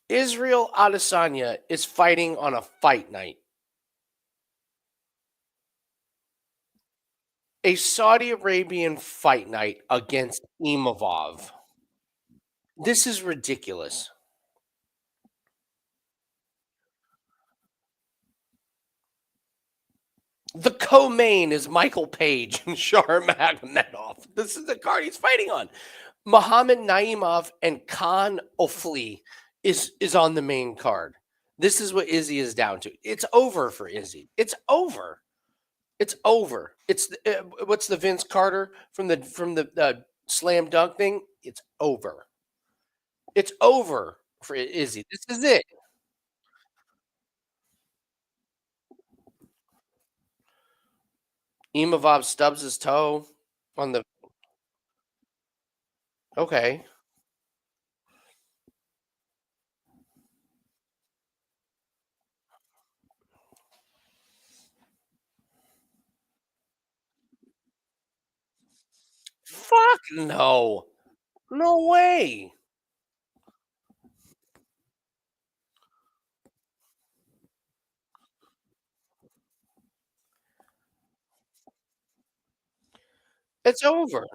Israel Adesanya is fighting on a fight night. A Saudi Arabian fight night against Imavov. This is ridiculous. The co-main is Michael Page and Sharmagomedov. This is the card he's fighting on. Muhammad Naimov and Khan Ofli is on the main card. This is what Izzy is down to. It's over for Izzy. It's over. It's over. What's the Vince Carter from the slam dunk thing? It's over. It's over for Izzy. This is it. Imavov stubs his toe on the okay. Fuck no. No way. It's over.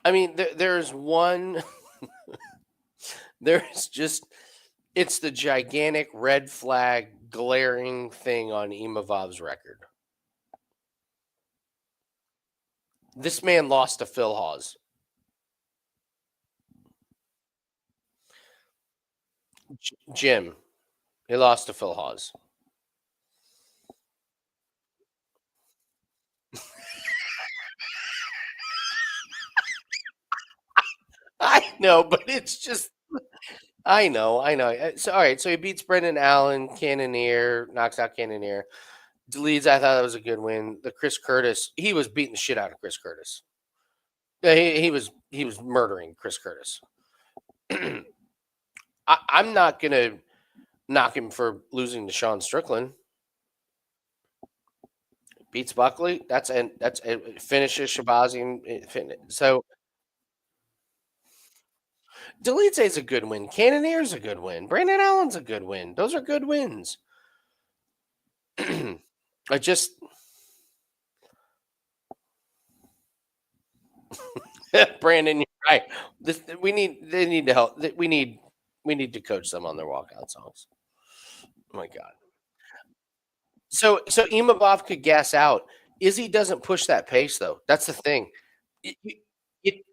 I mean, there's one. There's just it's the gigantic red flag glaring thing on Imavov's record. This man lost to Phil Hawes. Jim. He lost to Phil Hawes. I know, but it's just I know. So all right, so he beats Brendan Allen, Cannonier, knocks out Cannonier. Deletes, I thought that was a good win. The Chris Curtis, he was beating the shit out of Chris Curtis. Yeah, he was murdering Chris Curtis. I'm not gonna knock him for losing to Sean Strickland. Beats Buckley. That's finishes Shabazi. So Delete is a good win. Cannonier's a good win. Brandon Allen's a good win. Those are good wins. I just Brandon, you're right. We need they need to help. We need to coach them on their walkout songs. Oh my god. So Imabov could gas out. Izzy doesn't push that pace though. That's the thing. It- you- it-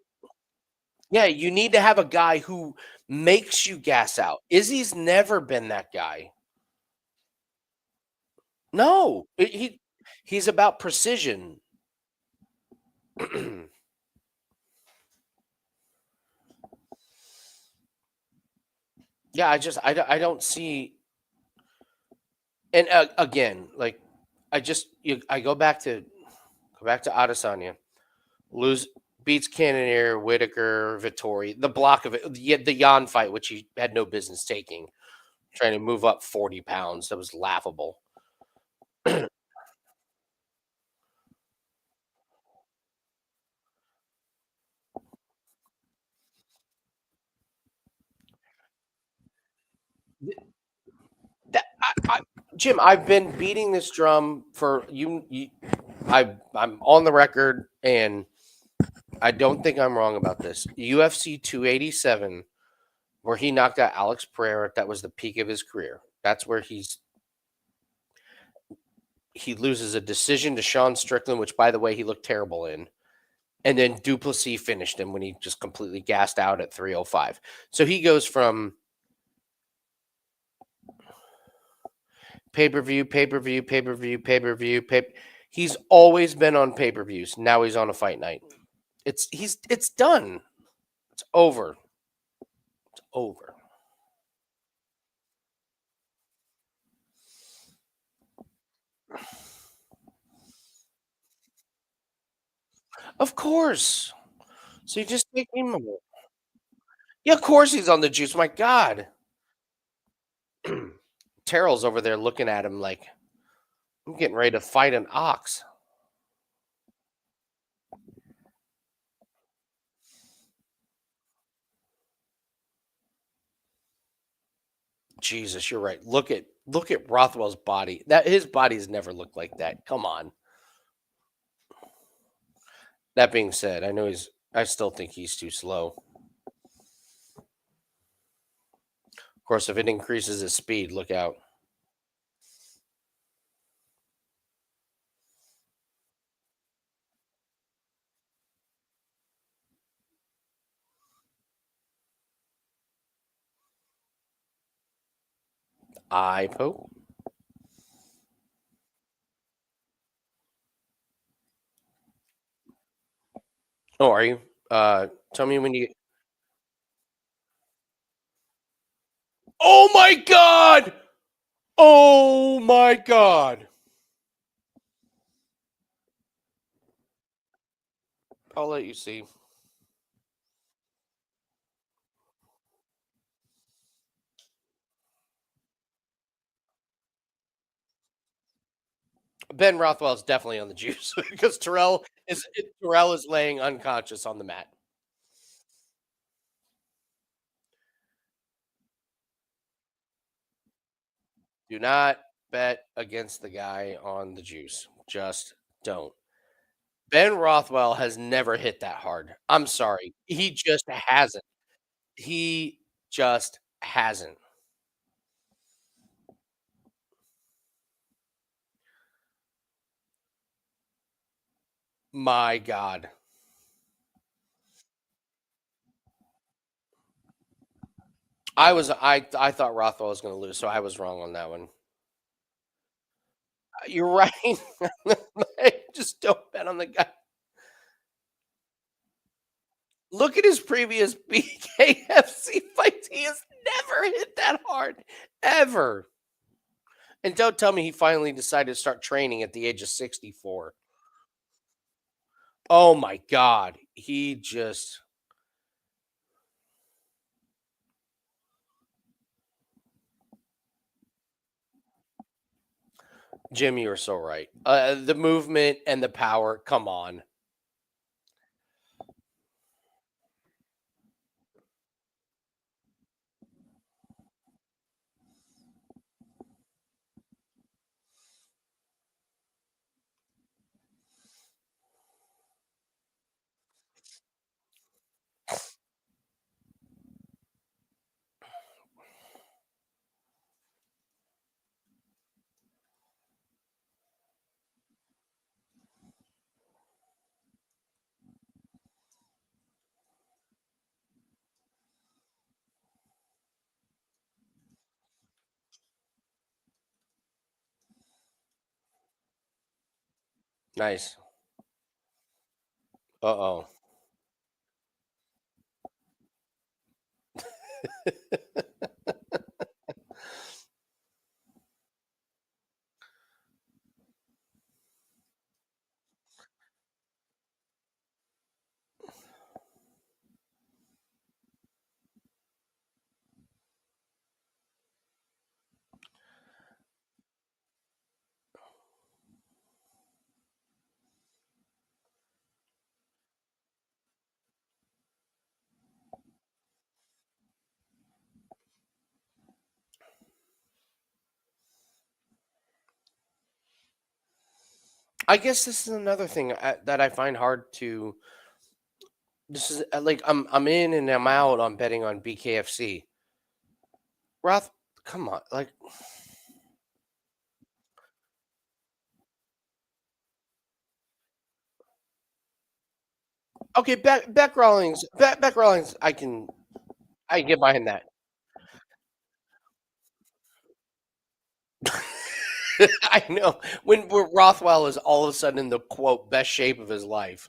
yeah, you need to have a guy who makes you gas out. Izzy's never been that guy. No, he's about precision. Yeah, I don't see. And again, like I go back to Adesanya, lose beats Cannonier, Whitaker, Vittori, the block of it, the Yan fight, which he had no business taking, trying to move up 40 pounds. That was laughable. That, Jim, I've been beating this drum for you. I'm on the record, and I don't think I'm wrong about this. UFC 287, where he knocked out Alex Pereira, that was the peak of his career. That's where he loses a decision to Sean Strickland, which, by the way, he looked terrible in. And then Duplessis finished him when he just completely gassed out at 305. So he goes from pay per view, pay per view, pay per view, pay per view, pay. He's always been on pay per views. Now he's on a fight night. It's done. It's over. It's over. Of course. So you just take him. Yeah, of course he's on the juice. My God. Terrell's over there looking at him like I'm getting ready to fight an ox. Jesus, you're right. Look at Rothwell's body. That his body's never looked like that. Come on. That being said, I still think he's too slow. Of course, if it increases his speed, look out. Eye poke. Oh, are you? Tell me when you. Oh my God! Oh my God! I'll let you see. Ben Rothwell is definitely on the juice because Terrell is laying unconscious on the mat. Do not bet against the guy on the juice. Just don't. Ben Rothwell has never hit that hard. I'm sorry. He just hasn't. He just hasn't. My God. I thought Rothwell was going to lose, so I was wrong on that one. You're right. Just don't bet on the guy. Look at his previous BKFC fights. He has never hit that hard ever. And don't tell me he finally decided to start training at the age of 64. Oh my God. He just Jim, you are so right. The movement and the power. Come on. Nice. Uh oh. I guess this is another thing that I find hard to. This is like I'm in and I'm out on betting on BKFC. Roth, come on, like okay, Beck Rawlings, I can get behind that. I know when Rothwell is all of a sudden in the quote best shape of his life.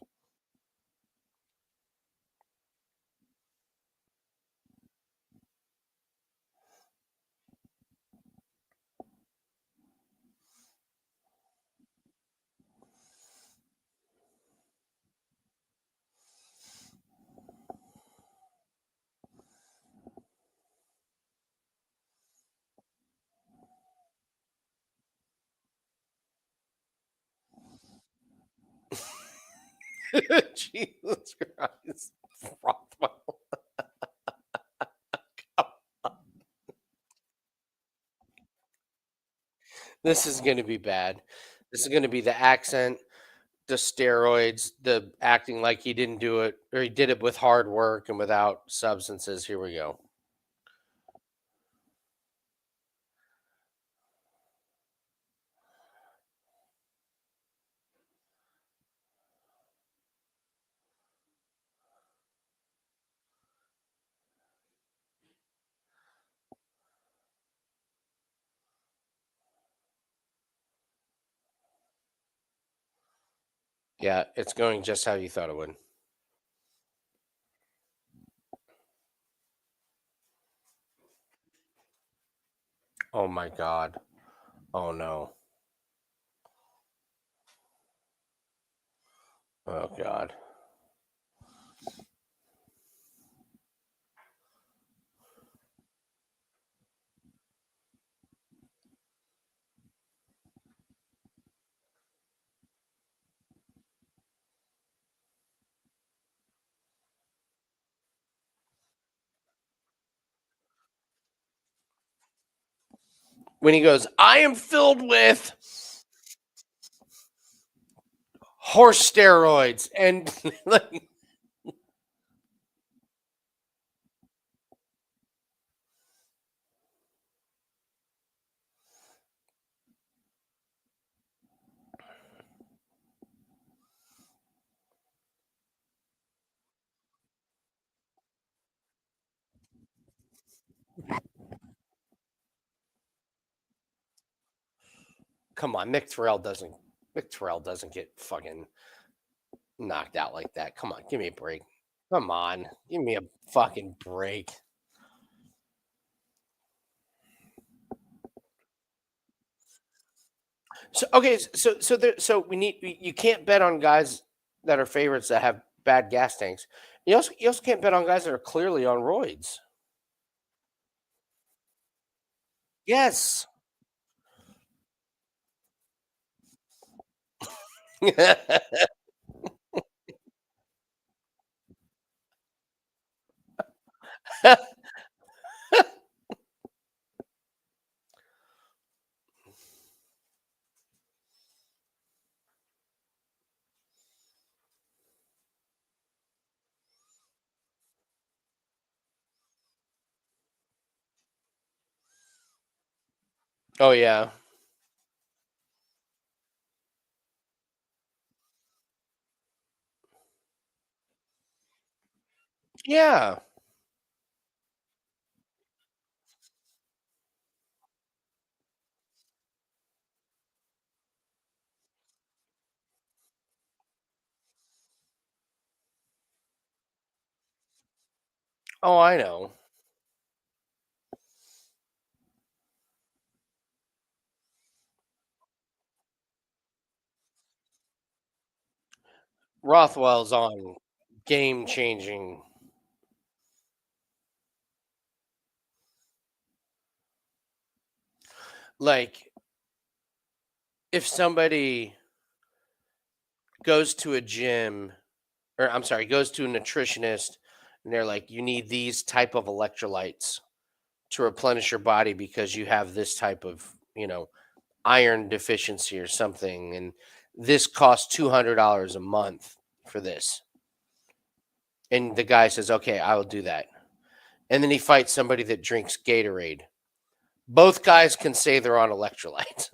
Jesus Christ, Rothwell. This is going to be bad. This is going to be the accent, the steroids, the acting like he didn't do it or he did it with hard work and without substances. Here we go. Yeah, it's going just how you thought it would. Oh my God. Oh no. Oh God. When he goes, I am filled with horse steroids and like, come on, Mick Terrell doesn't get fucking knocked out like that. Come on, give me a break. Come on, give me a fucking break. So okay, so we need you can't bet on guys that are favorites that have bad gas tanks. You also can't bet on guys that are clearly on roids. Yes. Oh yeah, yeah. Oh, I know. Rothwell's on game changing. Like if somebody goes to a gym or I'm sorry, goes to a nutritionist and they're like, you need these type of electrolytes to replenish your body because you have this type of, iron deficiency or something. And this costs $200 a month for this. And the guy says, okay, I will do that. And then he fights somebody that drinks Gatorade. Both guys can say they're on electrolytes.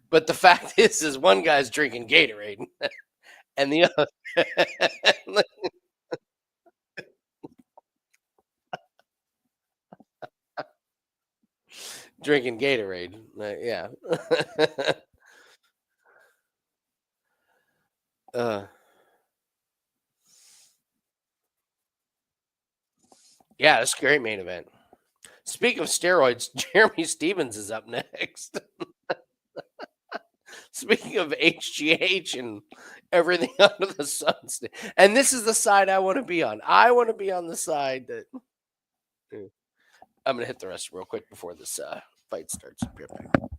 But the fact is one guy's drinking Gatorade and the other drinking Gatorade. Yeah. uh, yeah, it's a great main event. Speaking of steroids, Jeremy Stevens is up next. Speaking of HGH and everything under the sun, and this is the side I want to be on. I want to be on the side that I'm gonna hit the rest real quick before this fight starts. Be right back.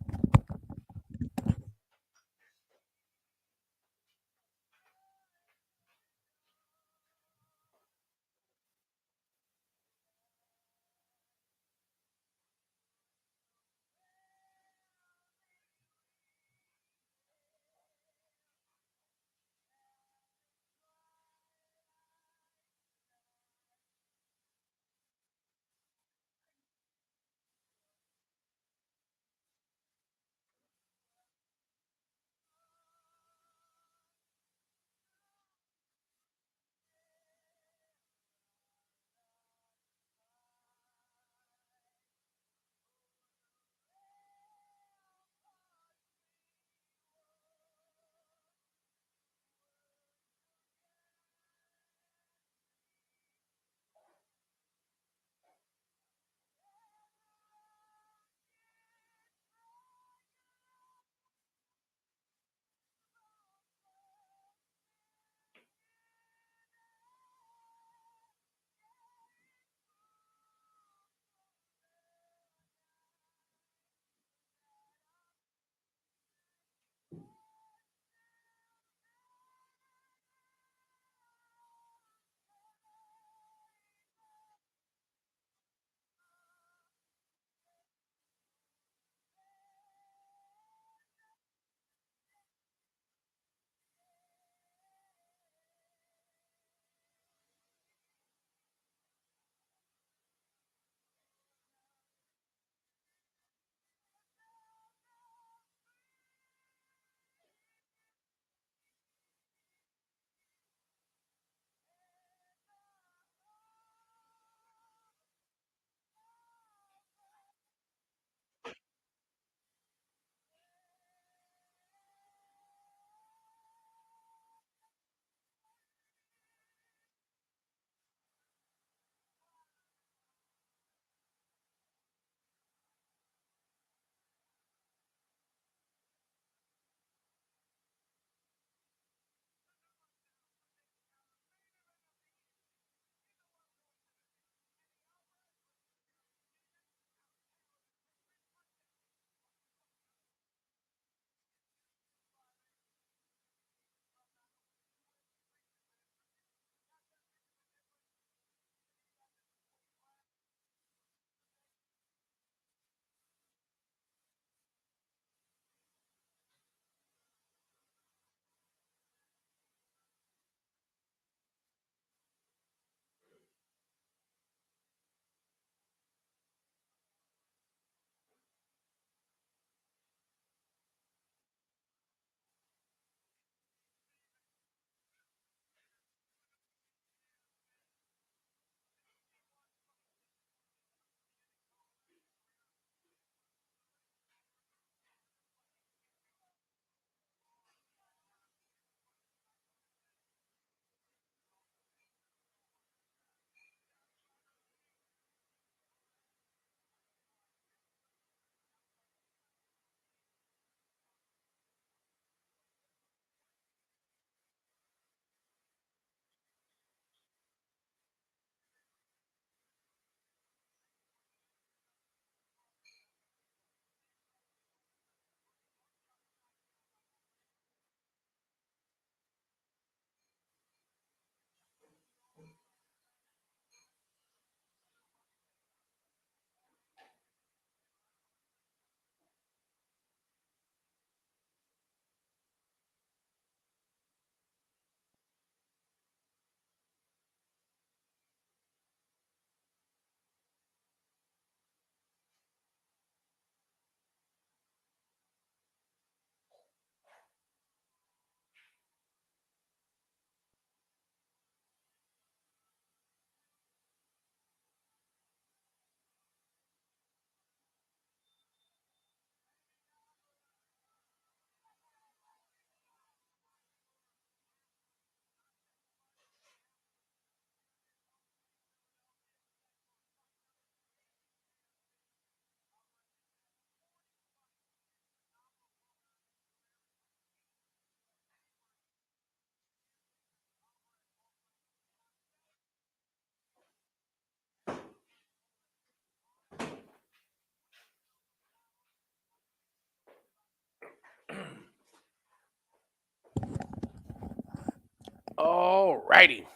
All righty.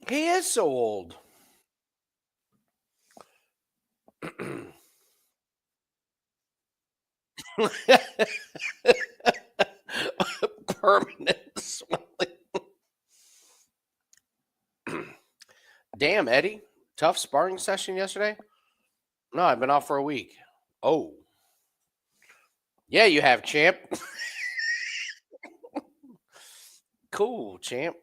He is so old. Permanent swelling. Damn, Eddie. Tough sparring session yesterday? No, I've been off for a week. Oh, yeah, you have, champ. Cool, champ.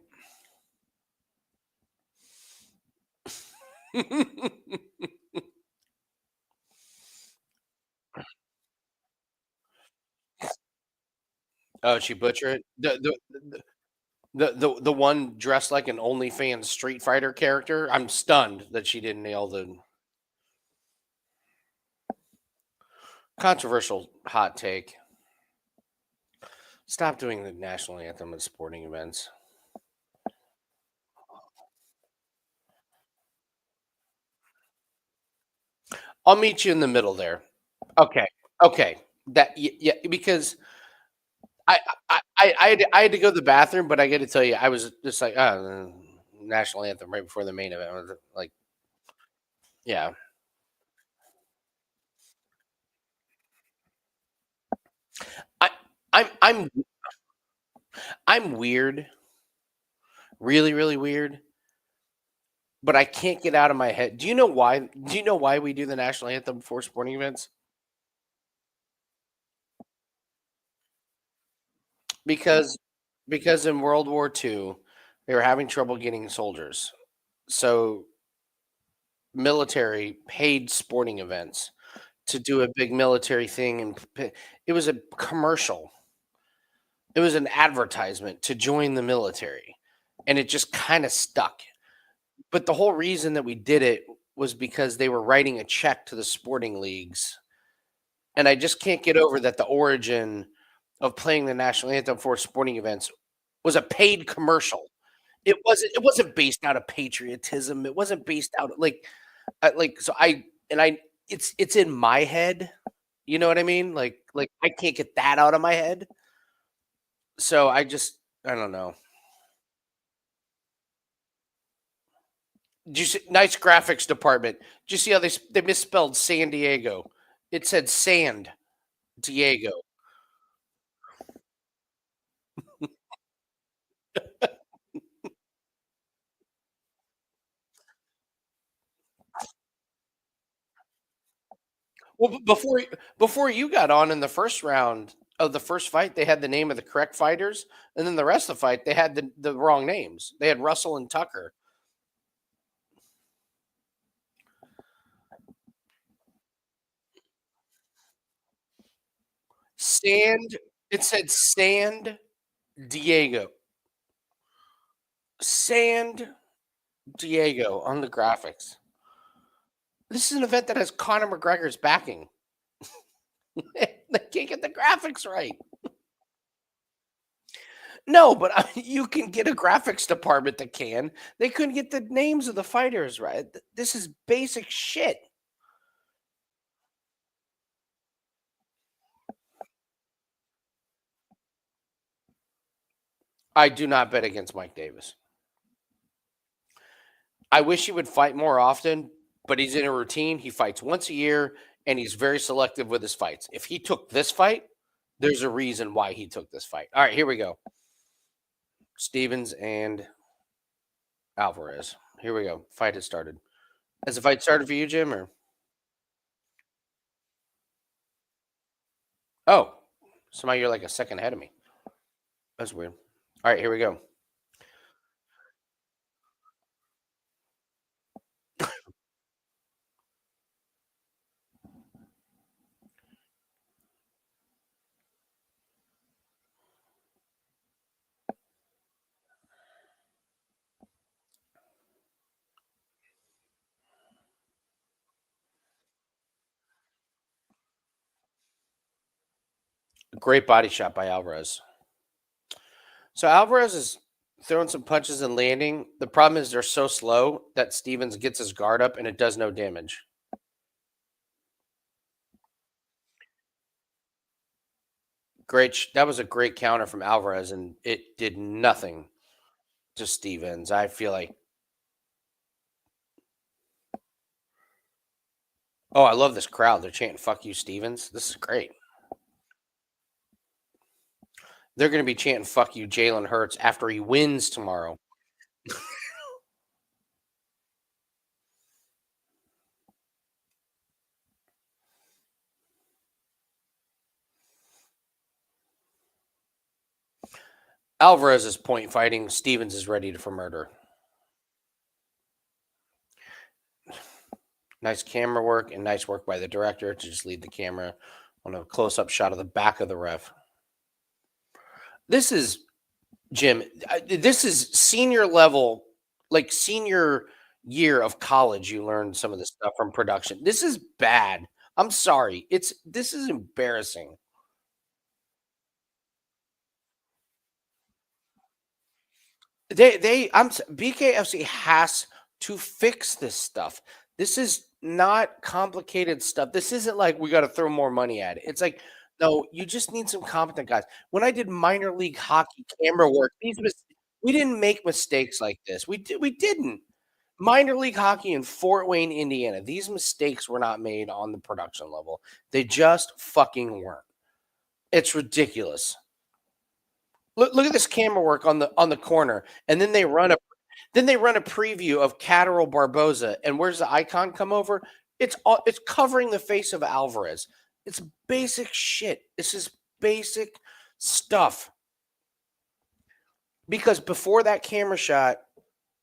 Oh, she butchered it? The one dressed like an OnlyFans Street Fighter character? I'm stunned that she didn't nail the controversial hot take. Stop doing the national anthem at sporting events. I'll meet you in the middle there. Okay. Okay. Yeah, because I had to go to the bathroom, but I got to tell you, I was just like, national anthem right before the main event. I was like, yeah, I I'm weird, really really weird, but I can't get out of my head. Do you know why? Do you know why we do the national anthem before sporting events? Because in World War II, they were having trouble getting soldiers, so military paid sporting events to do a big military thing, and it was a commercial. It was an advertisement to join the military, and it just kind of stuck. But the whole reason that we did it was because they were writing a check to the sporting leagues, and I just can't get over that the origin of playing the national anthem for sporting events was a paid commercial. It wasn't based out of patriotism. It wasn't based out of so I it's in my head. You know what I mean? Like I can't get that out of my head. So I don't know. Did you see, nice graphics department? Did you see how they misspelled San Diego? It said Sand Diego. Well, before you got on in the first round of the first fight, they had the name of the correct fighters, and then the rest of the fight they had the wrong names. They had Russell and Tucker. Sand. It said Sand Diego. Sand Diego on the graphics. This is an event that has Conor McGregor's backing. They can't get the graphics right. No, but you can get a graphics department that can. They couldn't get the names of the fighters right. This is basic shit. I do not bet against Mike Davis. I wish he would fight more often, but he's in a routine. He fights once a year and he's very selective with his fights. If he took this fight, there's a reason why he took this fight. All right, here we go. Stevens and Alvarez. Here we go. Fight has started. Has the fight started for you, Jim? Or oh, somehow you're like a second ahead of me. That's weird. All right, here we go. Great body shot by Alvarez. So Alvarez is throwing some punches and landing. The problem is they're so slow that Stevens gets his guard up and it does no damage. That was a great counter from Alvarez, and it did nothing to Stevens. I feel like, oh, I love this crowd. They're chanting "Fuck you, Stevens." This is great. They're going to be chanting "Fuck you, Jalen Hurts" after he wins tomorrow. Alvarez is point fighting. Stevens is ready for murder. Nice camera work and nice work by the director to just lead the camera on a close up shot of the back of the ref. This is Jim. This is senior level, like senior year of college. You learn some of this stuff from production. This is bad. I'm sorry. This is embarrassing. BKFC has to fix this stuff. This is not complicated stuff. This isn't like we got to throw more money at it. It's like, no, you just need some competent guys. When I did minor league hockey camera work, we didn't make mistakes like this. We didn't. Minor league hockey in Fort Wayne, Indiana. These mistakes were not made on the production level. They just fucking weren't. It's ridiculous. Look at this camera work on the corner, and then they run a preview of Catterall Barboza, and where's the icon come over? It's covering the face of Alvarez. It's basic shit. This is basic stuff. Because before that camera shot,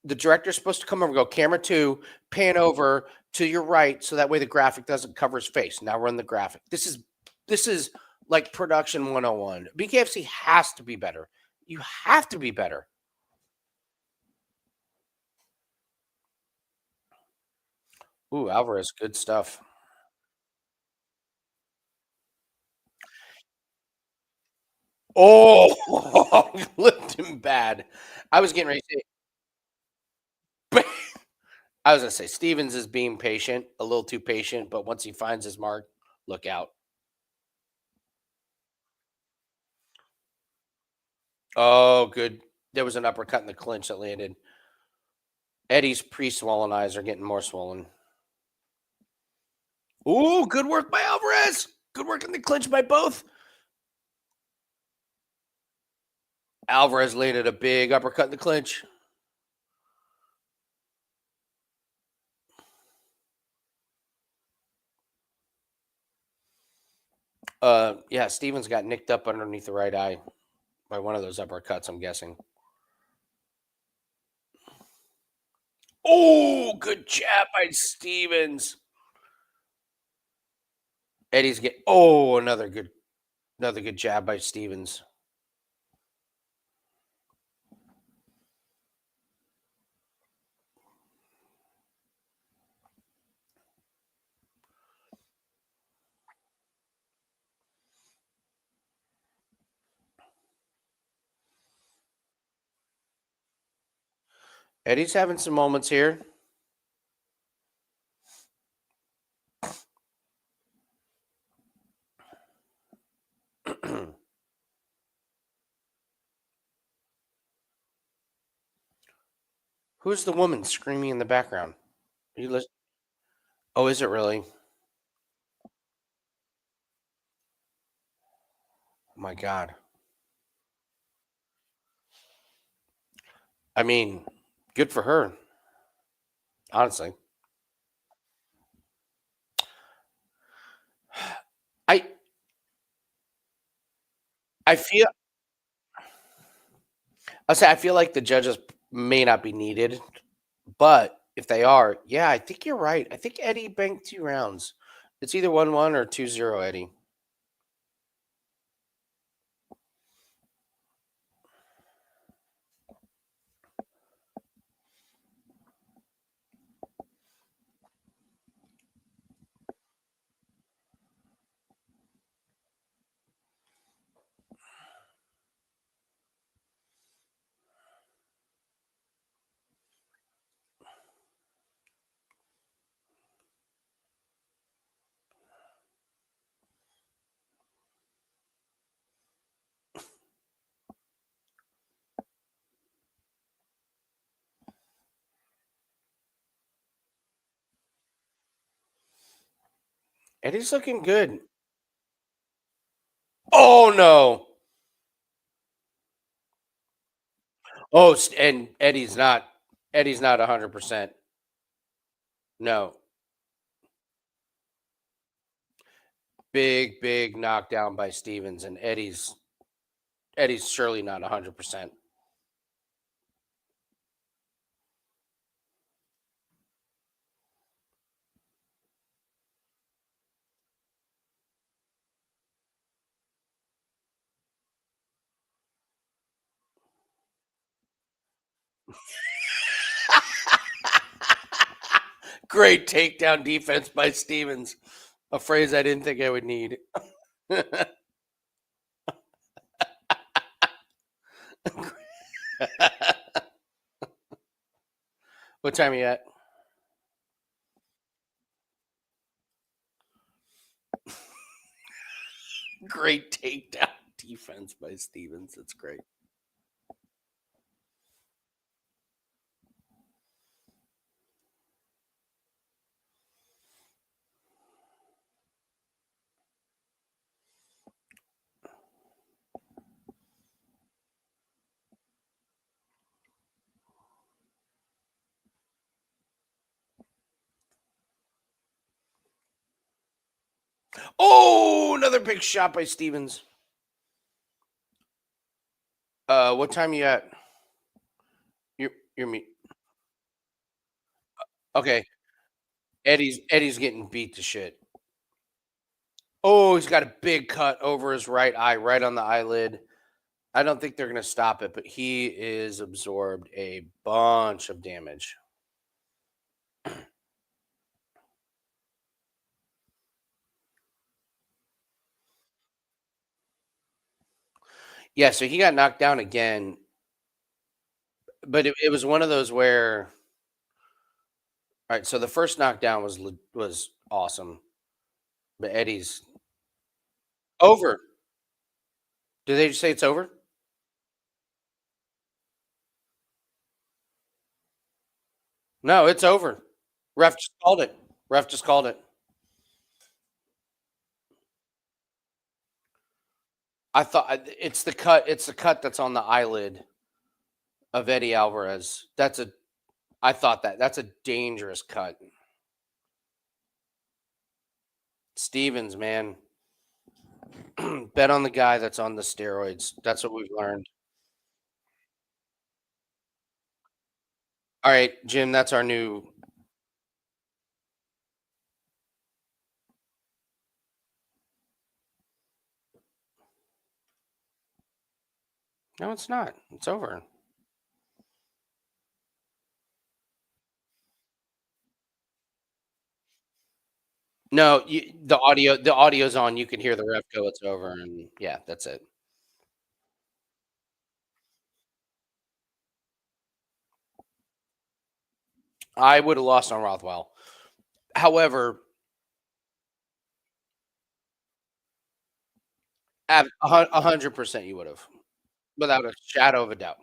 the director's supposed to come over, go camera two, pan over to your right, so that way the graphic doesn't cover his face. Now run the graphic. This is like production 101. BKFC has to be better. You have to be better. Ooh, Alvarez, good stuff. Oh, flipped him bad. I was getting ready to say, I was gonna say Stevens is being patient, a little too patient, but once he finds his mark, look out. Oh, good. There was an uppercut in the clinch that landed. Eddie's pre-swollen eyes are getting more swollen. Ooh, good work by Alvarez. Good work in the clinch by both. Alvarez landed a big uppercut in the clinch. Yeah, Stevens got nicked up underneath the right eye by one of those uppercuts, I'm guessing. Oh, good jab by Stevens. Eddie's get another good jab by Stevens. Eddie's having some moments here. Who's the woman screaming in the background? Are you listen? Oh, is it really? Oh my God. I mean, good for her, honestly. I I feel I feel like the judges may not be needed, but if they are, yeah, I think you're right. I think Eddie banked 2 rounds. It's either 1-1 or 2-0, Eddie. Eddie's looking good. Oh no. Oh, and Eddie's not 100%. No. Big knockdown by Stevens, and Eddie's surely not 100%. Great takedown defense by Stevens. A phrase I didn't think I would need. What time are you at? Great takedown defense by Stevens. That's great. Oh, another big shot by Stevens. What time you at? You're me. Okay, Eddie's getting beat to shit. Oh, he's got a big cut over his right eye, right on the eyelid. I don't think they're gonna stop it, but he is absorbed a bunch of damage. Yeah, so he got knocked down again, but it was one of those where, all right, so the first knockdown was awesome, but Eddie's over. Did they just say it's over? No, it's over. Ref just called it. Ref just called it. It's the cut that's on the eyelid of Eddie Alvarez. I thought that's a dangerous cut. Stevens, man. Bet on the guy that's on the steroids. That's what we've learned. All right, Jim, that's our new. No, it's not. It's over. No, the audio's on. You can hear the ref go, "It's over," and yeah, that's it. I would have lost on Rothwell. However, 100% you would have, without a shadow of a doubt.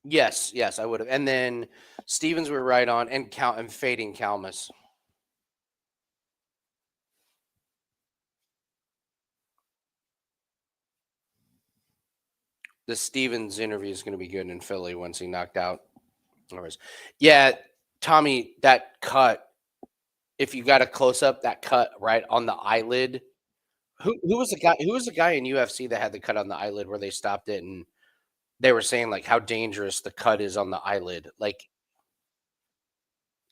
Yes, yes, I would have. And then Stevens were right on, and count and fading Calmus. The Stevens interview is going to be good in Philly once he knocked out. Yeah, Tommy, that cut. If you got a close up, that cut right on the eyelid. Who was the guy? Who was the guy in UFC that had the cut on the eyelid where they stopped it and they were saying like how dangerous the cut is on the eyelid? Like,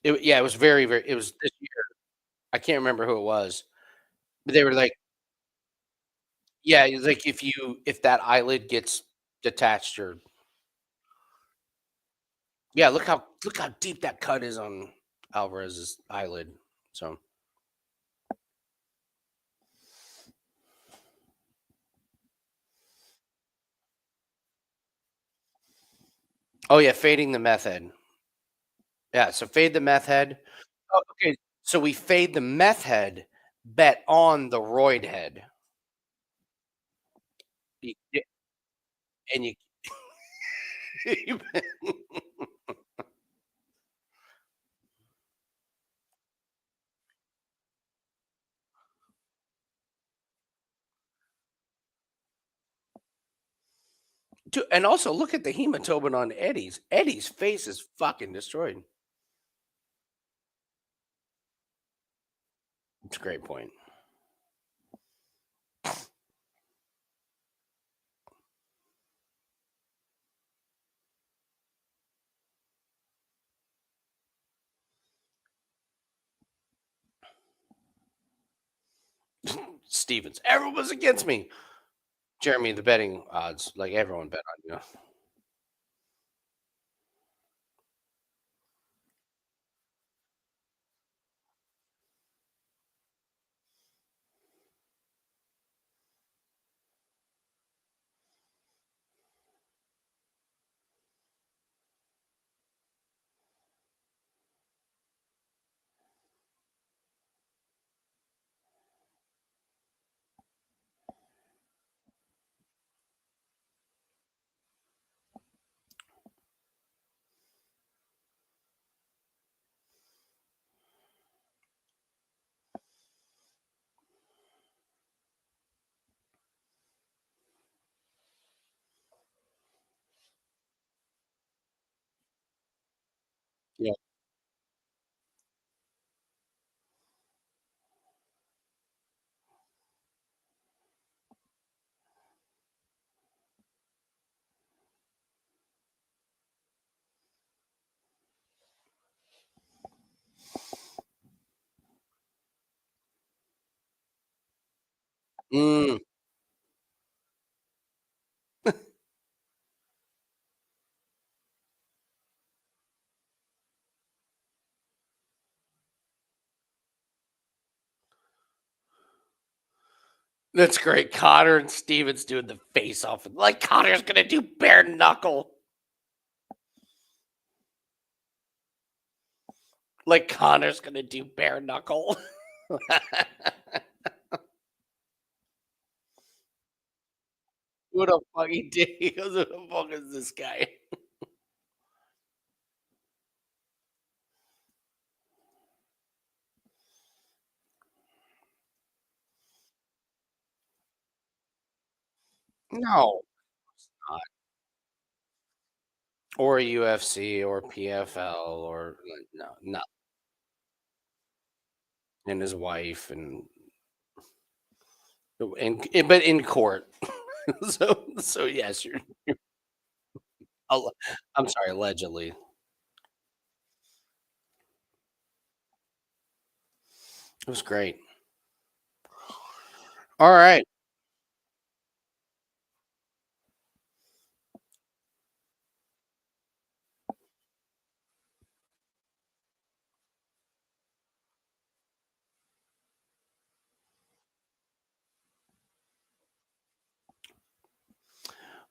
yeah, it was very. It was this year. I can't remember who it was, but they were like, yeah, it's like if that eyelid gets detached, or yeah, look how deep that cut is on Alvarez's eyelid. So, oh yeah, fading the meth head. Yeah, so fade the meth head. Oh, okay, so we fade the meth head, bet on the roid head. Y and you And also look at the hematoma on Eddie's. Eddie's face is fucking destroyed. It's a great point. Stevens. Everyone was against me. Jeremy, the betting odds, like everyone bet on you. Yeah. That's great. Connor and Stevens doing the face off. Like Connor's gonna do bare knuckle. Like Connor's gonna do bare knuckle. What a fucking day. He goes, who the fuck is this guy? No. Not. Or UFC or PFL or no, no. And his wife but in court. So yes, I'm sorry, allegedly. It was great. All right.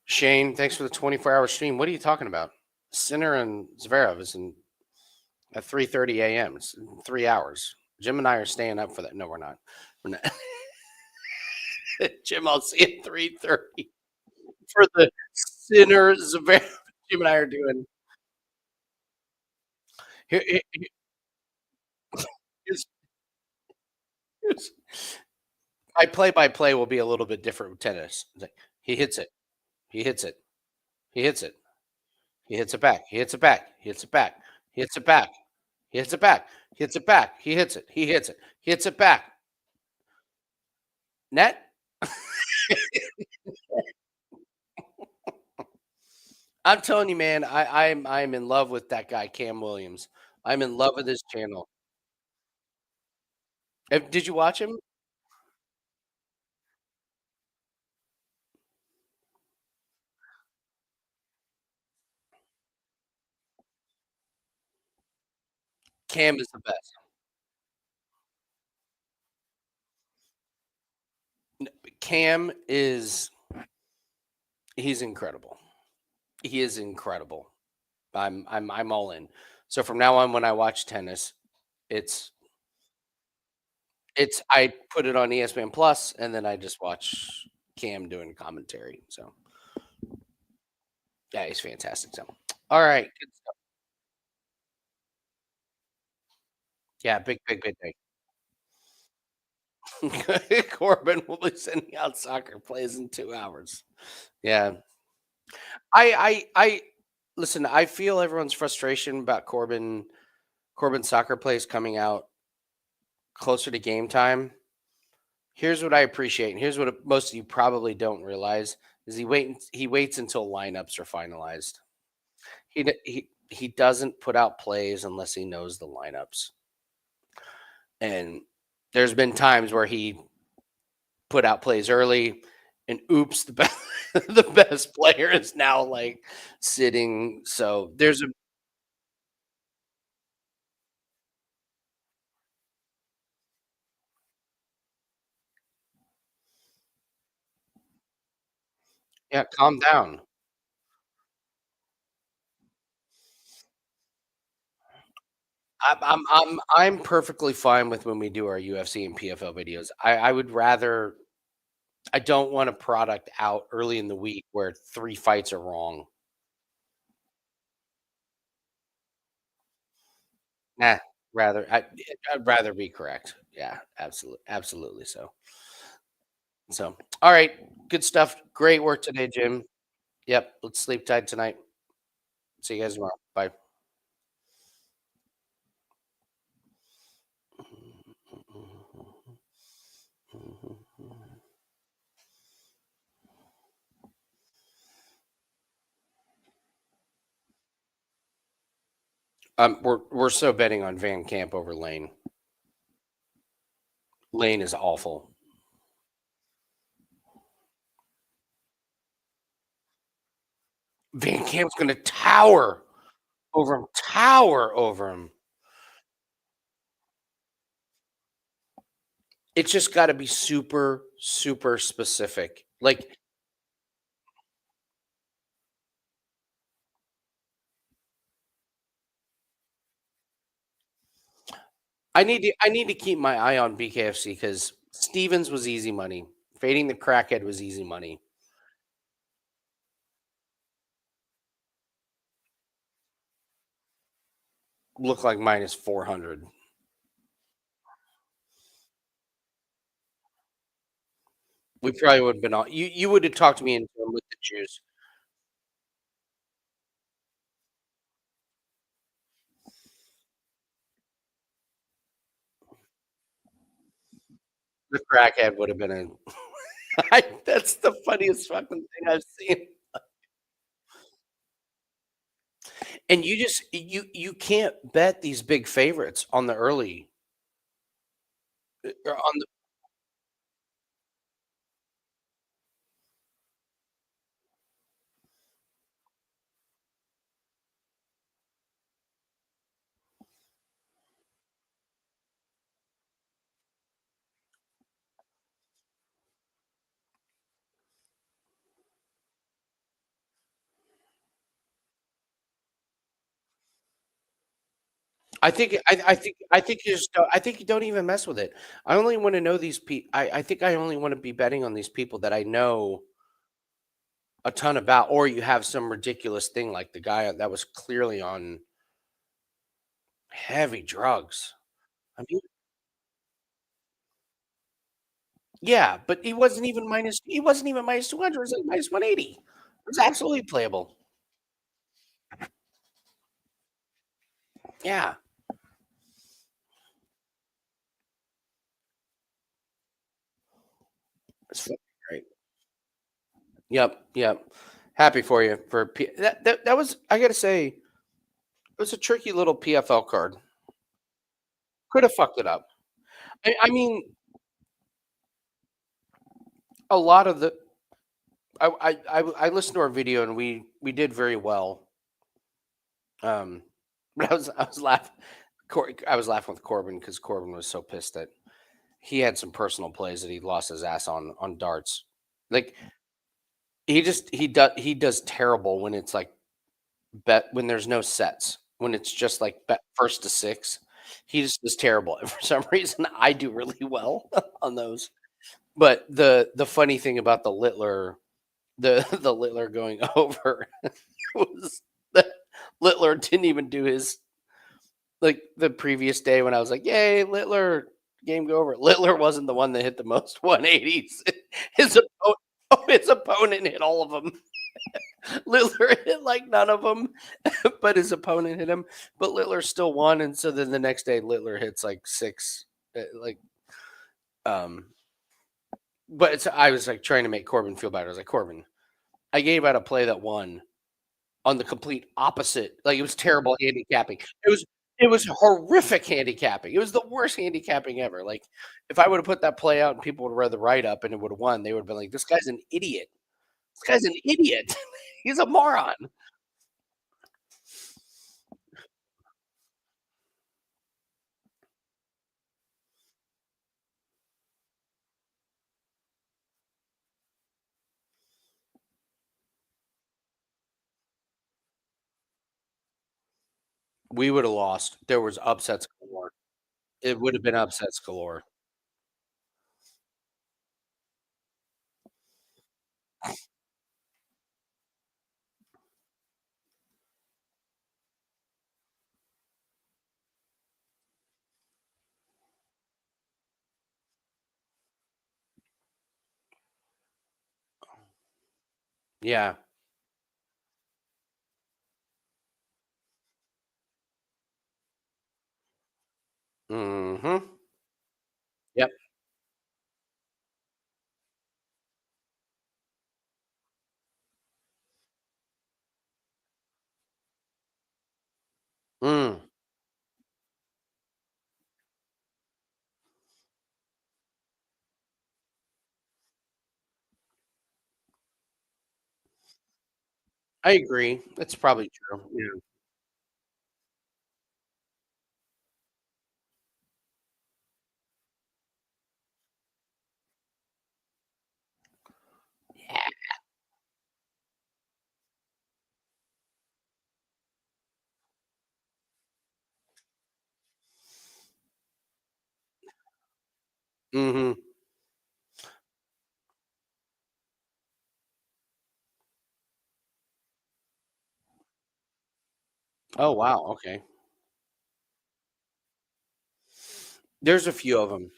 Shane, thanks for the 24-hour stream. What are you talking about? Sinner and Zverev is in at 3:30 a.m. It's in 3 hours. Jim and I are staying up for that. No, we're not. We're not. Jim, I'll see you at 3:30 for the Sinner Zverev. Jim and I are doing. Here, here's, here's, my play-by-play will be a little bit different with tennis. It's like, he hits it. He hits it. He hits it. He hits it back. He hits it back. He hits it back. He hits it back. He hits it back. He hits it back. He hits it. He hits it. He hits it back. Net. I'm telling you, man, I'm in love with that guy, Cam Williams. I'm in love with his channel. Did you watch him? Cam is the best. Cam is he's incredible. He is incredible. I'm all in. So from now on, when I watch tennis, it's I put it on ESPN Plus, and then I just watch Cam doing commentary. So yeah, he's fantastic. So all right, good yeah, big day. Corbin will be sending out soccer plays in 2 hours. Yeah, I listen. I feel everyone's frustration about Corbin soccer plays coming out closer to game time. Here's what I appreciate, and here's what most of you probably don't realize is he waits until lineups are finalized. He doesn't put out plays unless he knows the lineups. And there's been times where he put out plays early and oops, the best the best player is now like sitting. So there's a yeah, calm down. I'm perfectly fine with when we do our UFC and PFL videos. I would rather I don't want a product out early in the week where 3 fights are wrong. Nah, rather I'd rather be correct. Yeah, absolutely so. So, all right, good stuff. Great work today, Jim. Yep, let's sleep tight tonight. See you guys tomorrow. Bye. We're so betting on Van Camp over Lane. Lane is awful. Van Camp's gonna tower over him. It's just gotta be super, super specific. Like, I need to keep my eye on BKFC because Stevens was easy money. Fading the crackhead was easy money. Looked like minus 400. We probably would have been all you would have talked me into him with the juice. The crackhead would have been a that's the funniest fucking thing I've seen. And you can't bet these big favorites on the early or on the I think you just don't I think you don't even mess with it. I only wanna know these I think I only wanna be betting on these people that I know a ton about, or you have some ridiculous thing like the guy that was clearly on heavy drugs. I mean, yeah, but he wasn't even minus 200, it was like minus 180. It was absolutely playable. Yeah. It's fucking great. Yep, yep. Happy for you for that was I gotta say, it was a tricky little PFL card. Could have fucked it up. I mean, a lot of the I listened to our video and we did very well. Um, but I was laughing. I was laughing with Corbin because Corbin was so pissed that he had some personal plays that he lost his ass on darts. Like he does terrible when it's like bet when there's no sets when it's just like bet first to six. He just is terrible. And for some reason, I do really well on those. But the funny thing about the Littler going over was that Littler didn't even do his like the previous day when I was like, "Yay, Littler, game go over." Littler wasn't the one that hit the most 180s. His opponent hit all of them. Littler hit like none of them, but his opponent hit him. But Littler still won, and so then the next day Littler hits like six, like um. But I was like trying to make Corbin feel better. I was like, Corbin, I gave out a play that won on the complete opposite. Like it was terrible handicapping. It was horrific handicapping. It was the worst handicapping ever. Like if I would have put that play out and people would have read the write up and it would have won, they would have been like, "This guy's an idiot. This guy's an idiot. He's a moron." We would have lost. There was upsets galore. It would have been upsets galore. Yeah. Mhm. Yep. Mm. I agree. That's probably true. Yeah. Mhm. Oh, wow, okay. There's a few of them.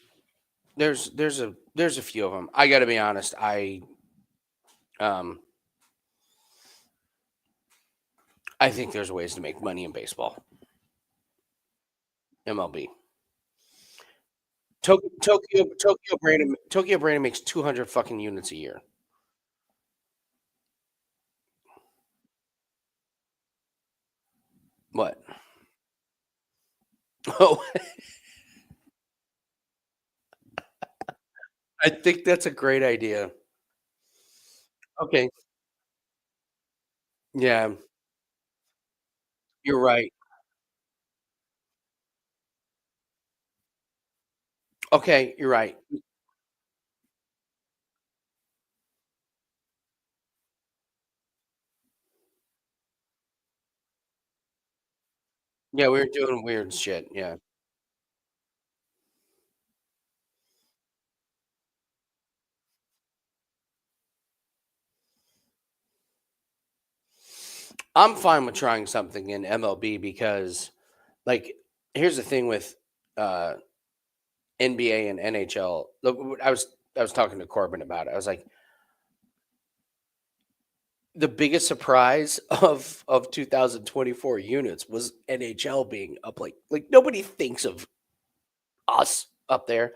There's a few of them. I gotta be honest, um, I think there's ways to make money in baseball, MLB. Tokyo Brandon makes 200 fucking units a year. What? Oh, I think that's a great idea. Okay. Yeah, you're right. Okay, you're right. Yeah, we were doing weird shit, yeah. I'm fine with trying something in MLB because, like, here's the thing with, uh, NBA and NHL. Look, I was talking to Corbin about it. I was like, the biggest surprise of 2024 units was NHL being up like nobody thinks of us up there.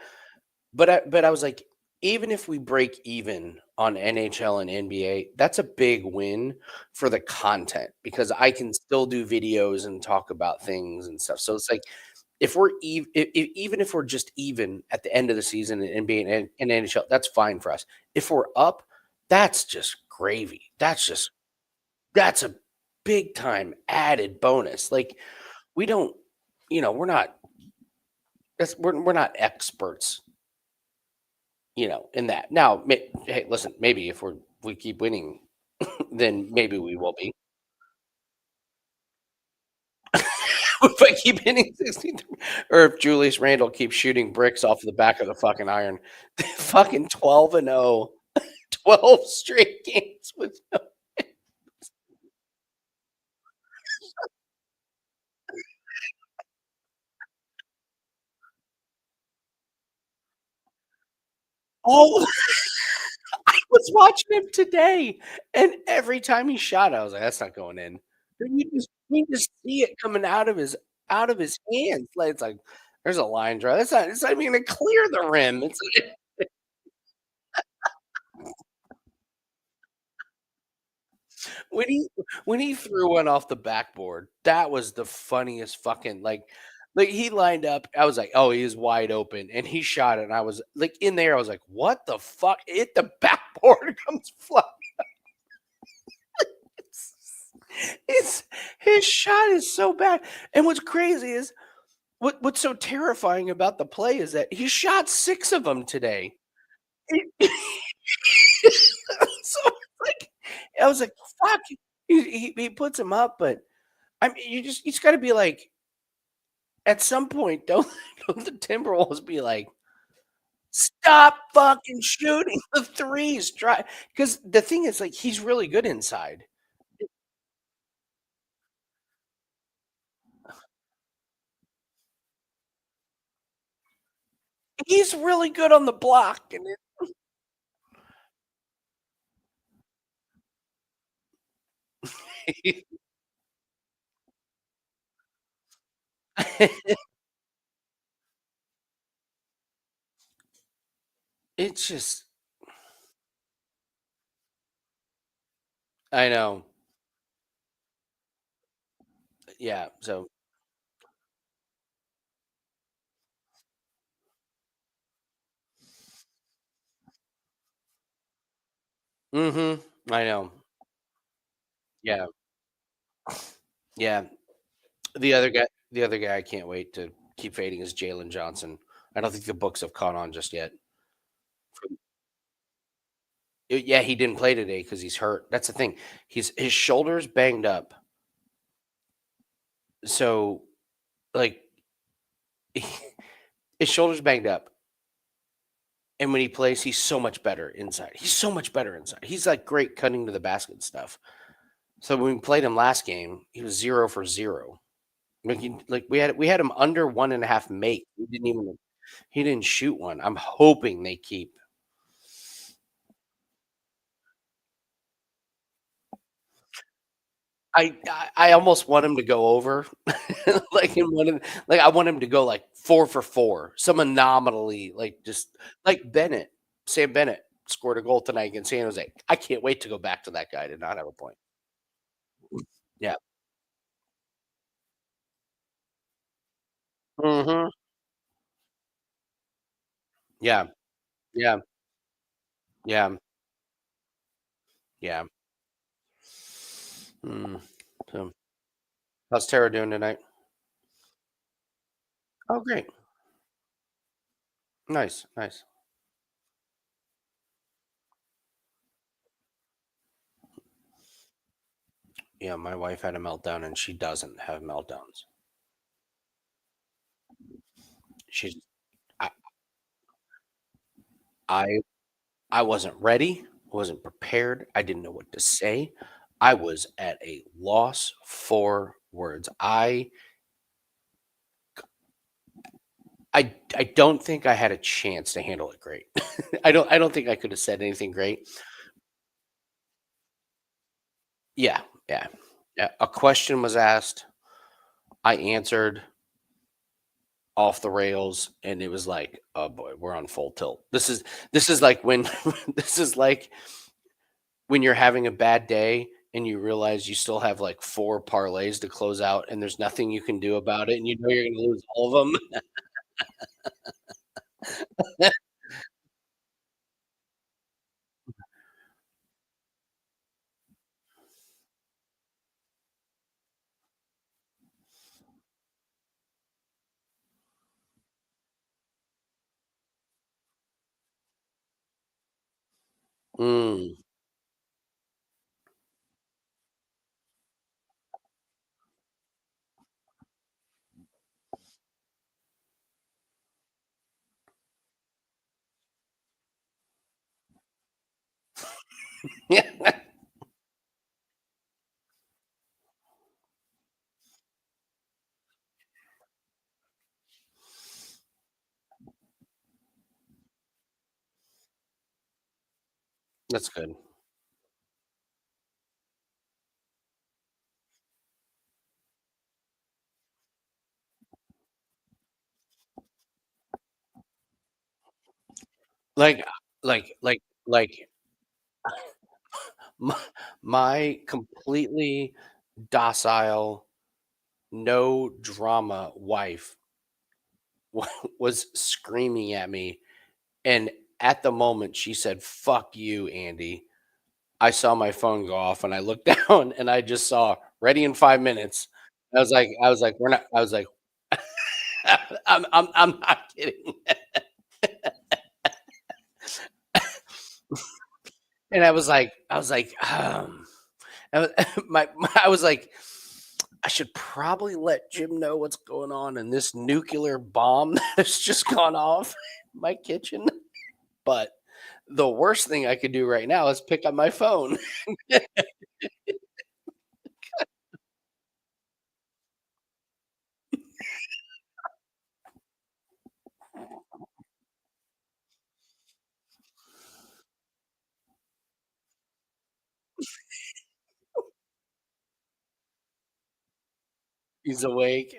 But I was like, even if we break even on NHL and NBA, that's a big win for the content because I can still do videos and talk about things and stuff. So it's like if we're even if we're just even at the end of the season in NBA and NHL, that's fine for us. If we're up, that's just gravy. That's a big time added bonus. Like we don't, we're not we're not experts, in that. Now, hey, listen, maybe if we keep winning, then maybe we will be. If I keep hitting 63, or if Julius Randle keeps shooting bricks off the back of the fucking iron, fucking 12-0, 12 straight games with no. Oh, I was watching him today, and every time he shot, I was like, "That's not going in." But you just see it coming out of his hands, like, it's like, "There's a line drive." It's not even gonna clear the rim. It's like when he when he threw one off the backboard, that was the funniest fucking like, he lined up, I was like, "Oh, he is wide open," and he shot it, and I was like, in there, I was like, "What the fuck?" Hit the backboard, comes flying. It's his shot is so bad, and what's crazy is what's so terrifying about the play is that he shot 6 of them today. He so, like, I was like, "Fuck." He puts him up, but, I mean, you just gotta be like, at some point, don't don't the Timberwolves be like, "Stop fucking shooting the threes, try." Because the thing is, like, he's really good inside. He's really good on the block, and it it's just I know. Yeah, so mhm, I know. Yeah, yeah. The other guy I can't wait to keep fading is Jalen Johnson. I don't think the books have caught on just yet. Yeah, he didn't play today because he's hurt. That's the thing. His shoulder's banged up. So, like, his shoulder's banged up, and when he plays, he's so much better inside. He's so much better inside. He's, like, great cutting to the basket and stuff. So when we played him last game, he was 0 for 0. We had him under 1.5 make. He didn't shoot one. I'm hoping they keep. I almost want him to go over, like, I want him to go, like, 4 for 4, some anomaly, like, just like Bennett. Sam Bennett scored a goal tonight against San Jose. I can't wait to go back to that guy to not have a point. Yeah. Mhm. Yeah. Yeah. Yeah. Yeah. Mm. So, how's Tara doing tonight? Oh, great. Nice, nice. Yeah, my wife had a meltdown, and she doesn't have meltdowns. She's I I I wasn't ready, wasn't prepared, I didn't know what to say. I was at a loss for words. I don't think I had a chance to handle it great. I don't think I could have said anything great. Yeah, yeah, yeah. A question was asked, I answered off the rails, and it was like, "Oh boy, we're on full tilt." This is like when this is like when you're having a bad day and you realize you still have like 4 parlays to close out and there's nothing you can do about it and you know you're gonna lose all of them. Mm. Yeah. That's good. Like like my my completely docile, no drama wife was screaming at me, and at the moment she said, "Fuck you, Andy." I saw my phone go off and I looked down and I just saw ready in 5 minutes. "We're not." I was like, I'm not kidding. And I was I was like, "I should probably let Jim know what's going on in this nuclear bomb that has just gone off in my kitchen." But the worst thing I could do right now is pick up my phone. He's awake.